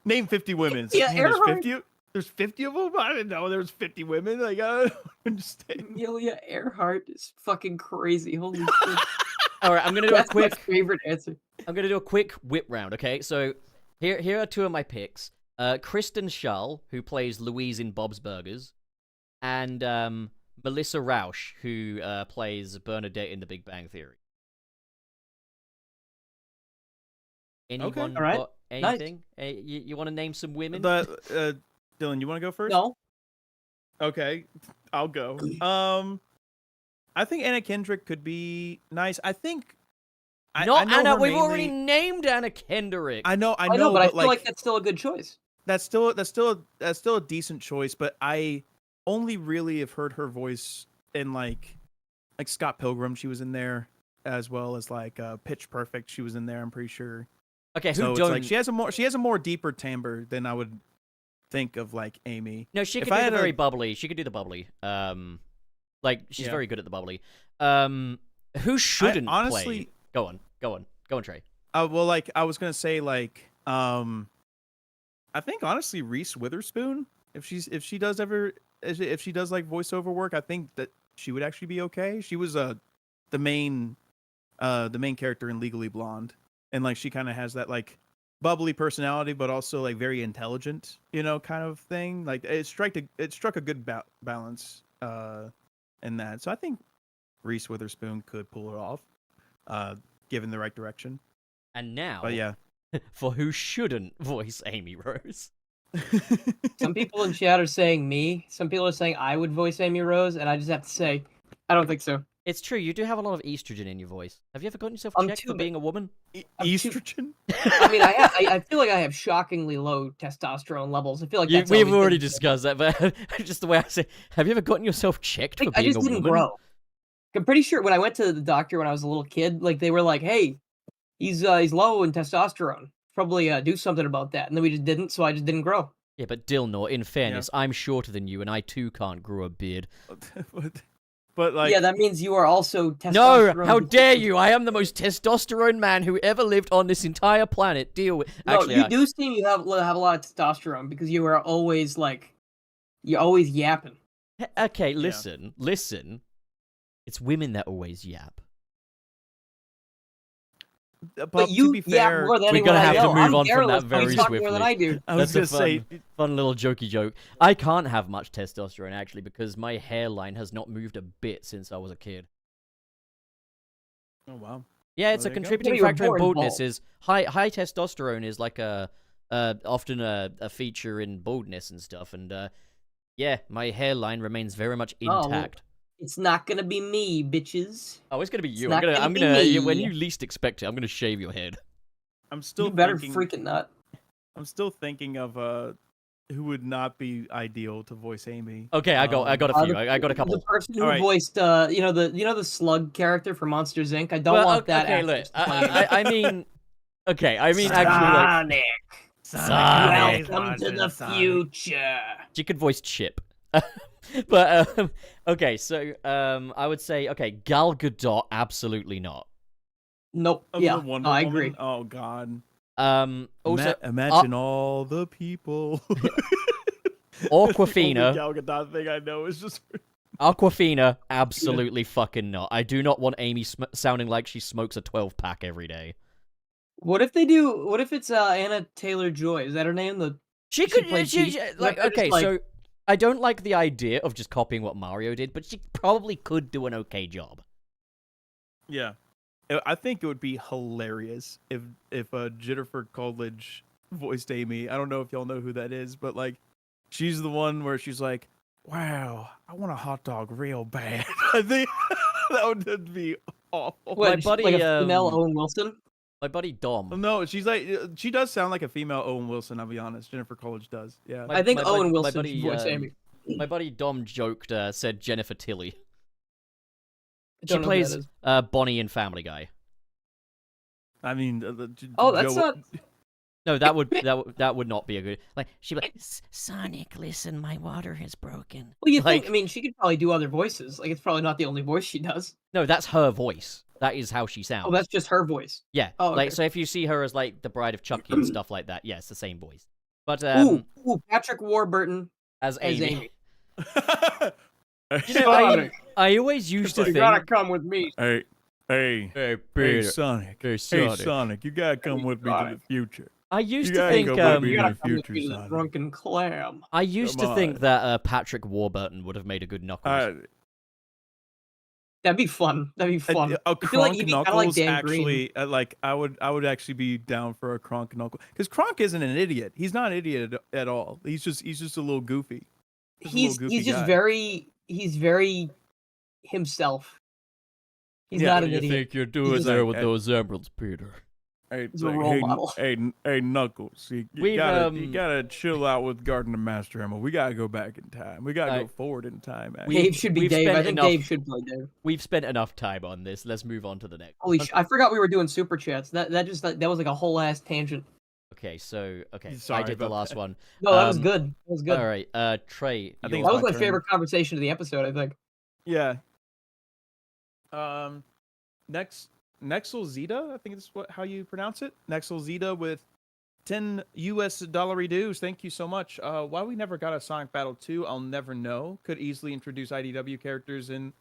Name 50 women. Yeah, Man, there's Earhart. 50. There's 50 of them. I didn't know there was 50 women. Like I don't understand. Amelia Earhart is fucking crazy. Holy shit! All right, I'm gonna do a That's my quick. favorite answer. I'm gonna do a quick whip round. Okay, so here are two of my picks. Kristen Schaal, who plays Louise in Bob's Burgers, and Melissa Rauch, who plays Bernadette in The Big Bang Theory. Anyone all right. got anything? You want to name some women? Dylan, you want to go first? No, Okay, I'll go. I think Anna Kendrick could be nice. I think. Not I know Anna. her We've mainly- already named Anna Kendrick. I know, I know, but I feel like that's still a good choice. that's still a decent choice, but I only really have heard her voice in like Scott Pilgrim. She was in there, as well as like Pitch Perfect. She was in there. I'm pretty sure. Okay, who So it's don't? like she has a more deeper timbre than I would think of like Amy. No, she if could I do the had a- very bubbly. She could do the bubbly. Like she's Yeah. very good at the bubbly. Who shouldn't honestly- play? Go on, Trey. Well, like I was gonna say, like I think honestly Reese Witherspoon, if she does like voiceover work, I think that she would actually be okay. She was the main character in Legally Blonde, and like she kind of has that like bubbly personality, but also like very intelligent, kind of thing. Like it struck a good balance in that. So I think Reese Witherspoon could pull it off, given the right direction. And now, But yeah. for who shouldn't voice Amy Rose. Some people in chat are saying me. Some people are saying I would voice Amy Rose, and I just have to say, I don't think so. It's true, you do have a lot of estrogen in your voice. Have you ever gotten yourself I'm checked too for ba- being a woman? Estrogen. I mean, I feel like I have shockingly low testosterone levels. I feel like that's We've always already been- discussed that, but just the way I say, have you ever gotten yourself checked for I being just a didn't woman? grow. I'm pretty sure when I went to the doctor when I was a little kid, like they were like, "Hey, he's low in testosterone. Probably do something about that." And then we just didn't, so I just didn't grow. Yeah, but Dilnor, in fairness, I'm shorter than you, and I too can't grow a beard. but like Yeah, that means you are also No, testosterone. how dare you! I am the most testosterone man who ever lived on this entire planet. Deal with. No, Actually, you do seem you have a lot of testosterone because you are always like, you're always yapping. Okay, listen. It's women that always yap. But to you be yap fair, more than We're anyone gonna I have to know. move I'm on from garrulous, that but you very talk more than swiftly. I do. I was That's a gonna say, fun little jokey joke. I can't have much testosterone actually because my hairline has not moved a bit since I was a kid. oh wow. Yeah, it's Well, a there you go. contributing You were factor in born baldness. bald. Is high testosterone is like often a feature in baldness and stuff. And yeah, my hairline remains very much Oh, well, intact. it's not gonna be me, bitches. Oh, it's gonna be It's you. not I'm be gonna when me. you least expect it, I'm gonna shave your head. I'm still You better thinking. freaking not. I'm still thinking of who would not be ideal to voice Amy. Okay, I got a few. The, I got a the couple. person who Alright. voiced, the slug character from Monsters Inc. I don't want that okay, actress look. to play Amy. I mean, okay. I mean, actually, like, Sonic, Sonic. welcome to the future. She could voice Chip. But okay, so I would say okay, Gal Gadot, absolutely not. Nope. Of Yeah, the Wonder I Woman? agree. Oh God. Also, Imagine all the people. Awkwafina. The only Gal Gadot thing I know is just. Aquafina, absolutely fucking not. I do not want Amy sounding like she smokes a 12-pack every day. What if they do? What if it's Anna Taylor-Joy? Is that her name? She could play she, Peach. like They're just okay, like- so I don't like the idea of just copying what Mario did, but she probably could do an okay job. Yeah, I think it would be hilarious if Jennifer Coolidge voiced Amy. I don't know if y'all know who that is, but like, she's the one where she's like, "Wow, I want a hot dog real bad." I think that would be awful. What, My buddy, like a female Owen Wilson? My buddy Dom. No, she's like, she does sound like a female Owen Wilson. I'll be honest. Jennifer Coolidge does. Yeah. My- I think my Owen buddy- Wilson should voice Amy. My buddy Dom joked, said Jennifer Tilly. I She don't know who that plays is. Bonnie in Family Guy. I mean, Oh, that's not. No, that would not be a good. Like she'd be like, Sonic, listen, my water has broken. Well, you Like- think? I mean, she could probably do other voices. Like, it's probably not the only voice she does. No, that's her voice. That is how she sounds. Oh, that's just her voice. Yeah. Oh, Like okay. so, if you see her as like the Bride of Chucky and stuff like that, yeah, it's the same voice. But Ooh, Patrick Warburton as as Amy, Amy. You know, Sonic, I always used to you think. gotta come with me. Hey, Hey, Sonic. Hey, Sonic, you gotta come with me to Sonic. the future. I used You to gotta think. go with me You in gotta the come with future, me to the Sonic. drunken clam. I used Come to think on. that Patrick Warburton would have made a good Knuckles. That'd be fun. That'd be fun. A I feel like Kronk he'd be kinda Knuckles like Dan Green. actually, like I would actually be down for a Kronk Knuckles because Kronk isn't an idiot. He's not an idiot at all. He's just a little goofy. Just a little goofy He's just guy. very himself. He's Yeah, not an idiot. you're doing just- there with those emeralds, Peter? Hey, He's a role model. Hey, Knuckles, you We've, gotta chill out with Garden of Master Emerald. We gotta go back in time. We gotta I- go forward in time. We- Dave should be we've Dave. spent I think enough- Dave should play Dave. We've spent enough time on this. Let's move on to the next. Holy one. I forgot we were doing super chats. That was like a whole ass tangent. Okay, so I Sorry did the about last that. one. No, that was Um, good. That was good. All right, Trey. I think your- it's That was my my turn. favorite conversation of the episode. I think. Yeah. Nexel Zeta, I think it's how you pronounce it. Nexel Zeta with $10 dues. Thank you so much. Why we never got a Sonic Battle 2, I'll never know. Could easily introduce IDW characters in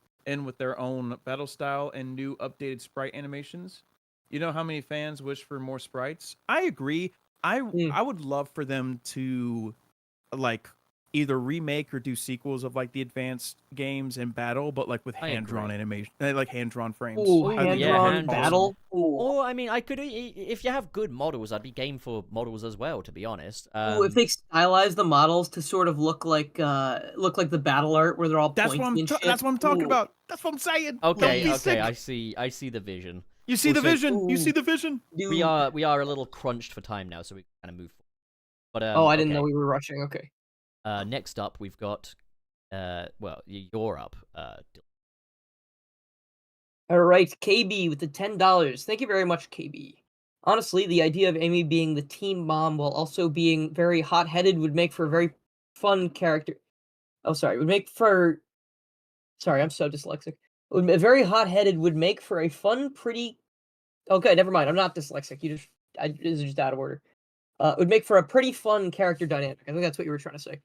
with their own battle style and new updated sprite animations. You know how many fans wish for more sprites? I agree. I would love for them to like either remake or do sequels of like the advanced games in battle, but like with I hand-drawn agree. animation, like hand-drawn frames. Ooh, yeah, hand-drawn hand-drawn. battle. Ooh. Or I mean, I could if you have good models, I'd be game for models as well. To be honest. Ooh, if they stylize the models to sort of look like the battle art where they're all That's what pointy and shit. that's what I'm talking Ooh. about. That's what I'm saying. That would Okay, be okay, sick. I see the vision. You see the Also- vision. You Ooh. see the vision. Dude. We are a little crunched for time now, so we kind of move forward. But Oh, I didn't okay. know we were rushing. Okay. Next up, we've got you're up. All right, KB with the $10. Thank you very much, KB. Honestly, the idea of Amy being the team mom while also being very hot-headed would make for a very fun character. Oh, sorry, would make for. Sorry, I'm so dyslexic. Very hot-headed would make for a fun, pretty. Okay, never mind. I'm not dyslexic. This is just out of order. Would make for a pretty fun character dynamic. I think that's what you were trying to say.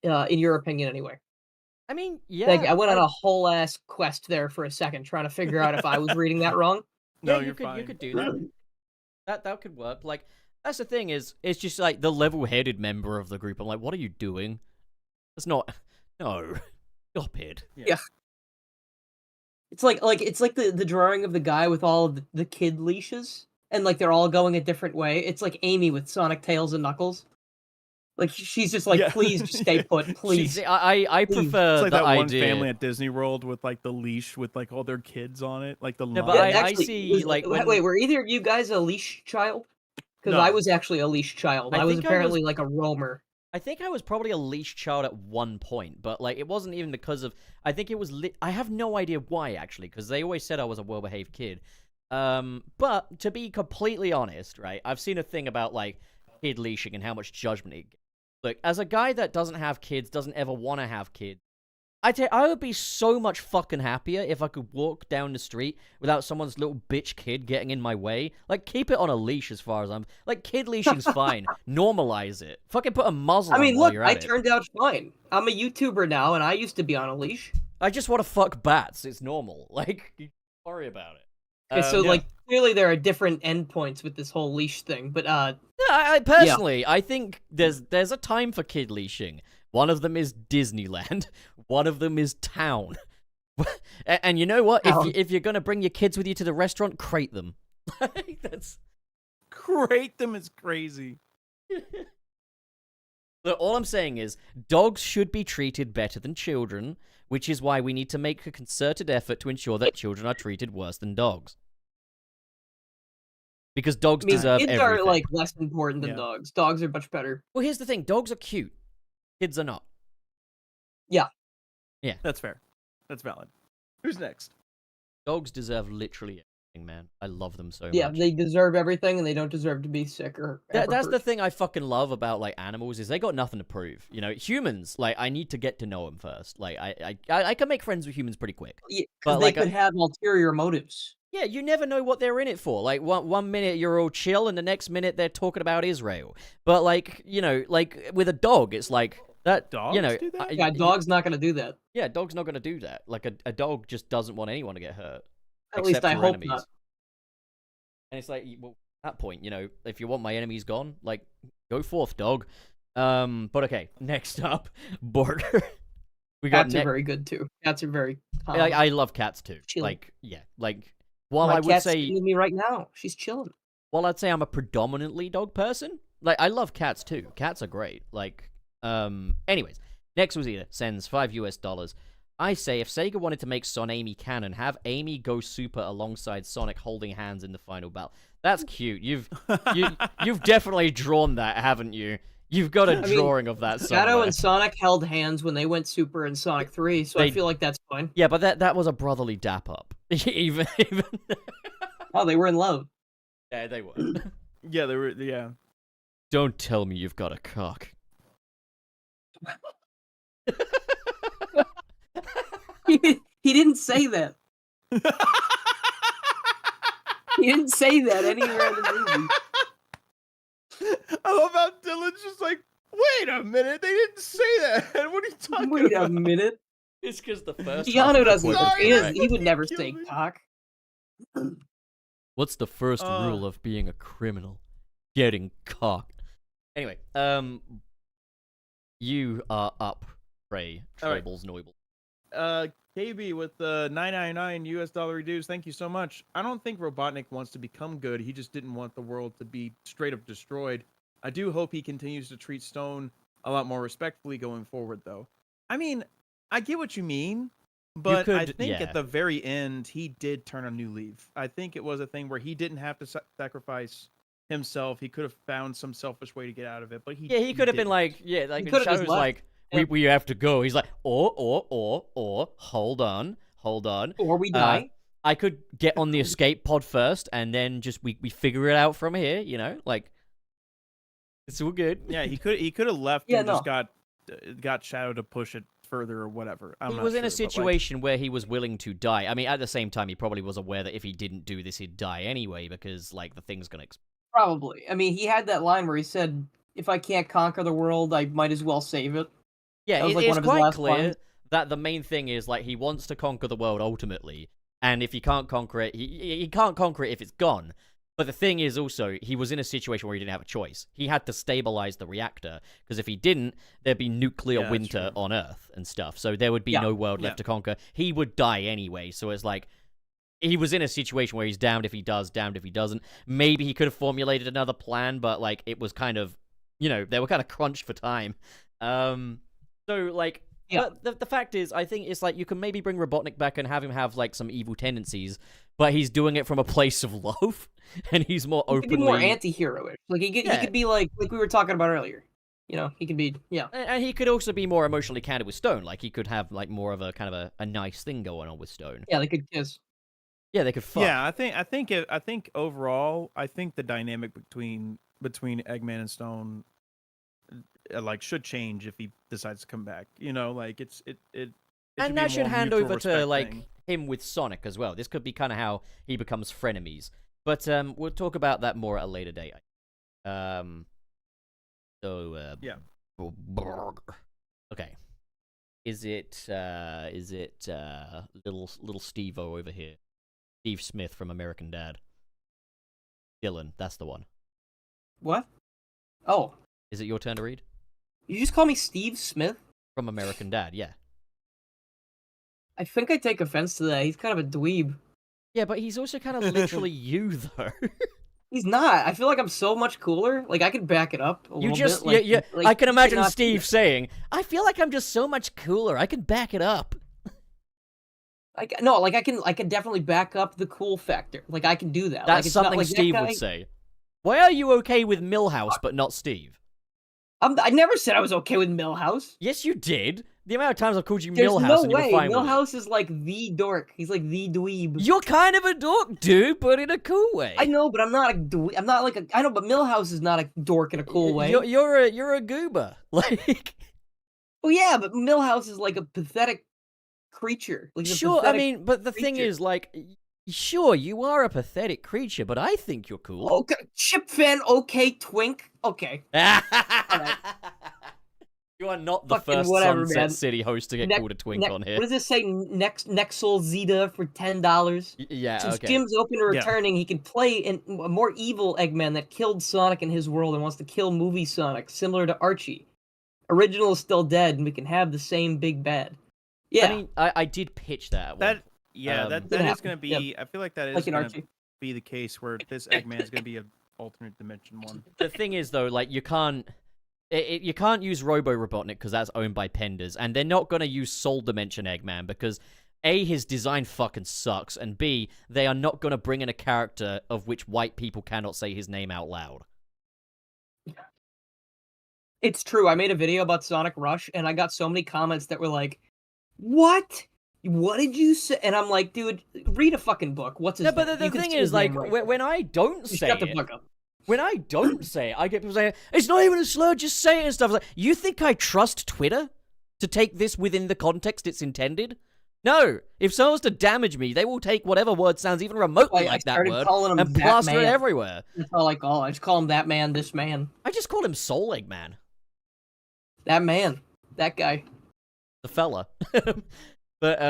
In your opinion, anyway. I mean, yeah. Like, I went on a whole ass quest there for a second, trying to figure out if I was reading that wrong. No, yeah, you're fine. you could do that. That could work. Like, that's the thing is, it's just like the level-headed member of the group. I'm like, what are you doing? That's not. No, stop it. Yeah. It's like the drawing of the guy with all of the kid leashes, and like they're all going a different way. It's like Amy with Sonic, Tails, and Knuckles. Like she's just like, Yeah. please just stay put, please. See, I Please. prefer It's like the that one idea. family at Disney World with like the leash with like all their kids on it, like the No, line. but I Actually, see, like, when- wait, were either of you guys a leash child? Because No. I was actually a leash child. I I was think I apparently like a roamer. I think I was probably a leash child at one point, but like it wasn't even because of. I think it was. I have no idea why actually, because they always said I was a well-behaved kid. But to be completely honest, right, I've seen a thing about like kid leashing and how much judgment it. Look, as a guy that doesn't have kids, doesn't ever want to have kids, I would be so much fucking happier if I could walk down the street without someone's little bitch kid getting in my way. Like, keep it on a leash as far as I'm... Like, kid leashing's fine. Normalize it. Fucking put a muzzle I mean, on while look, you're I at it. turned out fine. I'm a YouTuber now, and I used to be on a leash. I just want to fuck bats. It's normal. Like, you don't worry about it. Okay, so yeah. like clearly there are different endpoints with this whole leash thing, but I personally, I think there's a time for kid leashing. One of them is Disneyland. One of them is town. And you know what? If you're gonna bring your kids with you to the restaurant, crate them. That's Crate them is crazy. Look, all I'm saying is dogs should be treated better than children, which is why we need to make a concerted effort to ensure that children are treated worse than dogs. Because dogs I mean, deserve kids everything. are like less important than Yeah. dogs. Dogs are much better. Well, here's the thing: dogs are cute. Kids are not. That's fair. That's valid. Who's next? Dogs deserve literally everything, man. I love them so Yeah, much. they deserve everything, and they don't deserve to be sick or. That's the thing I fucking love about like animals is they got nothing to prove. You know, humans, like I need to get to know them first. Like I can make friends with humans pretty quick. Yeah, But, because they like, could have ulterior motives. Yeah, you never know what they're in it for. Like one minute you're all chill, and the next minute they're talking about Israel. But like like with a dog, it's like that. Dogs do that? Yeah, dog's not gonna do that. Yeah, dog's not gonna do that. Like a dog just doesn't want anyone to get hurt. At least except I for hope enemies. not. And it's like, well, at that point, if you want my enemies gone, like, go forth, dog. But okay, next up, Border. We got Cats are very good too. Cats are very. calm. I love cats too. Chilling. Like, yeah, like while My I would cat's say, sitting with me right now. She's chilling. while I'd say I'm a predominantly dog person, like I love cats too. Cats are great. Like, anyways, next was either sends $5. I say if Sega wanted to make Son Amy canon, have Amy go super alongside Sonic holding hands in the final battle. That's cute. You've definitely drawn that, haven't you? You've got a drawing of that somewhere. Shadow and Sonic held hands when they went super in Sonic 3, so I feel like that's fine. Yeah, but that was a brotherly dap up. even Oh, they were in love. Yeah, they were. Yeah, they were. Yeah. Don't tell me you've got a cock. He didn't say that. He didn't say that anywhere in the movie. I love how Dylan's just like, wait a minute, they didn't say that. What are you talking Wait about? a minute. It's because the first. Keanu doesn't. Sorry, He would never kill say me. cock. What's the first rule of being a criminal? Getting cocked. Anyway, you are up, Ray All right. Troubles Noble. KB with the $9.99 reduced. Thank you so much. I don't think Robotnik wants to become good. He just didn't want the world to be straight up destroyed. I do hope he continues to treat Stone a lot more respectfully going forward, though. I mean, I get what you mean, but I think at the very end, he did turn a new leaf. I think it was a thing where he didn't have to sacrifice himself. He could have found some selfish way to get out of it, but he he could have been didn't. like, He like could've just Shadow's left. like, we have to go. He's like, or, hold on. Or we die. I could get on the escape pod first, and then just we figure it out from here. Like it's all good. Yeah, he could have left Yeah, and no. just got Shadow to push it further or whatever. He was in a situation where he was willing to die. I mean, at the same time, he probably was aware that if he didn't do this, he'd die anyway because like the thing's gonna. Probably. I mean, he had that line where he said, "If I can't conquer the world, I might as well save it." Yeah, That was, like, it's one of his quite last clear lines. that the main thing is, like, he wants to conquer the world ultimately, and if he can't conquer it, he can't conquer it if it's gone. But the thing is also, he was in a situation where he didn't have a choice. He had to stabilize the reactor, because if he didn't, there'd be nuclear winter on Earth and stuff, so there would be no world left to conquer. He would die anyway, so it's like, he was in a situation where he's damned if he does, damned if he doesn't. Maybe he could have formulated another plan, but, like, it was kind of, you know, they were kind of crunched for time. So, like, but the fact is, I think it's like, you can maybe bring Robotnik back and have him have, like, some evil tendencies, but he's doing it from a place of love, and he's more openly... He could be more anti-hero-ish. Like, he could be like we were talking about earlier. You know, he could be, And he could also be more emotionally candid with Stone. Like, he could have, like, more of a kind of a nice thing going on with Stone. Yeah, they could kiss. Yeah, they could fuck. Yeah, I think overall, I think the dynamic between Eggman and Stone, like, should change if he decides to come back. You know, like, it and that should hand over to, like, thing. him with Sonic as well. This could be kind of how he becomes frenemies. But we'll talk about that more at a later date. Yeah. Okay. Is it little Steve-O over here? Steve Smith from American Dad. Dylan, that's the one. What? Oh. Is it your turn to read? You just call me Steve Smith? From American Dad, yeah. I think I take offense to that. He's kind of a dweeb. Yeah, but he's also kind of literally you, though. He's not. I feel like I'm so much cooler. Like, I could back it up a little bit. Like, yeah. Like, I can imagine Steve saying, I feel like I'm just so much cooler. I can back it up. I can definitely back up the cool factor. Like, I can do that. That's like, it's something not like Steve would say. Why are you okay with Milhouse, but not Steve? I never said I was okay with Milhouse. Yes, you did. The amount of times I've called you There's Milhouse no and you were way. fine with it. Milhouse is like the dork. He's like the dweeb. You're kind of a dork, dude, but in a cool way. I know, but I'm not a dweeb. I'm not like a... I know, but Milhouse is not a dork in a cool way. You're a goober. Like... Well, yeah, but Milhouse is like a pathetic creature. Like, sure, I mean, but the thing is, like... Sure, you are a pathetic creature, but I think you're cool. Okay, chip fan, okay, twink, okay. You are not the Fucking first whatever, Sunset man. City host to get called a twink on here. What does this say? Nexel Zeta for $10. Yeah, Since okay. Jim's open and returning, he can play a more evil Eggman that killed Sonic in his world and wants to kill movie Sonic, similar to Archie. Original is still dead, and we can have the same big bad. Yeah. I mean, I did pitch that. That is going to be... Yep. I feel like that is Like in going to Archie. be the case where this Eggman is going to be an alternate dimension one. The thing is, though, like, you can't use Robotnik because that's owned by Penders, and they're not going to use Soul Dimension Eggman because A, his design fucking sucks, and B, they are not going to bring in a character of which white people cannot say his name out loud. It's true. I made a video about Sonic Rush, and I got so many comments that were like, "What? What did you say?" And I'm like, dude, read a fucking book. What's his name? But the thing is, like, when I don't say shut the it... fuck up. When I don't say it, I get people saying, it's not even a slur, just say it and stuff. Like, you think I trust Twitter to take this within the context it's intended? No. If someone was to damage me, they will take whatever word sounds even remotely like that word and plaster it everywhere. That's all I call him. I just call him that man, this man. I just called him Soul Eggman. That man. That guy. The fella. But,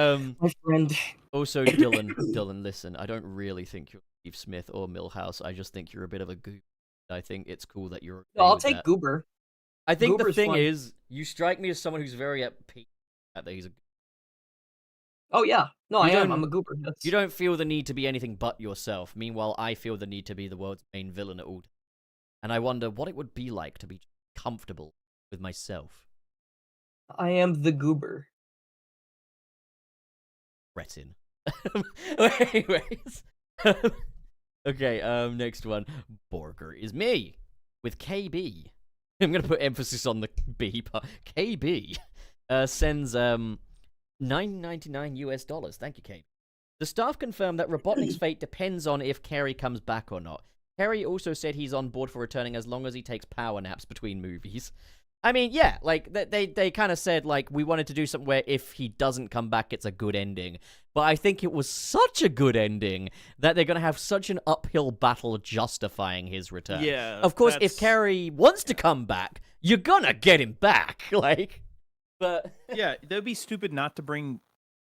my friend. Also, Dylan, listen, I don't really think you're Steve Smith or Milhouse. I just think you're a bit of a goober. I think it's cool that you're... No, I'll take Goober. I think Goober's the thing fun. is, you strike me as someone who's very at peace that he's a... Oh, yeah. No, I am. I'm a Goober. You don't feel the need to be anything but yourself. Meanwhile, I feel the need to be the world's main villain at all times. And I wonder what it would be like to be comfortable with myself. I am the Goober. Retin. Anyways. Okay, next one. Borger is me. With KB. I'm gonna put emphasis on the B part. KB sends $9.99 US. Thank you, KB. The staff confirmed that Robotnik's fate depends on if Kerry comes back or not. Kerry also said he's on board for returning as long as he takes power naps between movies. I mean, yeah, like, they kind of said, like, we wanted to do something where if he doesn't come back, it's a good ending. But I think it was such a good ending that they're going to have such an uphill battle justifying his return. Yeah. Of course, if Kerry wants to come back, you're gonna get him back, like... But Yeah, they'd be stupid not to bring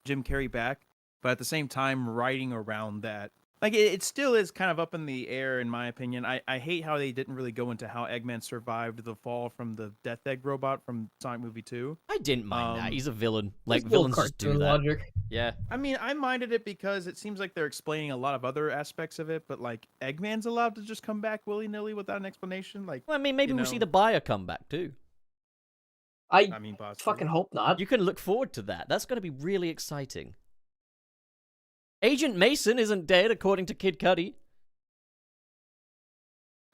Jim Carrey back, but at the same time, writing around that, like it still is kind of up in the air, in my opinion. I hate how they didn't really go into how Eggman survived the fall from the Death Egg robot from Sonic Movie 2. I didn't mind that. He's a villain. Like, It's little villains just do cartoon that. logic. Yeah. I mean, I minded it because it seems like they're explaining a lot of other aspects of it, but like Eggman's allowed to just come back willy nilly without an explanation. Like, Well, I mean, maybe we'll see the buyer come back too. I I mean, possibly. fucking hope not. You can look forward to that. That's going to be really exciting. Agent Mason isn't dead, according to Kid Cudi.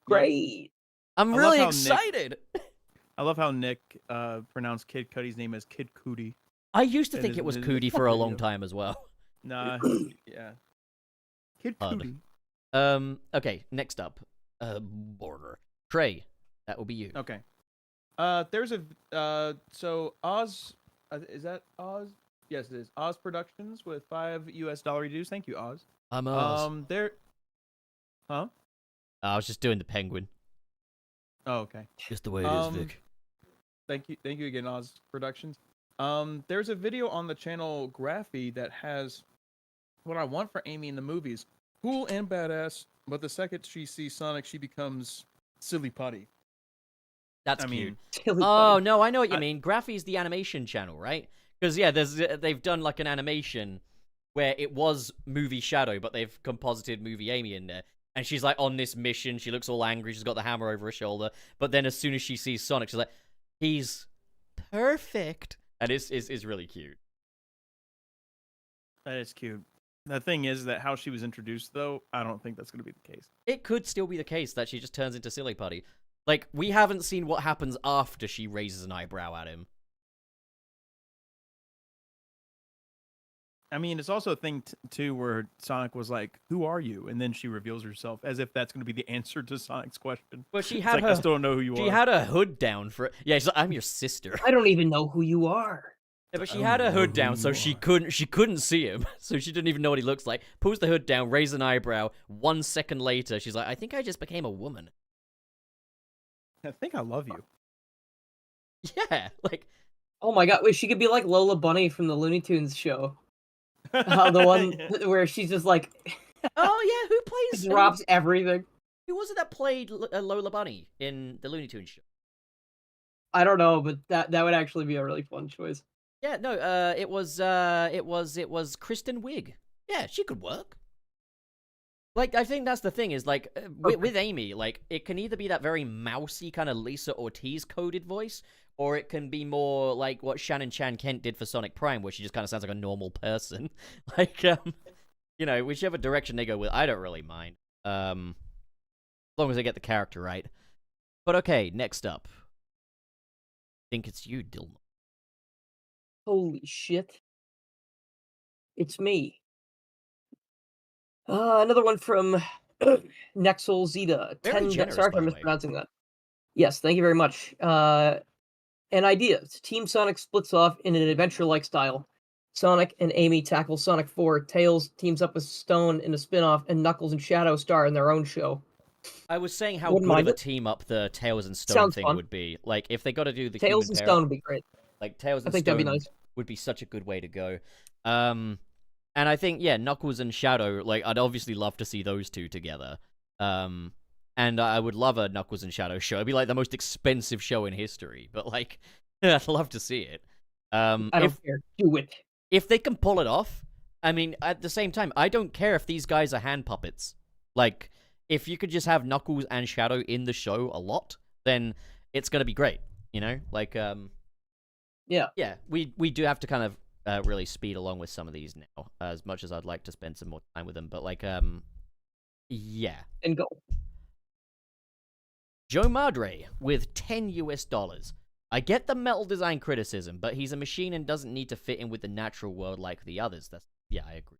Great. I'm I really love how Nick- excited. I love how Nick pronounced Kid Cudi's name as Kid Cudi. I used to It think is- it was it is- Cudi for a long video. time as well. Nah, yeah. Kid Odd. Cudi. Okay, next up. Border. Trey, that will be you. Okay. There's a so Oz, is that Oz? Yes, it is. Oz Productions with $5 dues. Thank you, Oz. I'm Oz. There. Huh? I was just doing the penguin. Oh, okay. Just the way it is, Vic. Thank you again, Oz Productions. There's a video on the channel Graphy that has what I want for Amy in the movies. Cool and badass, but the second she sees Sonic, she becomes silly putty. That's I cute. mean, Oh, no, I know what you mean. Graphy's the animation channel, right? Because, yeah, they've done, like, an animation where it was movie Shadow, but they've composited movie Amy in there. And she's, like, on this mission. She looks all angry. She's got the hammer over her shoulder. But then as soon as she sees Sonic, she's like, he's perfect. And it's really cute. that is cute. The thing is that how she was introduced, though, I don't think that's going to be the case. It could still be the case that she just turns into Silly Putty. Like, we haven't seen what happens after she raises an eyebrow at him. I mean, it's also a thing, too, where Sonic was like, who are you? And then she reveals herself as if that's going to be the answer to Sonic's question. But she It's had like, her... I still don't know who you are. She had her hood down for... Yeah, she's like, I'm your sister. I don't even know who you are. Yeah, but she I had don't her know hood who down, you so are. she couldn't see him. So she didn't even know what he looks like. Pulls the hood down, raises an eyebrow. 1 second later, she's like, I think I just became a woman. I think I love you. Yeah, like... Oh my god, wait, she could be like Lola Bunny from the Looney Tunes show. The one Yeah. where she's just like Oh, yeah, who plays... drops everything. Who was it that played Lola Bunny in the Looney Tunes show? I don't know, but that would actually be a really fun choice. Yeah, no, it was Kristen Wiig. Yeah, she could work. Like, I think that's the thing is, like, with Amy, like, it can either be that very mousy kind of Lisa Ortiz-coded voice, or it can be more like what Shannon Chan Kent did for Sonic Prime, where she just kind of sounds like a normal person. Like, you know, whichever direction they go with, I don't really mind. As long as they get the character right. But okay, next up. I think it's you, Dilma. Holy shit. It's me. Another one from Nexel Zeta. Very generous, Sorry if by I'm the way. mispronouncing that. Yes, thank you very much. An idea. Team Sonic splits off in an adventure-like style. Sonic and Amy tackle Sonic 4. Tails teams up with Stone in a spin-off, and Knuckles and Shadow star in their own show. I was saying how Wouldn't good of mind a it. team up the Tails and Stone Sounds thing fun. would be. Like, if they got to do the Tails human and pair, Stone would be great. like Tails I and think Stone that'd be nice. would be such a good way to go. And I think, yeah, Knuckles and Shadow, like, I'd obviously love to see those two together. And I would love a Knuckles and Shadow show. It'd be like the most expensive show in history, but like, I'd love to see it. I don't care. Do it. If they can pull it off, I mean, at the same time, I don't care if these guys are hand puppets. Like, if you could just have Knuckles and Shadow in the show a lot, then it's gonna be great. You know, like, Yeah. we do have to kind of really speed along with some of these now, as much as I'd like to spend some more time with them. But like, yeah. And go. Joe Madre with $10. I get the metal design criticism, but he's a machine and doesn't need to fit in with the natural world like the others. Yeah, I agree.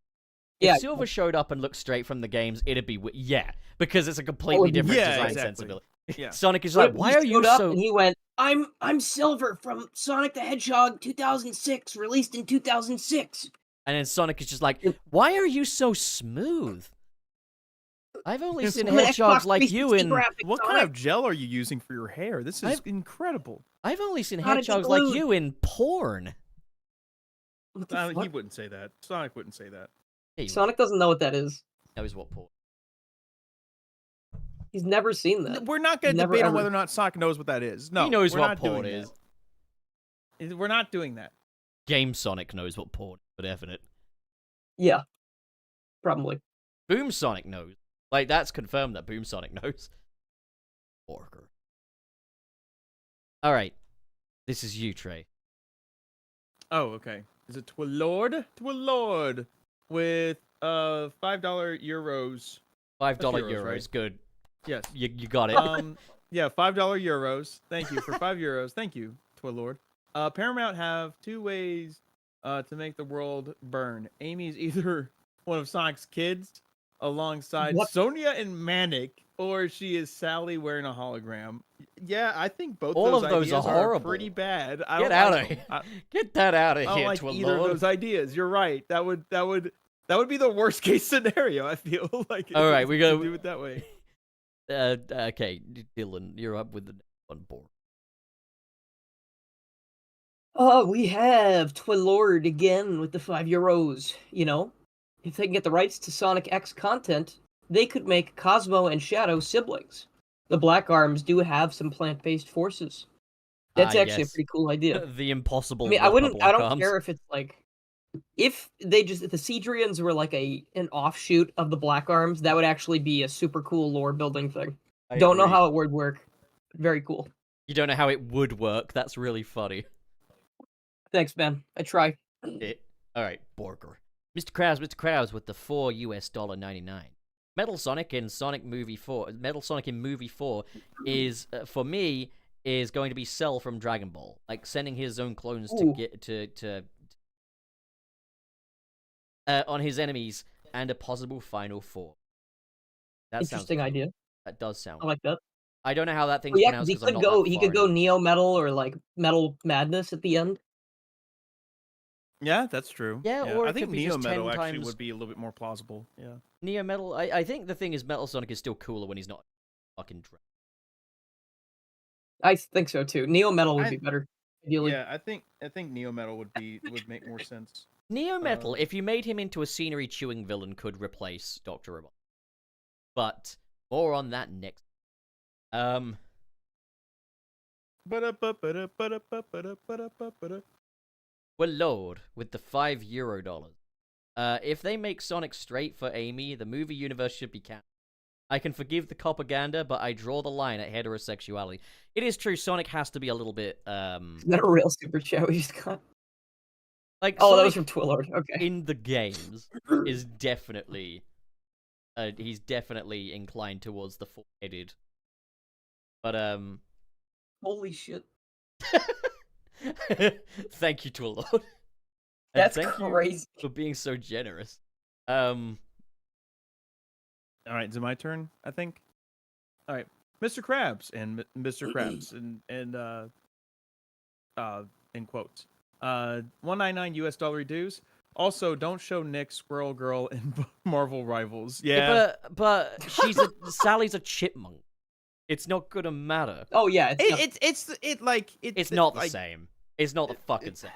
Yeah. If Silver showed up and looked straight from the games, it'd be yeah, because it's a completely different yeah, design exactly. sensibility. Yeah. Sonic is What like, if why he are you showed up so? And he went, I'm Silver from Sonic the Hedgehog 2006, released in 2006. And then Sonic is just like, why are you so smooth? I've only seen I'm an hedgehogs Xbox like you 360 in. graphic, What kind Sonic. of gel are you using for your hair? This is incredible. I've only seen Gotta be hedgehogs like glued. you in porn. What the He fuck? wouldn't say that. Sonic wouldn't say that. Yeah, you Sonic doesn't know what that is. knows what porn. He's never seen that. We're not going to Never, debate on ever. whether or not Sonic knows what that is. No, He knows we're what not porn doing is. that. We're not doing that. Game Sonic knows what porn is, for definite. Yeah, probably. Boom Sonic knows. Like, that's confirmed that Boom Sonic knows. Orker. Alright. This is you, Trey. Oh, okay. Is it to a lord? To a lord with $5 euros. $5 euros, euros, right? Good. Yes. You got it. Yeah, $5 euros. Thank you for 5 euros. Thank you, to a lord. Paramount have 2 ways to make the world burn. Amy's either one of Sonic's kids alongside What? Sonia and Manic, or she is Sally wearing a hologram. Yeah, I think both All those of those ideas are horrible. pretty bad. I Get don't out like of them. here. Get that out of I don't here, like to a either of lord. those ideas. You're right. That would be the worst case scenario. I feel like. All right, we go. do it that way. Okay, Dylan, you're up with the next one, board. We have Twilord again with the €5. You know, if they can get the rights to Sonic X content, they could make Cosmo and Shadow siblings. The Black Arms do have some plant-based forces. That's actually a Yes. pretty cool idea. The impossible. I mean, I Black don't Arms. care if it's like, if the Cedrians were like an offshoot of the Black Arms, that would actually be a super cool lore building thing. I Don't know agree. how it would work. Very cool. You don't know how it would work. That's really funny. Thanks, man. I try. All right, Borger. Mr. Krabs with the $4.99. Metal Sonic in Movie 4 is for me is going to be Cell from Dragon Ball, like sending his own clones to Ooh. get to on his enemies and a possible final form. That Interesting sounds cool. idea. That does sound. I like that. I don't know how that thing's Well, yeah, pronounced he because I'm could not go. that He far could go in. Neo Metal or like Metal Madness at the end. Yeah, that's true. Yeah, or I it think could be Neo just Metal 10 actually times- would be a little bit more plausible. Yeah. Neo Metal. I think the thing is, Metal Sonic is still cooler when he's not fucking drunk. I think so too. Neo Metal would I- be better. Ideally. Yeah, I think Neo Metal would make more sense. Neo Metal, if you made him into a scenery chewing villain, could replace Dr. Robot. But more on that next. Well, Lord, with the $5. If they make Sonic straight for Amy, the movie universe should be cancelled. I can forgive the propaganda, but I draw the line at heterosexuality. It is true, Sonic has to be a little bit, Is that a real super chat we just got? like, Oh, that was Sonic from Twilord. Okay. in the games is definitely, he's definitely inclined towards the four-headed. But, Holy shit. thank you to a lot. That's thank crazy. you for being so generous. All right, is it my turn? I think. All right, Mr. Krabs and Mr. Krabs and in quotes. $1.99 dues. Also, don't show Nick Squirrel Girl in Marvel Rivals. Yeah, but Sally's a chipmunk. It's not gonna matter. Oh yeah, It's not the same. It's not the fucking same.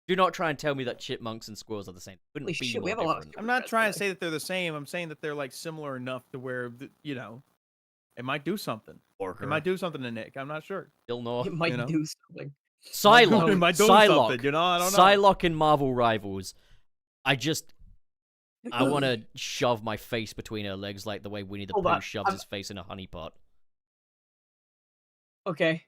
Do not try and tell me that chipmunks and squirrels are the same. Couldn't Holy be shit, more we have a lot of different. I'm not trying to say that they're the same. I'm saying that they're like similar enough to where it might do something. It might do something to Nick. I'm not sure. Still no. It might you know? do something. Psylocke. It might do Psylocke. something, I don't know. Psylocke in Marvel Rivals. I want to shove my face between her legs like the way Winnie the Hold Pooh on, shoves his face in a honey pot. Okay.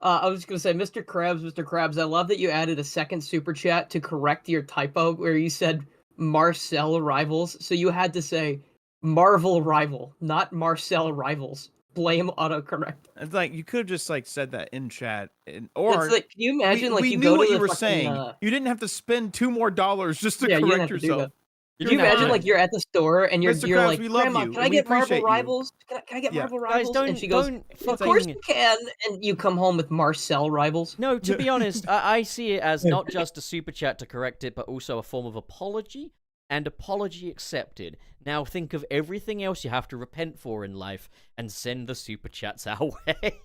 I was just gonna say, Mr. Krabs, I love that you added a second super chat to correct your typo where you said Marcel Rivals. So you had to say Marvel Rival, not Marcel Rivals. Blame autocorrect. It's like you could have just like said that in chat, or It's like, can you imagine we you knew go what to you the were fucking, saying. You didn't have to spend $2 more just to Yeah, you didn't correct have to do yourself. that. Can you imagine fine. you're at the store and you're Mr. you're Krabs, like, we love Grandma, you, can I and we get Marvel appreciate you." Rivals? Can I get Yeah. Marvel Guys, Rivals? And she goes, don't of course fucking- you can. And you come home with Marcel Rivals. No, to be honest, I see it as not just a super chat to correct it, but also a form of apology. and apology accepted. Now think of everything else you have to repent for in life and send the super chats our way.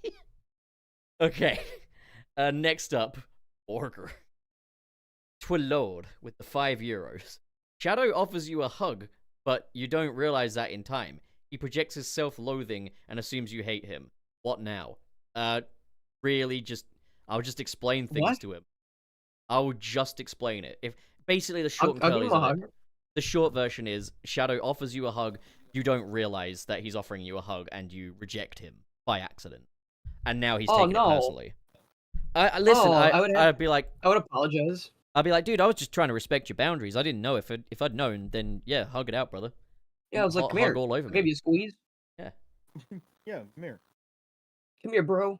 Okay. Next up, Orger. Twilord with the €5. Shadow offers you a hug, but you don't realize that in time. He projects his self-loathing and assumes you hate him. What now? Really, I'll just explain things to him. I'll just explain it. If basically the short and curlies of it. The short version is Shadow offers you a hug, you don't realize that he's offering you a hug, and you reject him by accident. And now he's taking it personally. I'd be like... I would apologize. I'd be like, dude, I was just trying to respect your boundaries. I didn't know. If I'd known, then yeah, hug it out, brother. Yeah, I was like, come here. All over I'll give you a squeeze. Yeah. Yeah, come here. Come here, bro.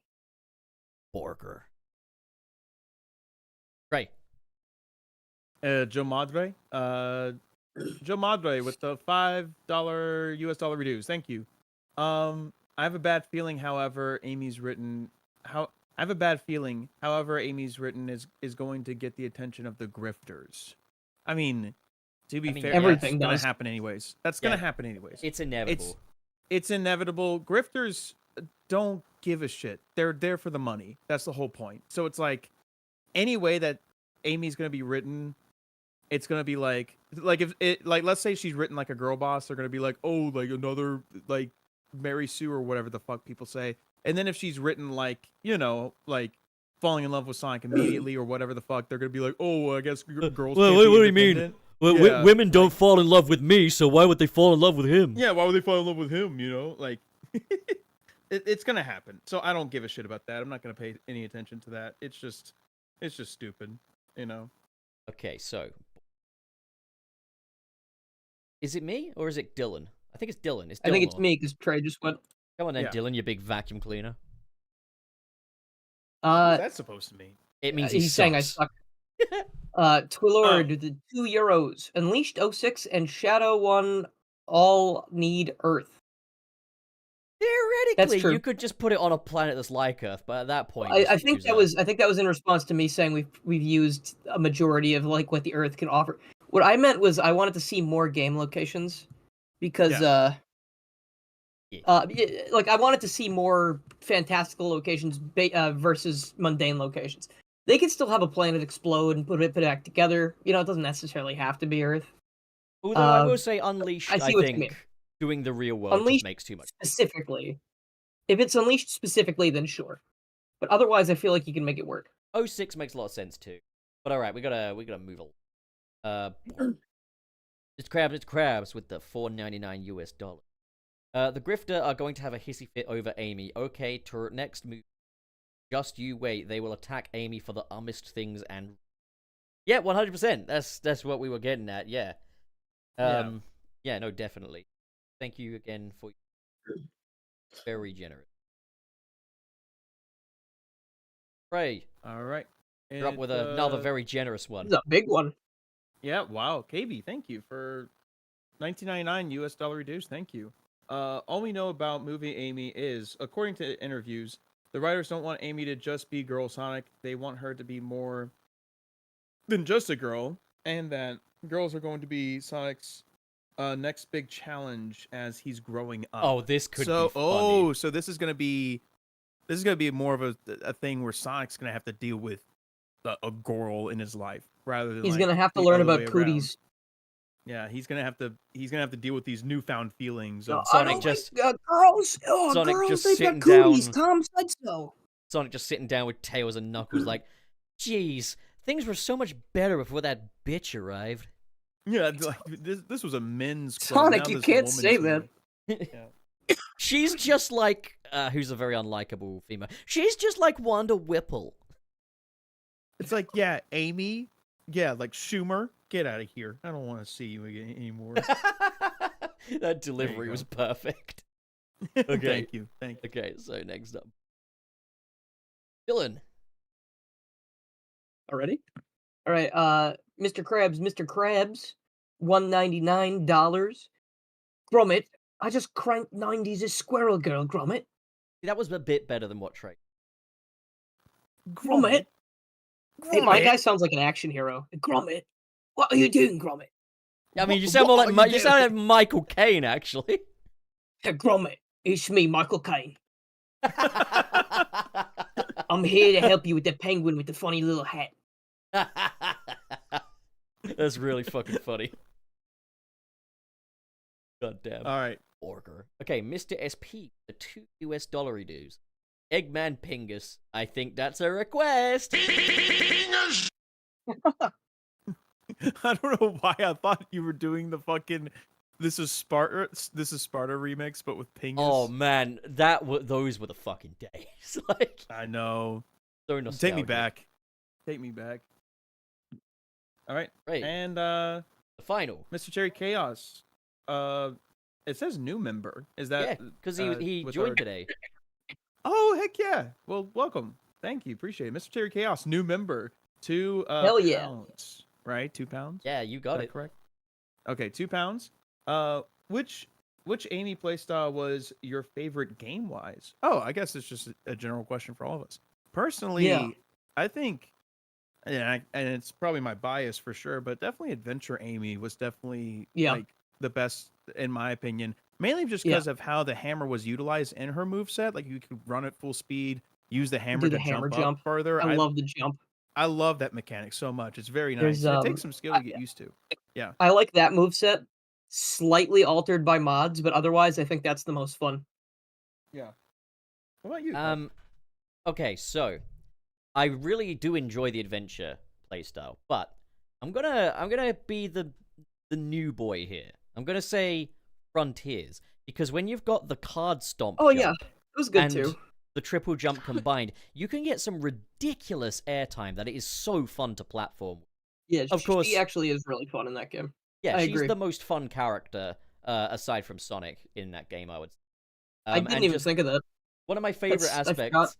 Borger. Right. Joe Madre. Joe Madre with the $5 US dollar reduce. Thank you. I have a bad feeling, however, Amy's written is going to get the attention of the grifters. I mean, to be fair, everything that's does. gonna happen anyways. That's gonna happen anyways. It's inevitable. It's inevitable. Grifters don't give a shit. They're there for the money. That's the whole point. So it's like, any way that Amy's gonna be written, it's gonna be like if it let's say she's written like a girl boss, they're gonna be like, oh, like another like Mary Sue or whatever the fuck people say. And then if she's written like, you know, like falling in love with Sonic immediately or whatever the fuck, they're gonna be like, oh, I guess girls. Well, can't what be do you mean? independent. Well, Yeah, women don't fall in love with me, so why would they fall in love with him? Yeah, why would they fall in love with him? You know, like it's gonna happen. So I don't give a shit about that. I'm not gonna pay any attention to that. It's just stupid. You know. Okay, so is it me or is it Dylan? I think it's Dylan. I think it's me because Trey just went. Come on then, Yeah. Dylan, you big vacuum cleaner. What's that supposed to mean? It means he's saying I suck. Twilord with the €2. Unleashed 06 and Shadow 1 all need Earth. Theoretically, true. you could just put it on a planet that's like Earth, but at that point, I think that was in response to me saying we've used a majority of like what the Earth can offer. What I meant was I wanted to see more game locations because like I wanted to see more fantastical locations versus mundane locations. They can still have a planet explode and put it back together. You know, it doesn't necessarily have to be Earth. Although I will say Unleashed, I see what you mean. think, doing the real world just makes too much. Specifically. If it's Unleashed specifically, then sure. But otherwise, I feel like you can make it work. 06 makes a lot of sense too. But alright, we gotta move on. It's crabs with the $4.99 US dollar. The Grifter are going to have a hissy fit over Amy. Okay, next move. Just you wait. They will attack Amy for the ummest things and... Yeah, 100%. That's what we were getting at, yeah. Yeah, no, definitely. Thank you again for... Very generous. Ray. Alright. You're up with another very generous one. It's a big one. Yeah, wow. KB, thank you for $19.99 US dollar reduced. Thank you. All we know about movie Amy is, according to interviews, the writers don't want Amy to just be Girl Sonic. They want her to be more than just a girl, and that girls are going to be Sonic's next big challenge as he's growing up. Oh, this could be funny. So this is gonna be more of a thing where Sonic's gonna have to deal with a girl in his life rather than he's gonna have to learn about cooties. Yeah, he's gonna have to deal with these newfound feelings. No, Of Sonic just girls. Oh, Sonic girls, just they've sitting got cooties. down. Tom said so. Sonic just sitting down with tails and knuckles like, jeez, things were so much better before that bitch arrived. Yeah, like, this was a men's club. Sonic, Now you this is a can't woman's say club. that. Yeah. She's just like, who's a very unlikable female. She's just like Wanda Whipple. It's like, yeah, Amy, yeah, like Schumer, get out of here. I don't want to see you anymore. That delivery go. was perfect. Thank you. Okay, so next up. Dylan. Already? All right, Mr. Krabs, $199. Gromit, I just cranked 90s as Squirrel Girl, Gromit. That was a bit better than what Trey. Gromit? Hey, my guy sounds like an action hero. Gromit, what are you doing, Gromit? I mean, you sound more like you sound like Michael Caine, actually. Hey, Gromit, it's me, Michael Caine. I'm here to help you with the penguin with the funny little hat. That's really fucking funny. God damn. All right. Orker. Okay, Mr. SP, the $2 dues. Eggman Pingus. I think that's a request. Pingus! I don't know why I thought you were doing the fucking This is Sparta remix, but with Pingus. Oh man, those were the fucking days. Like, I know. so nostalgic. Take me back. Take me back. All right. Right. And The final. Mr. Cherry Chaos. It says new member. Is that? Yeah, because he joined today. Oh heck yeah! Well, welcome. Thank you. Appreciate it, Mr. Cherry Chaos, new member. 2 Hell yeah. pounds. Right, 2 pounds. Yeah, you got it. Correct. Okay, 2 pounds. Which Amy playstyle was your favorite game wise? Oh, I guess it's just a general question for all of us. Personally, Yeah. I think, and it's probably my bias for sure, but definitely Adventure Amy was definitely like the best in my opinion. Mainly just because of how the hammer was utilized in her moveset. Like you could run at full speed, use the hammer to jump up further. I love the jump. I love that mechanic so much. It's very nice. It takes some skill to get used to. Yeah. I like that moveset. Slightly altered by mods, but otherwise I think that's the most fun. Yeah. What about you? Okay, so I really do enjoy the adventure playstyle, but I'm gonna be the new boy here. I'm gonna say Frontiers, because when you've got the card stomp jump it was good and too. the triple jump combined, you can get some ridiculous airtime that it is so fun to platform. Yeah, of course, she actually is really fun in that game. Yeah, I she's agree. the most fun character aside from Sonic in that game, I would say. I didn't even think of that. One of my favorite aspects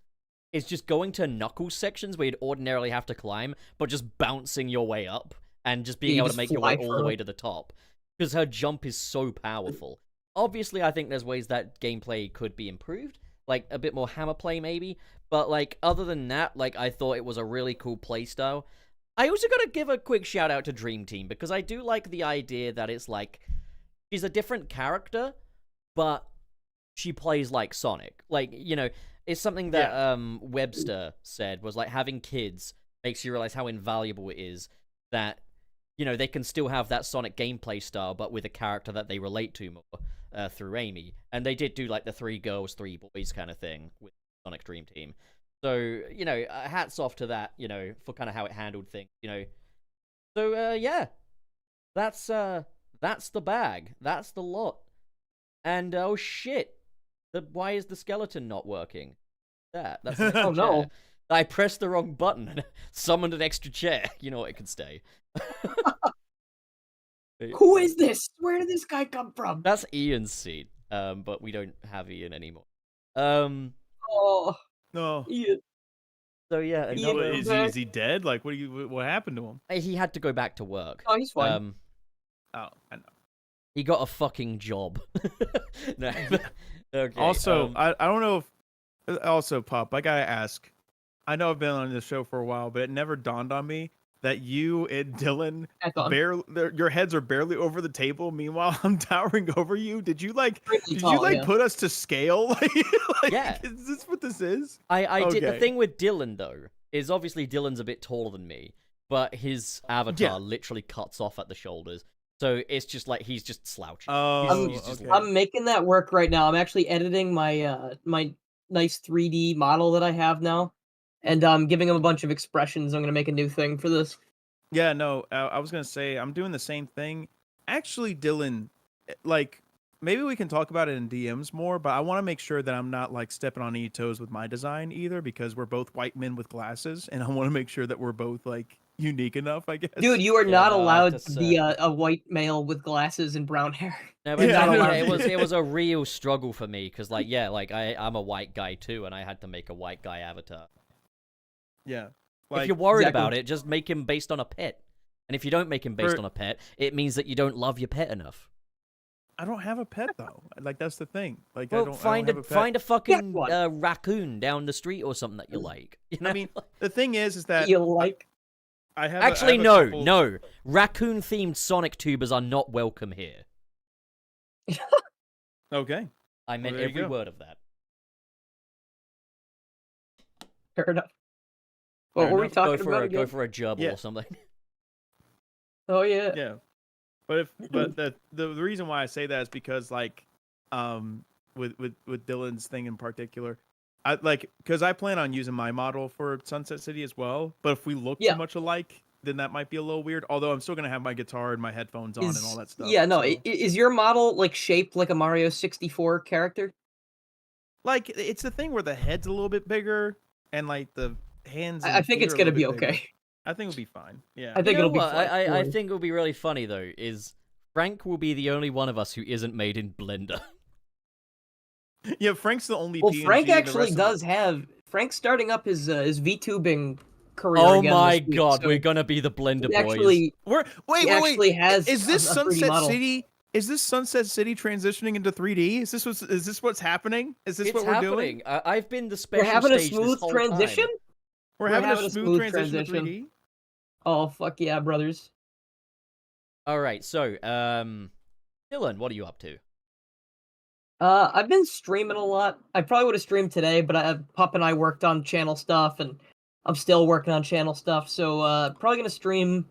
is just going to Knuckles sections where you'd ordinarily have to climb, but just bouncing your way up and just being able to make your way all the way to the top. Because her jump is so powerful. Obviously, I think there's ways that gameplay could be improved, like a bit more hammer play maybe, but like other than that, like I thought it was a really cool playstyle. I also gotta give a quick shout out to Dream Team, because I do like the idea that it's like, she's a different character, but she plays like Sonic. Like, you know, it's something that Webster said, was like, having kids makes you realize how invaluable it is that, you know, they can still have that Sonic gameplay style, but with a character that they relate to more through Amy. And they did do like the 3 girls, 3 boys kind of thing with Sonic Dream Team. So, you know, hats off to that, you know, for kind of how it handled things, you know. So, yeah, that's the bag. That's the lot. And, oh shit, why is the skeleton not working? That's an extra no. chair. I pressed the wrong button and summoned an extra chair. You know what, it can stay. Who is this? Where did this guy come from? That's Ian's seat, but we don't have Ian anymore. Oh. No. Ian. So yeah, Is he dead? Like, what happened to him? he had to go back to work. Oh, he's fine. Oh, I know. He got a fucking job. No. Okay. Also, I don't know if. Also, Pop, I gotta ask. I know I've been on this show for a while, but it never dawned on me that you and Dylan your heads are barely over the table. Meanwhile, I'm towering over you. Did you put us to scale? like, yeah. Is this what this is? I did. The thing with Dylan though is obviously Dylan's a bit taller than me, but his avatar literally cuts off at the shoulders. So it's just like he's just slouching. Oh, I'm making that work right now. I'm actually editing my my nice 3D model that I have now, and I'm giving him a bunch of expressions. I'm gonna make a new thing for this. Yeah, no, I was gonna say I'm doing the same thing. Actually, Dylan, like maybe we can talk about it in DMs more, but I want to make sure that I'm not like stepping on any toes with my design either, because we're both white men with glasses, and I want to make sure that we're both like unique enough, I guess. Dude, you are not allowed to be a white male with glasses and brown hair. No, but it was a real struggle for me, because like I'm a white guy too, and I had to make a white guy avatar. Yeah. Like, if you're worried about it, just make him based on a pet. And if you don't make him based on a pet, it means that you don't love your pet enough. I don't have a pet though. Like that's the thing. Like well, I don't find have a pet. Find a fucking raccoon down the street or something that you like. You know? I mean, the thing is that you like. I have Actually, a no, couple... no. Raccoon-themed Sonic tubers are not welcome here. Okay. I meant there you every go. word of that. Fair enough. What were we enough. talking about Go again? for a gerbil Yeah. or something. Oh yeah. Yeah. But the reason why I say that is because like with Dylan's thing in particular, I like because I plan on using my model for Sunset City as well. But if we look Yeah. too much alike, then that might be a little weird. Although I'm still gonna have my guitar and my headphones on and all that stuff. Yeah, no. so. Is your model like shaped like a Mario 64 character? Like it's the thing where the head's a little bit bigger and like the hands and I think feet it's are a gonna little be bit bigger. okay. I think it'll be fine. Yeah. I You think know it'll be what? fine. I think it'll be really funny though. Is Frank will be the only one of us who isn't made in Blender. Yeah, Frank's the only Well, PNG. Frank and the actually rest of does have. Frank's starting up his VTubing career Oh again my this week, god, so we're gonna be the Blender he boys. actually Wait. actually has Is this a 3D Sunset model. City? Is this Sunset City transitioning into 3D? Is this what's happening? Is this It's what we're happening. doing? I've been the We're special having a stage this smooth whole transition. time. We're having a smooth transition to 3D. Oh fuck yeah, brothers! All right, so Dylan, what are you up to? I've been streaming a lot. I probably would have streamed today, but Pup and I worked on channel stuff, and I'm still working on channel stuff. So probably gonna stream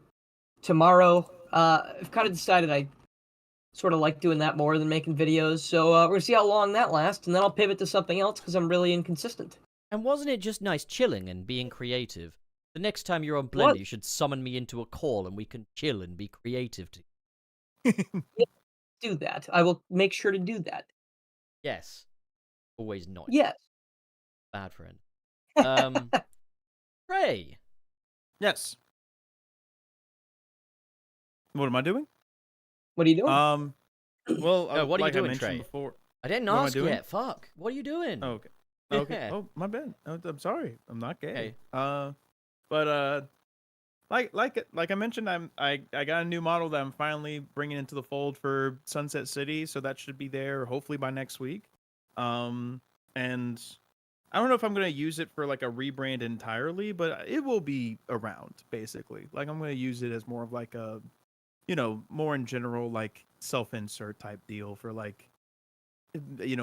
tomorrow. I've kind of decided I sort of like doing that more than making videos. So we're gonna see how long that lasts, and then I'll pivot to something else because I'm really inconsistent. And wasn't it just nice chilling and being creative? The next time you're on Blender, What? you should summon me into a call and we can chill and be creative. Do that. I will make sure to do that. Yes. Always not. Yes. Bad friend. Ray. Yes. What am I doing? What are you doing? Well, No, what are you like doing, I mentioned Trey? before. I didn't What am I ask doing? yet. Fuck. What are you doing? Oh, okay. Okay. Yeah. Oh, my bad. Oh, I'm sorry. I'm not gay. Okay. But like I mentioned, I got a new model that I'm finally bringing into the fold for Sunset City, so that should be there hopefully by next week. And I don't know if I'm gonna use it for like a rebrand entirely, but it will be around basically. Like I'm gonna use it as more of like a, more in general like self-insert type deal for like,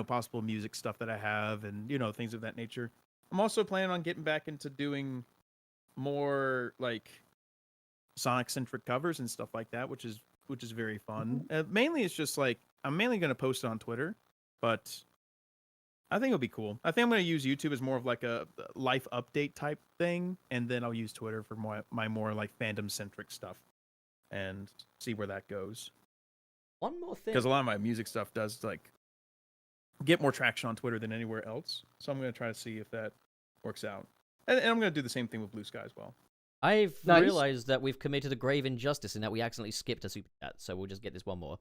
possible music stuff that I have and things of that nature. I'm also planning on getting back into doing more like Sonic centric covers and stuff like that, which is very fun. Mainly it's just like I'm mainly going to post it on Twitter, but I think it'll be cool. I think I'm going to use YouTube as more of like a life update type thing, and then I'll use Twitter for my more like fandom centric stuff and see where that goes. One more thing. Because a lot of my music stuff does like get more traction on Twitter than anywhere else. So I'm going to try to see if that works out. And I'm going to do the same thing with Blue Sky as well. I've Nice. realized that we've committed a grave injustice in that we accidentally skipped a super chat, so we'll just get this one more.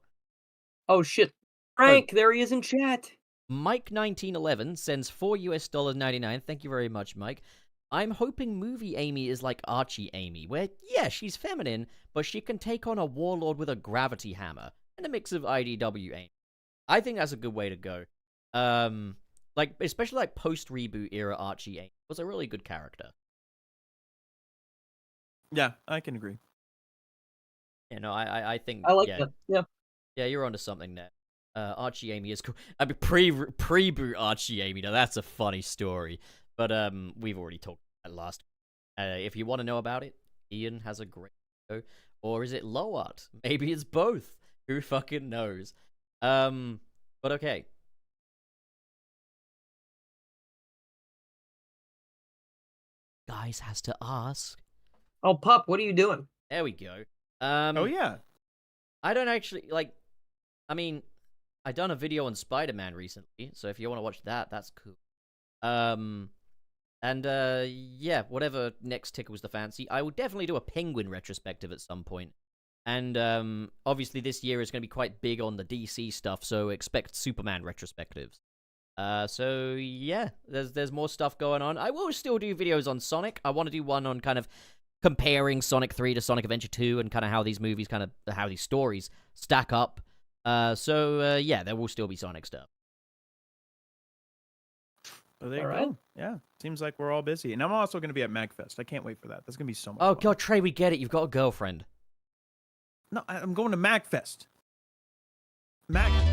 Oh shit. Frank, there he is in chat. Mike1911 sends $4.99. Thank you very much, Mike. I'm hoping movie Amy is like Archie Amy, where, yeah, she's feminine, but she can take on a warlord with a gravity hammer, and a mix of IDW Amy. I think that's a good way to go. Like, especially like post-reboot era Archie Amy was a really good character. Yeah, I can agree. Yeah, no, I think, I like yeah. that. Yeah. Yeah, you're onto something there. Archie Amy is cool. I mean, pre-boot Archie Amy. Now that's a funny story, but we've already talked about that last. If you want to know about it, Ian has a great video, or is it low art? Maybe it's both. Who fucking knows? But okay. Guys has to ask. Oh, Pup, what are you doing? There we go. Oh yeah. I don't actually like. I mean, I done a video on Spider-Man recently, so if you want to watch that, that's cool. Yeah, whatever next tickles the fancy. I will definitely do a Penguin retrospective at some point. And obviously this year is going to be quite big on the DC stuff, so expect Superman retrospectives. So yeah, there's more stuff going on. I will still do videos on Sonic. I want to do one on kind of comparing Sonic 3 to Sonic Adventure 2 and kind of how these movies how these stories stack up. Yeah, there will still be Sonic stuff. So there you All go. right. Yeah, seems like we're all busy, and I'm also going to be at MagFest. I can't wait for that. That's going to be so much. Oh fun. God, Trey, we get it. You've got a girlfriend. No, I'm going to MagFest. Mag.